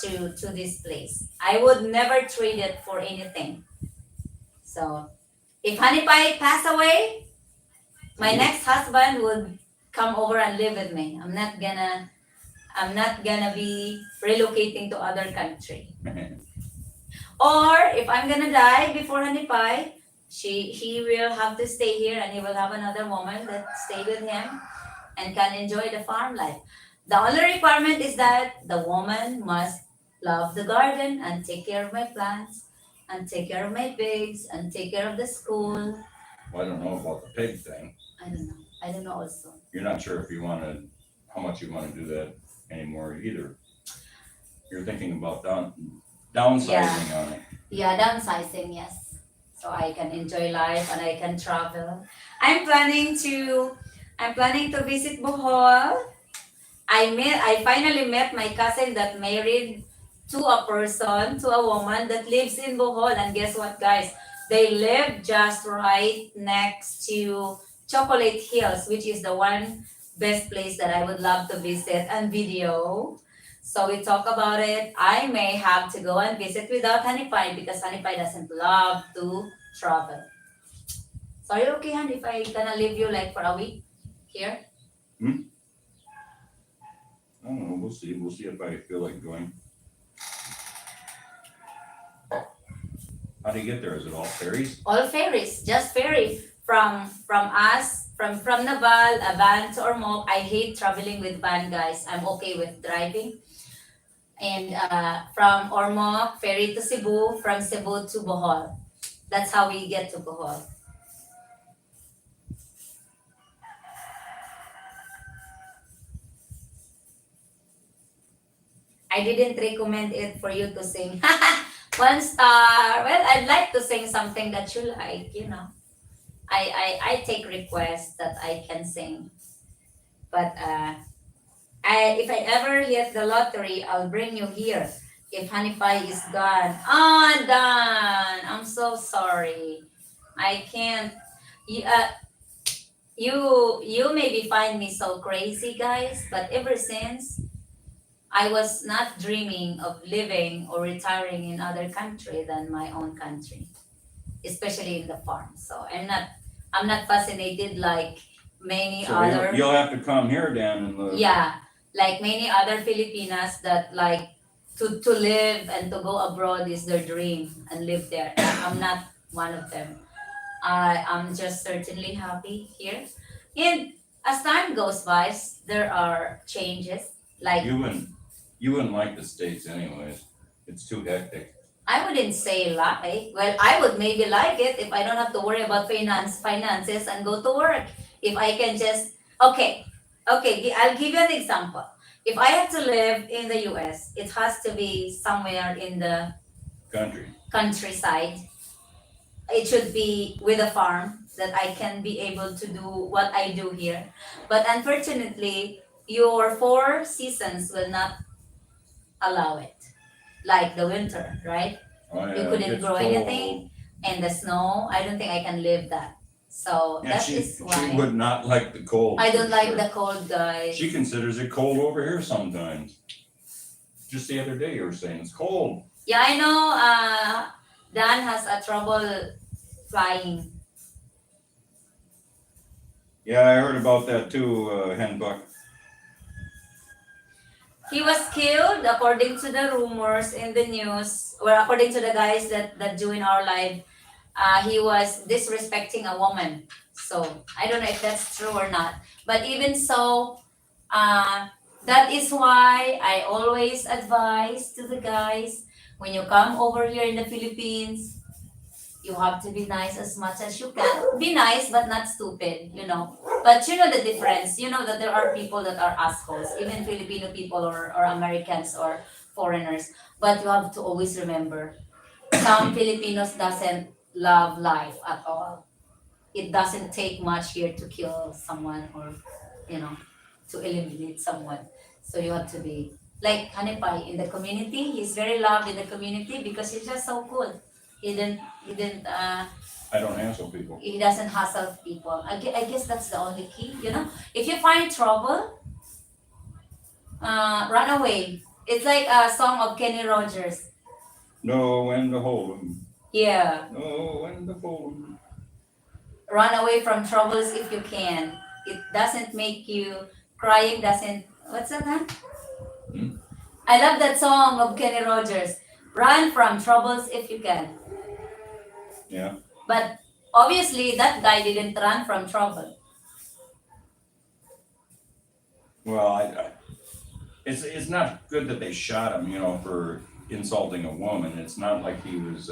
to this place. I would never trade it for anything. So if Honey Pie pass away, my next husband would come over and live with me. I'm not gonna be relocating to other country. Or if I'm gonna die before Honey Pie, he will have to stay here and he will have another woman that stay with him and can enjoy the farm life. The only requirement is that the woman must love the garden and take care of my plants and take care of my pigs and take care of the school. Well, I don't know about the pig thing. I don't know. I don't know also. You're not sure if you wanna, how much you wanna do that anymore either. You're thinking about downsizing on it. Yeah, downsizing, yes. So I can enjoy life and I can travel. I'm planning to visit Bohol. I finally met my cousin that married to a woman that lives in Bohol. And guess what, guys? They live just right next to Chocolate Hills, which is the one best place that I would love to visit and video. So we talk about it. I may have to go and visit without Honey Pie because Honey Pie doesn't love to travel. So are you okay, Honey, if I gonna leave you like for a week here? I don't know, we'll see. We'll see if I feel like going. How do you get there? Is it all ferries? All ferries, just ferry from us, from Naval, a van to Ormoc. I hate traveling with van, guys. I'm okay with driving. And from Ormoc, ferry to Cebu, from Cebu to Bohol. That's how we get to Bohol. I didn't recommend it for you to sing. 1 star. Well, I'd like to sing something that you like, you know. I take requests that I can sing. But if I ever hit the lottery, I'll bring you here. If Honey Pie is gone. Oh, done. I'm so sorry. I can't. You, you maybe find me so crazy, guys, but ever since I was not dreaming of living or retiring in other country than my own country, especially in the farm. So I'm not fascinated like many So other you'll have to come here, Dan, and live. yeah, like many other Filipinas that like to live and to go abroad is their dream and live there. I'm not one of them. I'm just certainly happy here. And as time goes by, there are changes. Like You wouldn't like the States anyways. It's too hectic. I wouldn't say like. Well, I would maybe like it if I don't have to worry about finances and go to work. If I can just okay, I'll give you an example. If I have to live in the US, it has to be somewhere in the countryside. It should be with a farm that I can be able to do what I do here. But unfortunately, your 4 seasons will not allow it. Like the winter, right? Oh, yeah, You it couldn't gets grow cold. anything. and the snow. I don't think I can live that. So Yeah, that she is she why would not like the cold. I for don't like sure. the cold, guys. She considers it cold over here sometimes. Just the other day you were saying it's cold. Yeah, I know. Dan has a trouble flying. Yeah, I heard about that too, Henbuck. He was killed according to the rumors in the news, or according to the guys that join our live. He was disrespecting a woman. So I don't know if that's true or not. But even so, uh, that is why I always advise to the guys, when you come over here in the Philippines, you have to be nice as much as you can. Be nice, but not stupid, you know. But you know the difference. You know that there are people that are assholes, even Filipino people or Americans or foreigners. But you have to always remember, some Filipinos doesn't love life at all. It doesn't take much here to kill someone or, you know, to eliminate someone. So you have to be like Hanipai in the community. He's very loved in the community because he's just so cool. He didn't I don't answer people. he doesn't hustle people. I guess that's the only key, you know. If you find trouble, run away. It's like a song of Kenny Rogers. Know when to hold 'em. Yeah. Know when to hold 'em. Run away from troubles if you can. It doesn't make you crying doesn't what's that huh? Hmm? I love that song of Kenny Rogers. Run from troubles if you can. Yeah. But obviously that guy didn't run from trouble. Well, it's not good that they shot him, you know, for insulting a woman. It's not like he was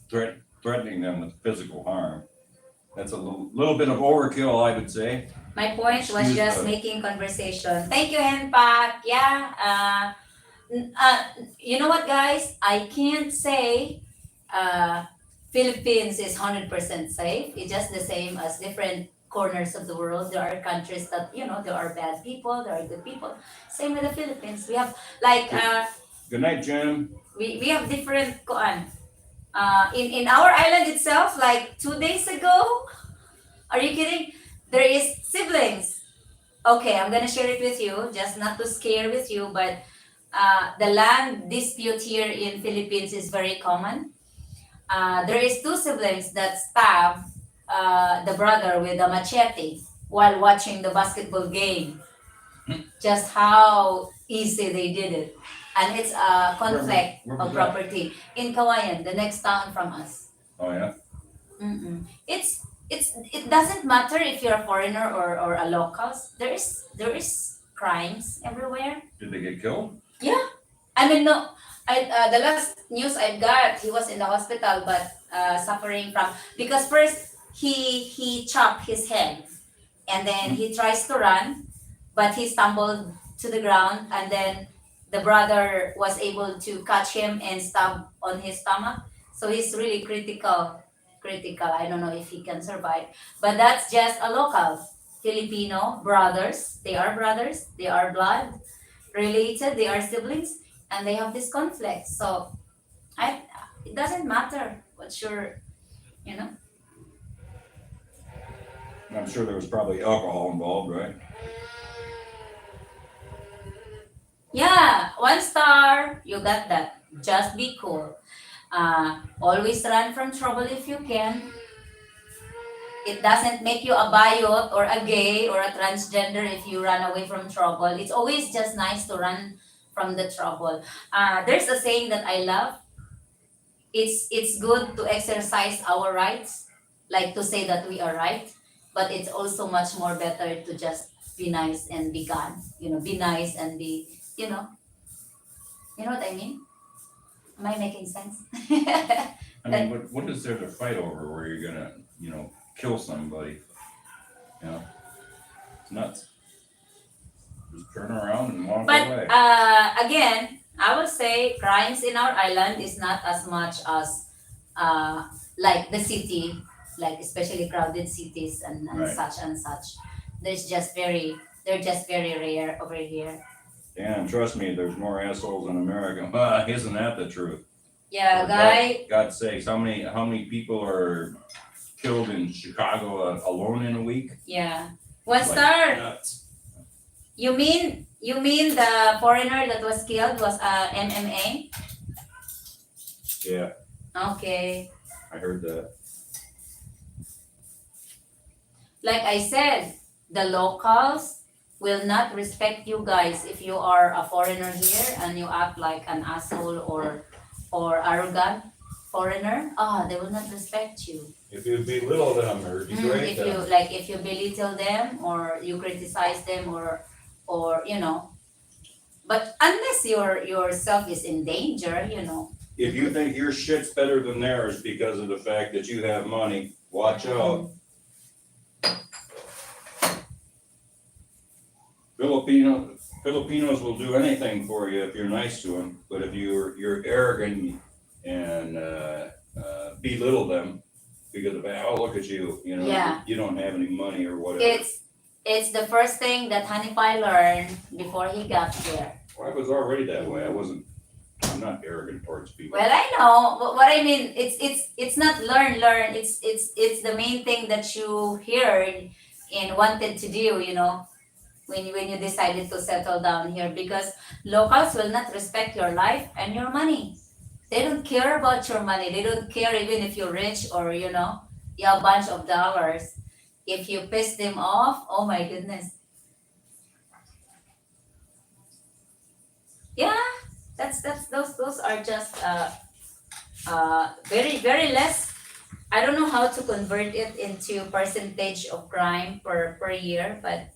threatening them with physical harm. That's a little bit of overkill, I would say. My point was Excuse just me. making conversation. Thank you, Henpak. Yeah. You know what, guys? I can't say Philippines is 100% safe. It's just the same as different corners of the world. There are countries that, you know, there are bad people, there are good people. Same with the Philippines. We have like Good night, Jim. we have different in our island itself, like 2 days ago. Are you kidding? There is siblings. Okay, I'm gonna share it with you, just not to scare with you, but the land dispute here in Philippines is very common. There is two siblings that stab the brother with a machete while watching the basketball game. Just how easy they did it, and it's a conflict Where of was that? property in Kawayan, the next town from us. Oh yeah. Mm-mm. It doesn't matter if you're a foreigner or a locals. There is crimes everywhere. Did they get killed? Yeah, I mean no. The last news I've got, he was in the hospital, but suffering from because first he chopped his head, and then he tries to run, but he stumbled to the ground, and then the brother was able to catch him and stab on his stomach. So he's really critical. I don't know if he can survive, but that's just a local Filipino brothers. They are brothers. They are blood related. They are siblings, and they have this conflict. So I, it doesn't matter what's your, you know. I'm sure there was probably alcohol involved, right? Yeah, 1 star. You got that. Just be cool. Always run from trouble if you can. It doesn't make you a biot or a gay or a transgender if you run away from trouble. It's always just nice to run from the trouble. There's a saying that I love. It's good to exercise our rights, like to say that we are right, but it's also much more better to just be nice and be gone. You know, be nice and be, you know, you know what I mean? Am I making sense? I mean, what is there to fight over where you're gonna, you know, kill somebody? You know, it's nuts. Just turn around and walk But away. again, I will say crimes in our island is not as much as uh, like the city, like especially crowded cities and Right. such and such. They're just very rare over here. Yeah, and trust me, there's more assholes in America. Isn't that the truth? Yeah, For guy. God's sakes, how many people are killed in Chicago alone in a week? Yeah. One Like star. nuts. You mean the foreigner that was killed was MMA? Yeah, Okay. I heard that. Like I said, the locals will not respect you guys if you are a foreigner here and you act like an asshole or arrogant foreigner. They will not respect you. If you belittle them or degrade If them. you like, if you belittle them or you criticize them or but unless yourself is in danger, If you think your shit's better than theirs because of the fact that you have money, watch out. Filipinos will do anything for you if you're nice to them, but if you're arrogant and belittle them because of look at you, Yeah. you don't have any money or whatever. It's the first thing that Honey Pie learned before he got here. Well, I was already that way. I'm not arrogant towards people. Well, I know, but what I mean, it's not learn. It's the main thing that you heard and wanted to do. When you decided to settle down here, because locals will not respect your life and your money. They don't care about your money. They don't care even if you're rich or you have a bunch of dollars. If you piss them off, oh my goodness. Yeah, that's those are just very very less. I don't know how to convert it into percentage of crime per year, but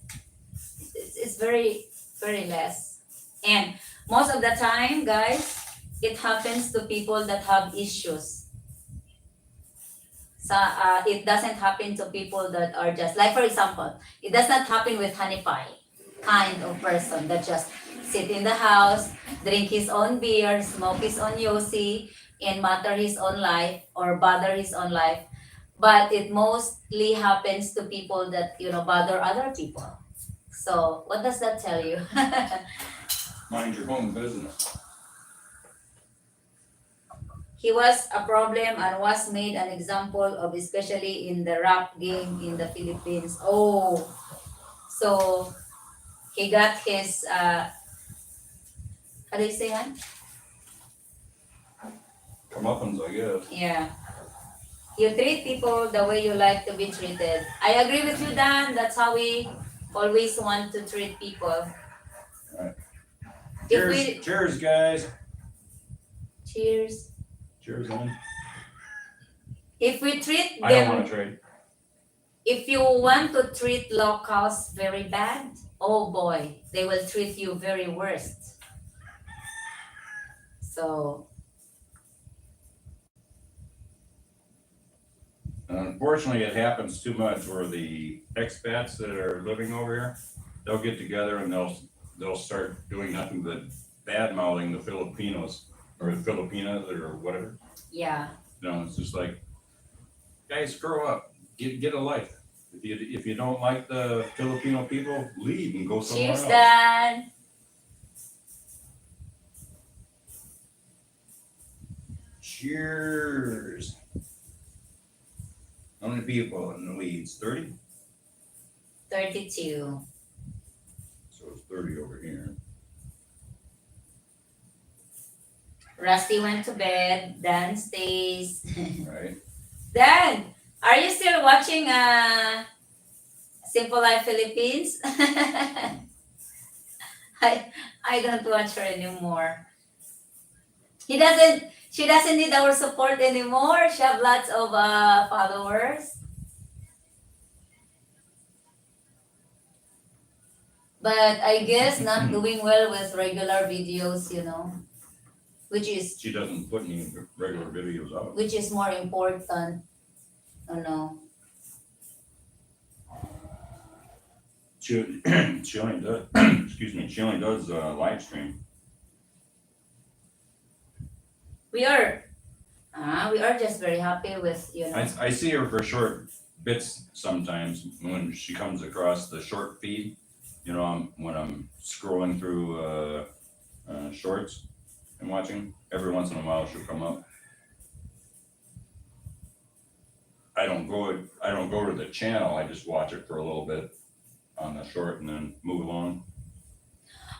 it's very very less. And most of the time, guys, it happens to people that have issues. So it doesn't happen to people that are just like, for example, it does not happen with Honey Pie kind of person that just sit in the house, drink his own beer, smoke his own yosi, and matter his own life or bother his own life. But it mostly happens to people that bother other people. So what does that tell you? Mind your own business. He was a problem and was made an example of, especially in the rap game in the Philippines. Oh, so he got his how do you say that? Comeuppance, I guess. Yeah. You treat people the way you like to be treated. I agree with you, Dan. That's how we always want to treat people. Right. If Cheers, guys. Cheers. Cheers, man. If we treat them, I don't want to trade. If you want to treat locals very bad, oh boy, they will treat you very worst. So Unfortunately, it happens too much where the expats that are living over here, they'll get together and they'll start doing nothing but bad mouthing the Filipinos or the Filipinas or whatever. yeah. It's just like, guys, grow up, get a life. If you don't like the Filipino people, leave and go somewhere Cheers, else. Dan. Cheers. How many people in the weeds? 30? 32. So it's 30 over here. Rusty went to bed. Dan stays. Right. Dan, are you still watching Simple Life Philippines? I don't watch her anymore. She doesn't need our support anymore. She have lots of followers. But I guess not doing well with regular videos, which is She doesn't put any regular videos out. which is more important. Oh no. She only does. Excuse me. She only does live stream. We are just very happy with I see her for short bits sometimes when she comes across the short feed. When I'm scrolling through shorts, and watching. Every once in a while she'll come up. I don't go to the channel, I just watch it for a little bit on the short and then move along.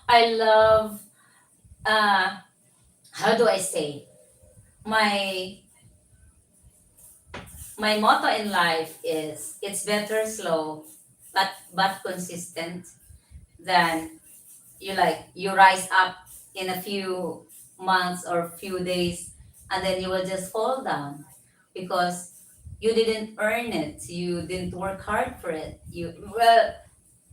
I love, how do I say, my my motto in life is it's better slow but consistent than you rise up in a few months or few days and then you will just fall down because you didn't earn it, you didn't work hard for it. You well,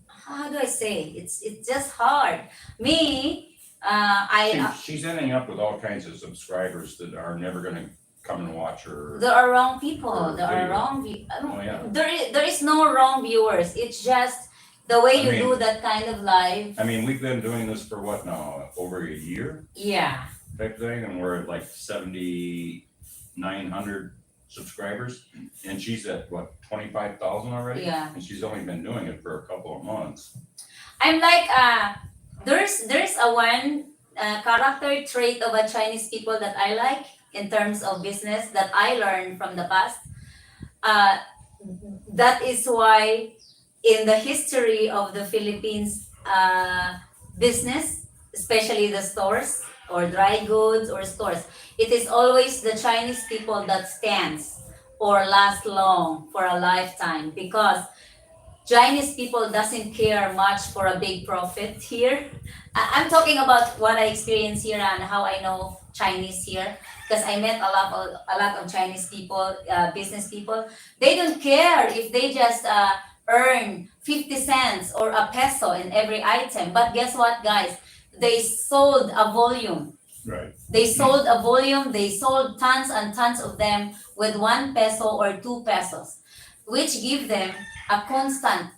how do I say, it's just hard. Me, I She's ending up with all kinds of subscribers that are never gonna come and watch her. there are wrong people. Or There are video. wrong. Oh, yeah. There is no wrong viewers. It's just the way I you mean- do that kind of live. I mean, we've been doing this for what now, over a year Yeah, type thing, and we're at like 7,900 subscribers, and she's at what, 25,000 already? Yeah. And she's only been doing it for a couple of months. I'm like there's a one character trait of a Chinese people that I like in terms of business that I learned from the past. Uh, that is why in the history of the Philippines business, especially the stores or dry goods or stores, it is always the Chinese people that stands or last long for a lifetime because Chinese people doesn't care much for a big profit here. I'm talking about what I experience here and how I know Chinese here because I met a lot of Chinese people, business people. They don't care if they just earn 50 cents or a peso in every item. But guess what, guys? They sold a volume. Right. They sold a volume. They sold tons and tons of them with 1 peso or 2 pesos, which give them a constant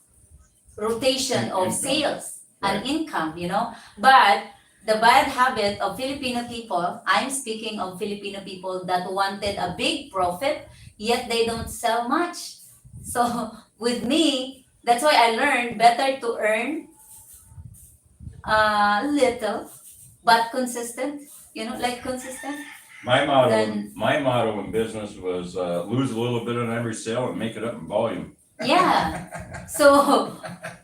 rotation of Income. sales and Right. income, you know. But the bad habit of Filipino people, I'm speaking of Filipino people that wanted a big profit, yet they don't sell much. So with me, that's why I learned better to earn little but consistent, you know, like consistent. My motto, Then- in business was lose a little bit on every sale and make it up in volume. Yeah. So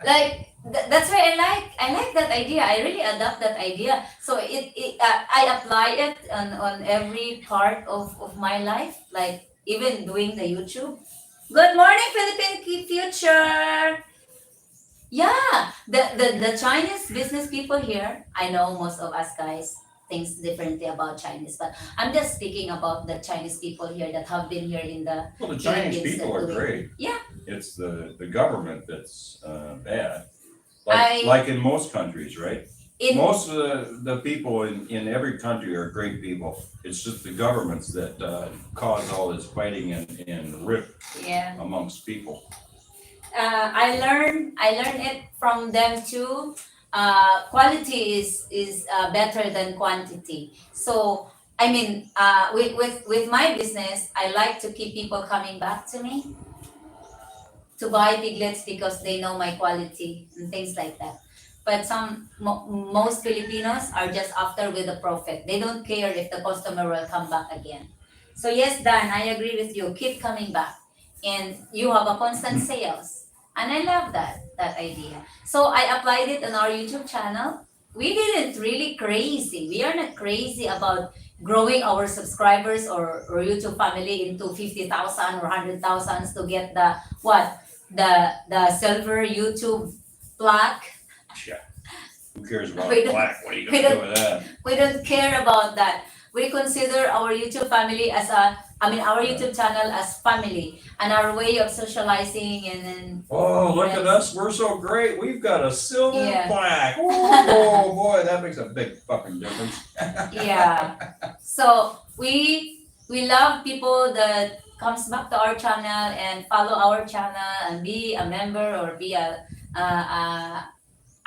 like that's why I like that idea. I really adopt that idea. So I apply it on every part of my life, like even doing the YouTube. Good morning, Philippine Future. Yeah, the Chinese business people here, I know most of us guys thinks differently about Chinese, but I'm just speaking about the Chinese people here that have been here in the Well, the Chinese Philippines people that are do it. great. Yeah. It's the government that's bad. I- Like in most countries, right? in Most of the people in every country are great people. It's just the governments that cause all this fighting and rift yeah. amongst people. I learned it from them too. Quality is better than quantity. So I mean, with my business, I like to keep people coming back to me to buy piglets because they know my quality and things like that. But most Filipinos are just after with the profit. They don't care if the customer will come back again. So yes, Dan, I agree with you. Keep coming back, and you have a constant sales, and I love that idea. So I applied it on our YouTube channel. We didn't really crazy. We are not crazy about growing our subscribers or YouTube family into 50,000 or 100,000 to get the what the silver YouTube plaque. Yeah. Who cares about We don't- black? What are you we gonna do don't- with that? We don't care about that. We consider our YouTube family as our YouTube channel as family and our way of socializing and Oh, look at Yes. us. We're so great. We've got a silver Yeah. plaque. Oh, boy, that makes a big fucking difference. yeah. So we love people that comes back to our channel and follow our channel and be a member or be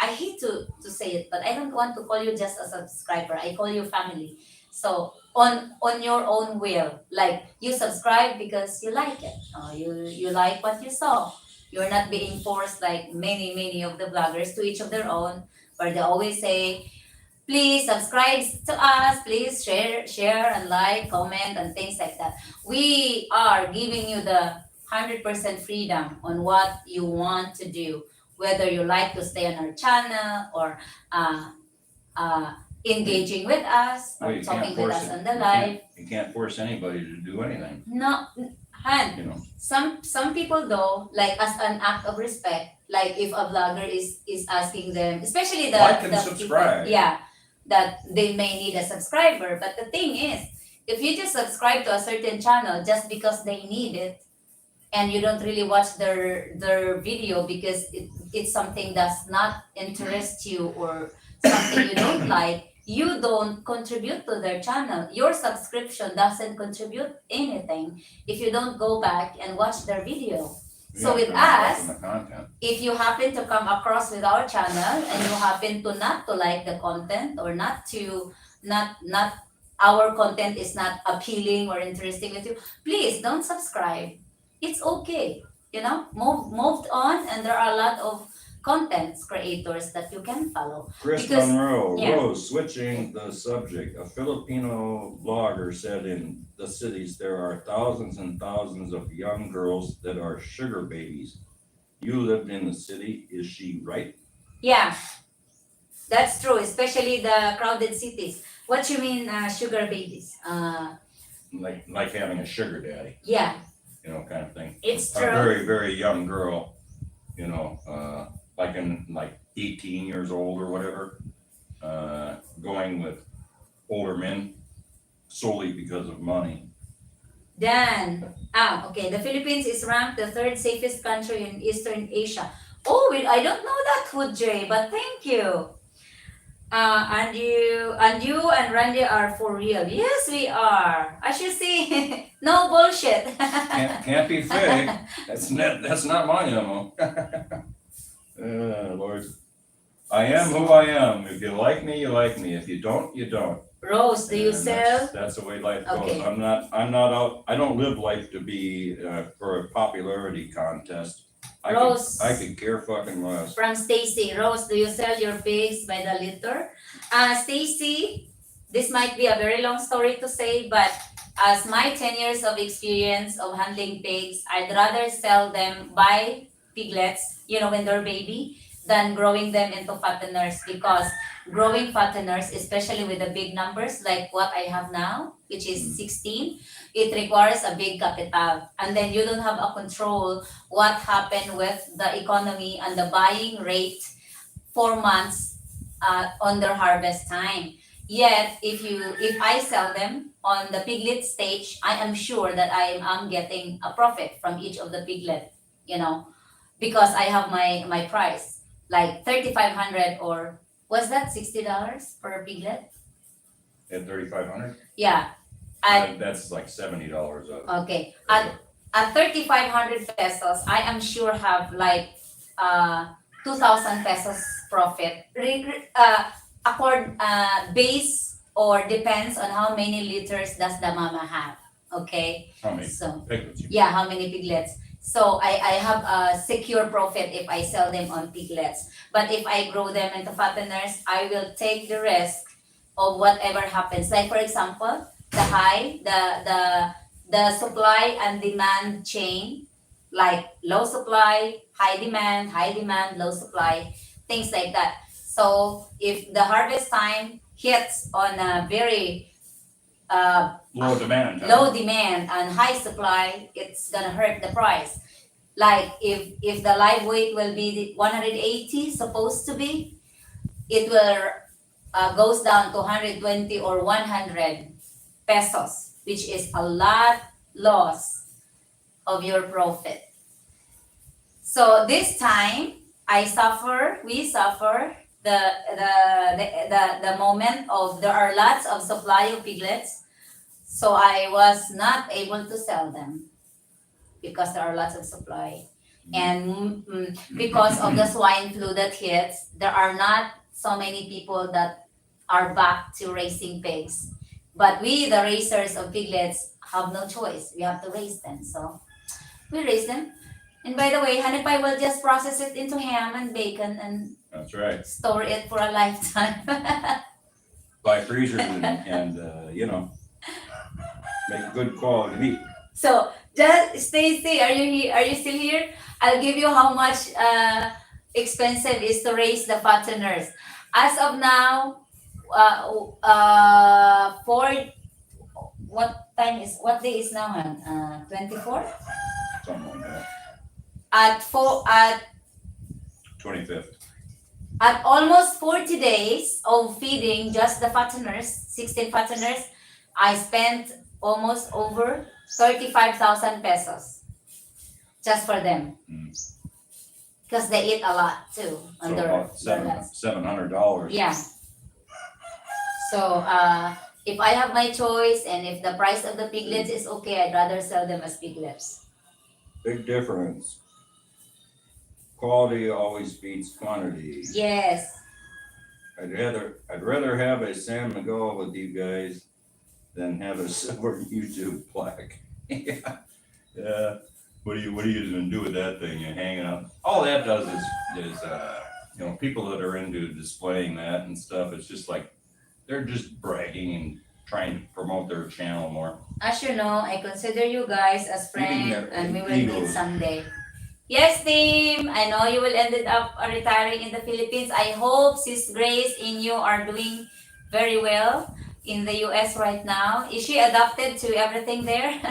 I hate to say it, but I don't want to call you just a subscriber. I call you family. So on your own will, like you subscribe because you like it, or you like what you saw. You're not being forced like many of the bloggers, to each of their own, where they always say please subscribe to us. Please share and like, comment, and things like that. We are giving you the 100% freedom on what you want to do, whether you like to stay on our channel or uh, uh, engaging with us Well, or you talking can't with force us it. on the live. You can't force anybody to do anything, No, Han, you know. some people though, like as an act of respect, like if a vlogger is asking them, especially the Like and the subscribe. people, yeah, that they may need a subscriber. But the thing is, if you just subscribe to a certain channel just because they need it, and you don't really watch their video because it's something that's not interest you or something you don't like, you don't contribute to their channel. Your subscription doesn't contribute anything if you don't go back and watch their video. So with You're not us, watching the content. if you happen to come across with our channel and you happen to not to like the content or not our content is not appealing or interesting with you, please don't subscribe. It's okay, moved on, and there are a lot of contents creators that you can follow. Chris Because- Monroe, yeah. Rose, switching the subject. A Filipino blogger said in the cities there are thousands and thousands of young girls that are sugar babies. You lived in the city, is she right? Yeah, that's true, especially the crowded cities. What you mean, sugar babies? Like having a sugar daddy, Yeah, kind of thing. it's A true. very, very young girl, like 18 years old or whatever, going with older men solely because of money. Dan, okay. The Philippines is ranked the third safest country in Eastern Asia. Oh, I don't know that, Hood J, but thank you. And Randy are for real. Yes, we are. As you see, no bullshit. Can't be fake. That's not my MO. Lord. I am who I am. If you like me, you like me. If you don't, you don't. Rose, do you And sell? That's the way life goes. Okay. I'm not out, I don't live life to be, for a popularity contest. Rose. I could care fucking less. From Stacy. Rose, do you sell your pigs by the liter? Stacy, this might be a very long story to say, but as my 10 years of experience of handling pigs, I'd rather sell them by piglets, when they're baby, than growing them into fatteners, because growing fatteners, especially with the big numbers like what I have now, which is 16, it requires a big capital. And then you don't have a control what happened with the economy and the buying rate 4 months on their harvest time. Yet, if I sell them on the piglet stage, I am sure that I am getting a profit from each of the piglet, because I have my price, like 3,500, or was that $60 per piglet? At 3,500? Yeah. That's like $70 Okay. At 3,500 pesos, I am sure have like 2,000 pesos profit. Base or depends on how many liters does the mama have. Okay. How many So piglets? yeah, how many piglets? So I have a secure profit if I sell them on piglets. But if I grow them into fatteners, I will take the risk of whatever happens. Like for example, the supply and demand chain, like low supply, high demand, low supply, things like that. So if the harvest time hits on a very Low demand. low demand and high supply, it's gonna hurt the price. Like if the live weight will be 180 supposed to be, it will goes down to 120 or 100 pesos, which is a lot loss of your profit. So this time we suffer the moment of there are lots of supply of piglets. So I was not able to sell them because there are lots of supply. And because of the swine flu that hits, there are not so many people that are back to raising pigs. But we, the raisers of piglets, have no choice. We have to raise them. So we raise them. And by the way, Hanipay will just process it into ham and bacon and That's right. store it for a lifetime. buy freezers and make good quality meat. So, just Stacy, are you here? Are you still here? I'll give you how much expensive is to raise the fatteners. As of now, for what day is now, Han? 24? Something like that. At 25th. at almost 40 days of feeding just the fatteners, 16 fatteners, I spent almost over 35,000 pesos just for them. Because they eat a lot too. So about $700. Yeah. So if I have my choice and if the price of the piglets is okay, I'd rather sell them as piglets. Big difference. Quality always beats quantity. Yes. I'd rather have a San Miguel with you guys than have a silver YouTube plaque. Yeah. What are you gonna do with that thing? You're hanging up. All that does is people that are into displaying that and stuff. It's just like they're just bragging and trying to promote their channel more. As you know, I consider you guys as Feeding friends their and we will egos. meet someday. Yes, team. I know you will end up retiring in the Philippines. I hope Sis Grace and you are doing very well in the US right now. Is she adapted to everything there?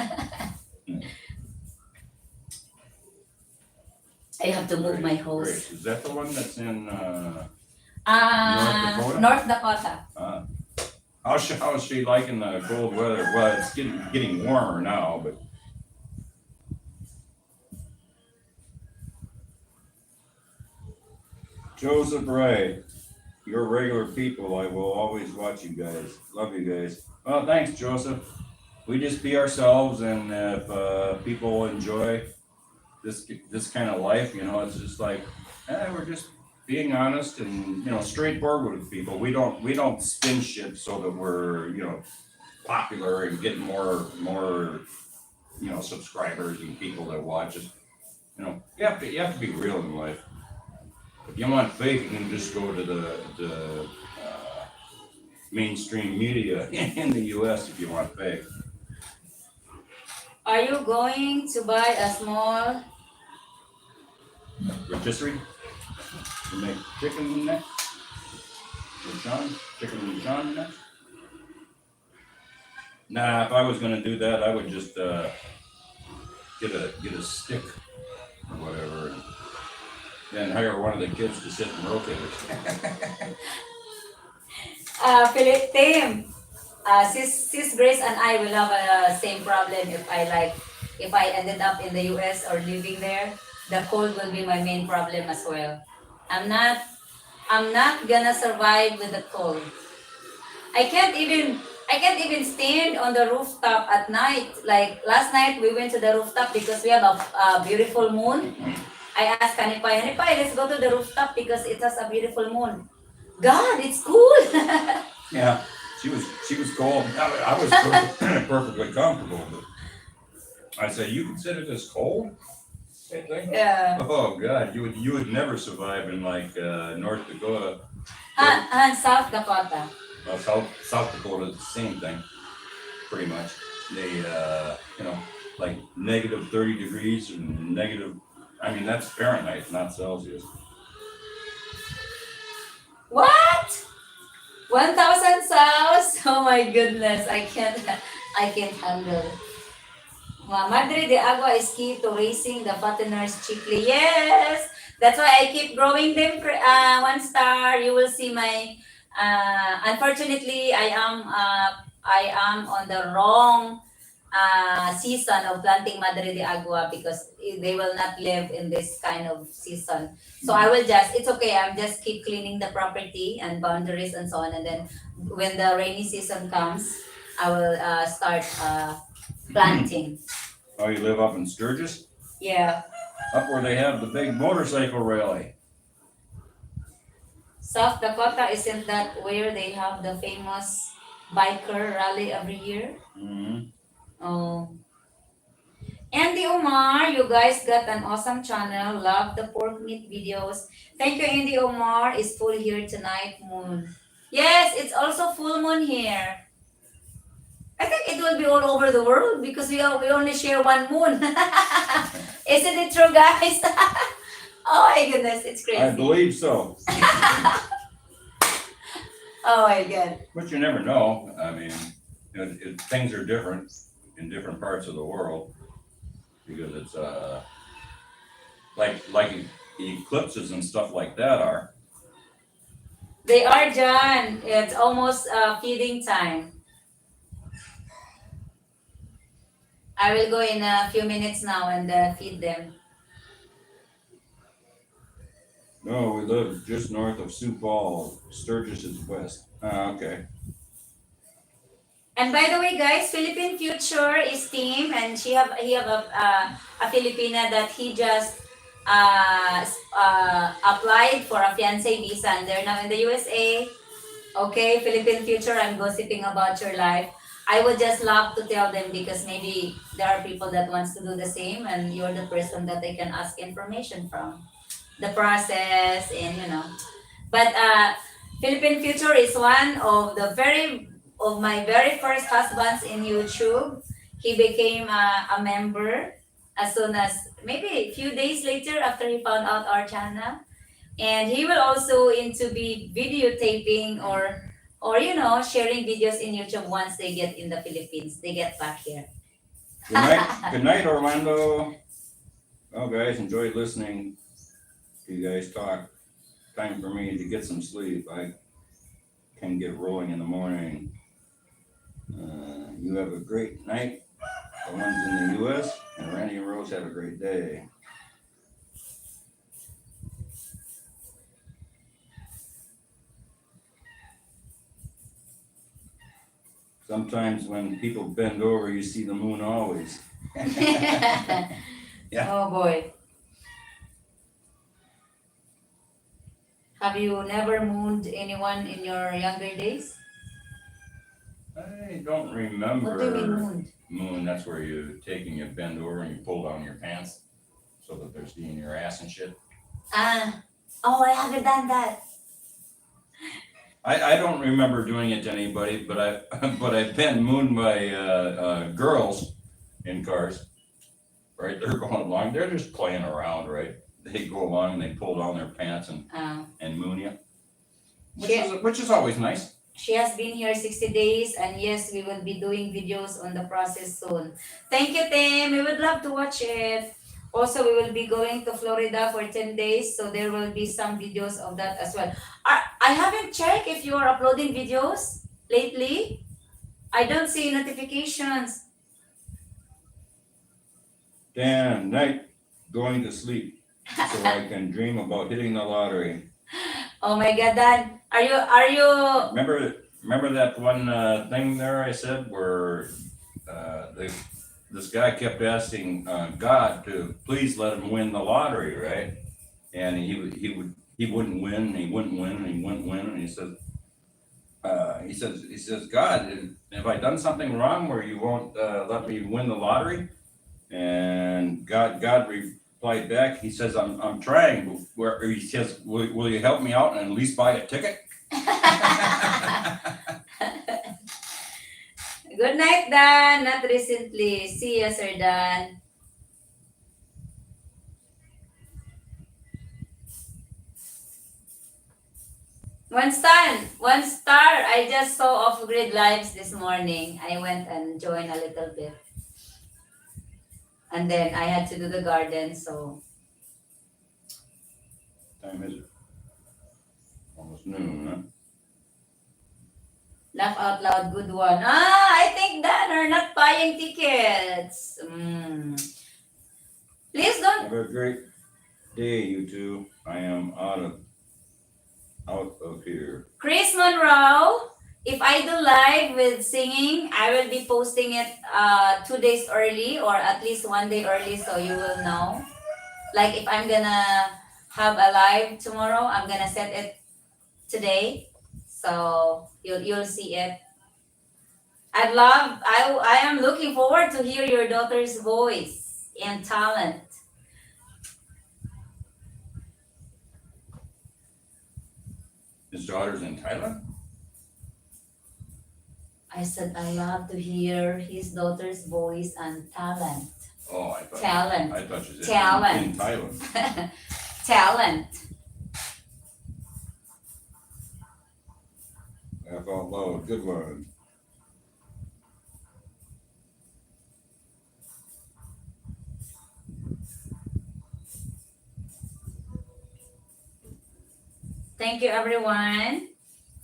I have to move my hose. Grace, is that the one that's in North Dakota. How is she liking the cold weather? Well, it's getting warmer now, but Joseph Ray, you're regular people. I will always watch you guys. Love you guys. Well, thanks, Joseph. We just be ourselves, and if people enjoy this kind of life, it's just like we're just being honest and straightforward with people. We don't spin shit so that we're popular and getting more subscribers and people that watch us. You have to be real in life. If you want fake, you can just go to the mainstream media in the U.S. if you want fake. Are you going to buy a small rotisserie to make chicken neck? Chicken John neck? Nah, if I was gonna do that, I would just get a stick or whatever, and then hire one of the kids to sit and rotate it. Philip Tim, Sis Grace and I will have a same problem if I ended up in the US or living there. The cold will be my main problem as well. I'm not gonna survive with the cold. I can't even stand on the rooftop at night. Like last night we went to the rooftop because we have a beautiful moon. I asked Hanipay, let's go to the rooftop because it has a beautiful moon. God, it's cool. Yeah, she was cold. I was perfectly comfortable, but I say, you consider this cold? Yeah. Oh God, you would never survive in like North Dakota. And South Dakota. Well, South Dakota is the same thing, pretty much. They like negative 30 degrees and negative. I mean, that's Fahrenheit, not Celsius. What? 1,000 south? Oh my goodness, I can't handle. Madre de Agua is key to raising the fatteners cheaply. Yes, that's why I keep growing them. 1 star. You will see my. Unfortunately, I am on the wrong season of planting Madre de Agua because they will not live in this kind of season. So I will it's okay. I'm just keep cleaning the property and boundaries and so on. And then when the rainy season comes, I will start planting. Oh, you live up in Sturgis? Yeah. Up where they have the big motorcycle rally. South Dakota, isn't that where they have the famous biker rally every year? Mm-hmm. Oh. Andy Omar, you guys got an awesome channel. Love the pork meat videos. Thank you, Andy Omar. Is full here tonight, Moon. Yes, it's also full moon here. I think it will be all over the world because we only share one moon. Isn't it true, guys? Oh my goodness, it's I crazy. believe so, Oh my god. but you never know. I mean, things are different in different parts of the world because it's like eclipses and stuff like that are. They are done. It's almost feeding time. I will go in a few minutes now and feed them. No, we live just north of Sioux Falls. Sturgis is west. Okay. And by the way, guys, Philippine Future is team, and he have a Filipina that he just applied for a fiancé visa, and they're now in the USA. Okay, Philippine Future, I'm gossiping about your life. I would just love to tell them because maybe there are people that wants to do the same, and you're the person that they can ask information from, the process, and But Philippine Future is one of the my very first husbands in YouTube. He became a member as soon as maybe a few days later after he found out our channel, and he will also into be videotaping or sharing videos in YouTube once they get in the Philippines. They get back here. Good night. Good night, Orlando. Well, guys, enjoyed listening to you guys talk. Time for me to get some sleep. I can get rolling in the morning. You have a great night. The ones in the U.S. and Randy and Rose have a great day. Sometimes when people bend over, you see the moon always. Yeah. Oh boy. Have you never mooned anyone in your younger days? I don't What do you mean remember. mooned? Moon, that's where you take and you bend over and you pull down your pants so that they're seeing your ass and shit. Oh, I haven't done that. I don't remember doing it to anybody, but I've been mooned by girls in cars. Right, they're going along. They're just playing around, right? They go along and they pull down their pants and moon you, which is always nice. She has been here 60 days, and yes, we will be doing videos on the process soon. Thank you, Tim. We would love to watch it. Also, we will be going to Florida for 10 days, so there will be some videos of that as well. I haven't checked if you are uploading videos lately. I don't see notifications. Dan, night, going to sleep so I can dream about hitting the lottery. Oh my God, Dan, are you? Remember that one thing there I said where this guy kept asking God to please let him win the lottery, right? And he wouldn't win, and he wouldn't win, and he wouldn't win, and he says, God, have I done something wrong where you won't let me win the lottery? And God replied back. He says, I'm trying. Where he says, will you help me out and at least buy a ticket? Good night, Dan. Not recently. See you, Sir Dan. One star. I just saw off-grid lives this morning. I went and joined a little bit. And then I had to do the garden, so. Time is it? Almost noon, huh? Laugh out loud, good one. I think Dan are not buying tickets. Please don't. Have a great day, you two. I am out of here. Chris Monroe, if I do live with singing, I will be posting it 2 days early or at least 1 day early so you will know. Like if I'm gonna have a live tomorrow, I'm gonna set it today. So you'll see it. I am looking forward to hear your daughter's voice and talent. His daughter's in Thailand? I said, I love to hear his daughter's voice and talent. Oh, I thought. Talent. I thought you said Talent. in Thailand. Talent. Laugh out loud. Good one. Thank you everyone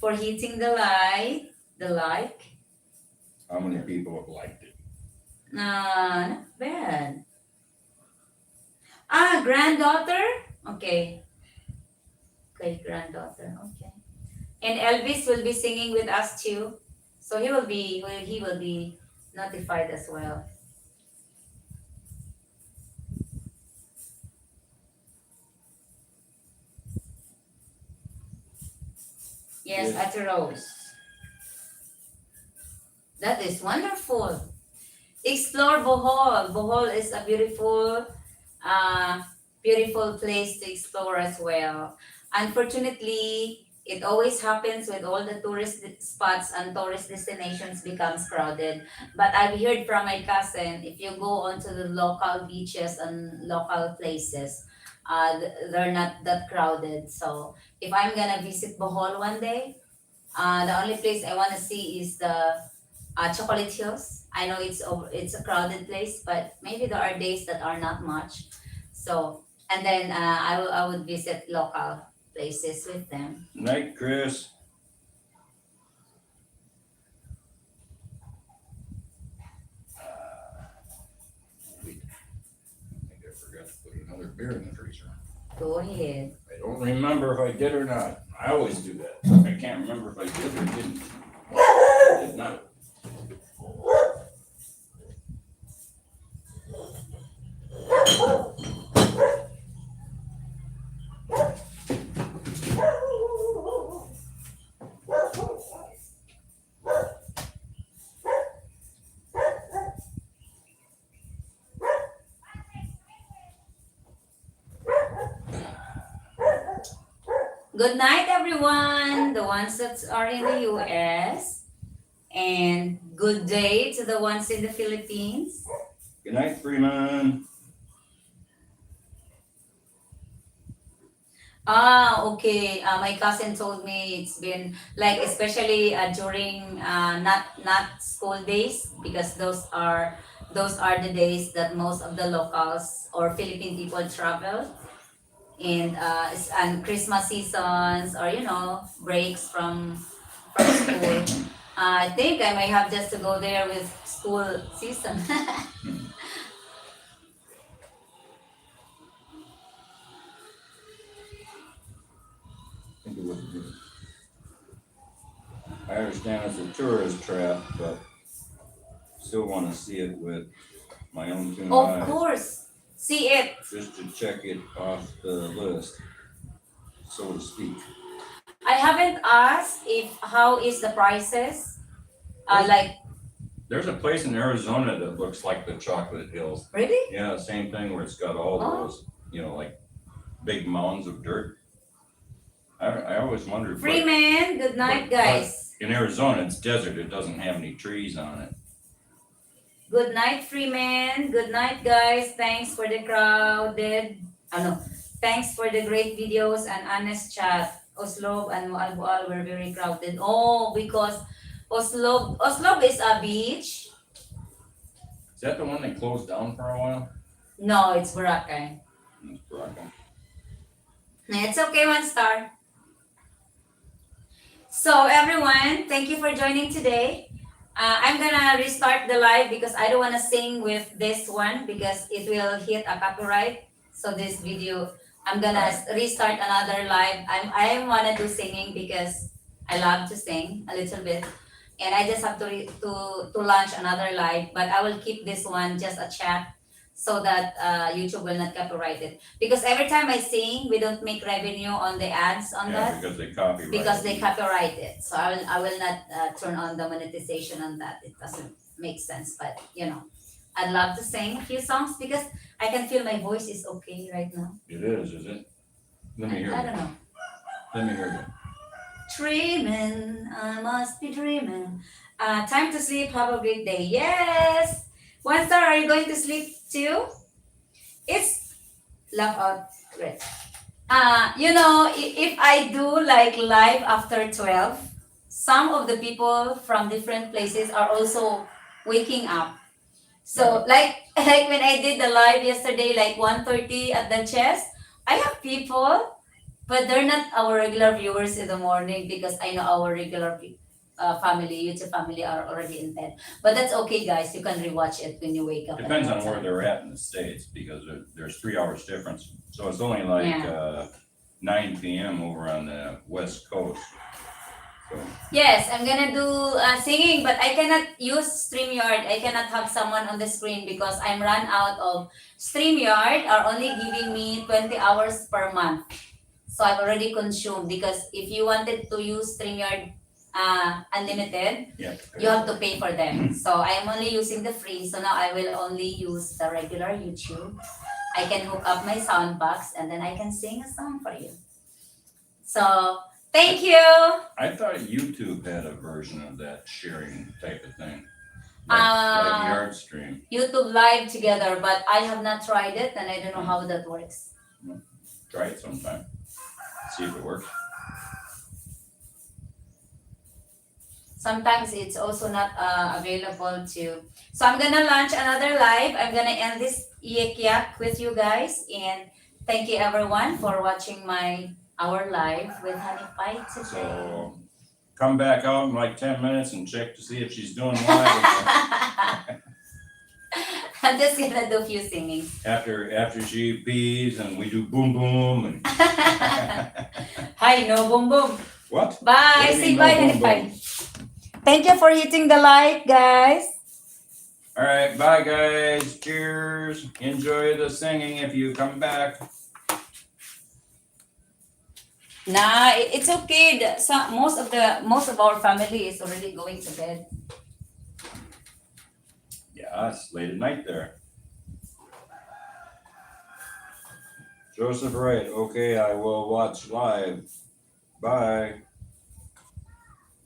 for hitting the like. How many people have liked it? Not bad. Granddaughter? Okay. Great granddaughter. Okay. And Elvis will be singing with us too. So he will be notified as well. Yes, Yes. Ate Rose. That is wonderful. Explore Bohol. Bohol is a uh, beautiful place to explore as well. Unfortunately, it always happens with all the tourist spots and tourist destinations becomes crowded. But I've heard from my cousin, if you go onto the local beaches and local places, they're not that crowded. So if I'm gonna visit Bohol one day, the only place I want to see is the Chocolate Hills. I know it's a crowded place, but maybe there are days that are not much. So and then I would visit local places with them. Night, Chris. Wait. I think I forgot to put another beer in the freezer. Go ahead. I don't remember if I did or not. I always do that. I can't remember if I did or didn't. I did not. Good night, everyone. The ones that are in the US, and good day to the ones in the Philippines. Good night, Freeman. Okay. My cousin told me it's been like, especially during not school days, because those are the days that most of the locals or Philippine people travel, and Christmas seasons, or breaks from school. I think I may have just to go there with school season. I think it would be. I understand it's a tourist trap, but still want to see it with my own two Of eyes, course, see it. just to check it off the list, so to speak. I haven't asked if how is the prices. Like, There's a place in Arizona that looks like the Chocolate Hills. really? Yeah, same thing where it's got all Oh. those, like big mounds of dirt. I always wondered, but Freeman, good night, but- guys. in Arizona, it's desert. It doesn't have any trees on it. Good night, Freeman. Good night, guys. Thanks for the crowded. Thanks for the great videos and honest chat. Oslo and Mualbual were very crowded. Oh, because Oslo is a beach. Is that the one that closed down for a while? No, it's Boracay. It's Boracay. It's okay, 1 star. So everyone, thank you for joining today. I'm gonna restart the live because I don't wanna sing with this one because it will hit a copyright. So this video, I'm gonna restart another live. I wanna do singing because I love to sing a little bit, and I just have to launch another live. But I will keep this one just a chat so that YouTube will not copyright it. Because every time I sing, we don't make revenue on the ads on Yeah, that because they copyright. because they copyright it. So I will not turn on the monetization on that. It doesn't make sense. But I'd love to sing a few songs because I can feel my voice is okay right now. It is it? Let me hear I it. don't know. Let me hear Dreaming, I must be dreaming. Time to sleep. Have a great day. Yes. One star. Are you going to sleep too? It's laugh out. Great. If I do like live after 12, some of the people from different places are also waking up. So like when I did the live yesterday, like 1:30 at the chest, I have people, but they're not our regular viewers in the morning because I know our regular family, YouTube family are already in bed. But that's okay, guys. You can rewatch it when you wake up. Depends at on that where time. they're at in the States, because there's 3 hours difference. So it's only like, Yeah. 9 p.m. over on the West Coast. So, Yes, I'm gonna do singing, but I cannot use StreamYard. I cannot have someone on the screen because I'm run out of StreamYard are only giving me 20 hours per month. So I've already consumed because if you wanted to use StreamYard unlimited, yeah. you have to pay for them. So I am only using the free. So now I will only use the regular YouTube. I can hook up my sound box and then I can sing a song for you. So thank you. I thought YouTube had a version of that sharing type of thing. Uh, Like Yard Stream. YouTube live together, but I have not tried it and I don't know how that works. Try it sometime. See if it works. Sometimes it's also not available to. So I'm gonna launch another live. I'm gonna end this yak with you guys, and thank you everyone for watching our live with Honey Pie today. So come back out in like 10 minutes and check to see if she's doing live. I'm just gonna do a few singing. After she pees and we do boom boom and Hi, no boom boom. what? Bye. What do you Say mean, bye, no Honey boom Pie. boom? Thank you for hitting the like, guys. All right, bye guys. Cheers. Enjoy the singing if you come back. Nah, it's okay. Most of our family is already going to bed. Yeah, it's late at night there. Joseph Wright. Okay, I will watch live. Bye.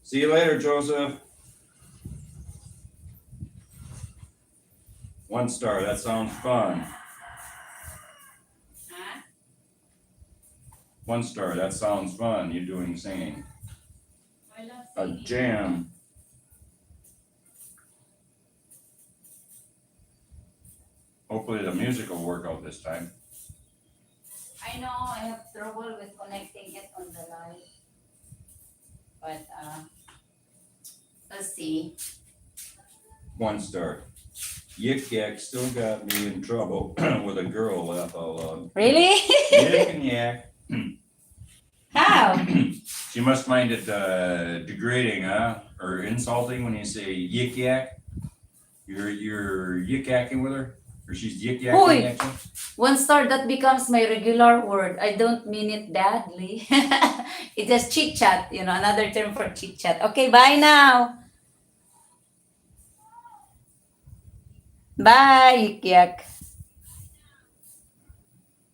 See you later, Joseph. 1 star. That sounds fun. 1 star. That sounds fun. You're doing singing. I love A singing. jam. Hopefully the music will work out this time. I know I have trouble with connecting it on the live, but let's see. 1 star. Yik Yak still got me in trouble with a girl, laugh out loud. Really? Yik and Yak. How? She must find it degrading, huh? Or insulting when you say Yik Yak. You're yik yakking with her? Or she's yik Hoy. yakking at you? 1 star, that becomes my regular word. I don't mean it badly. It's just chit chat, another term for chit chat. Okay, bye now. Bye, Yik Yak.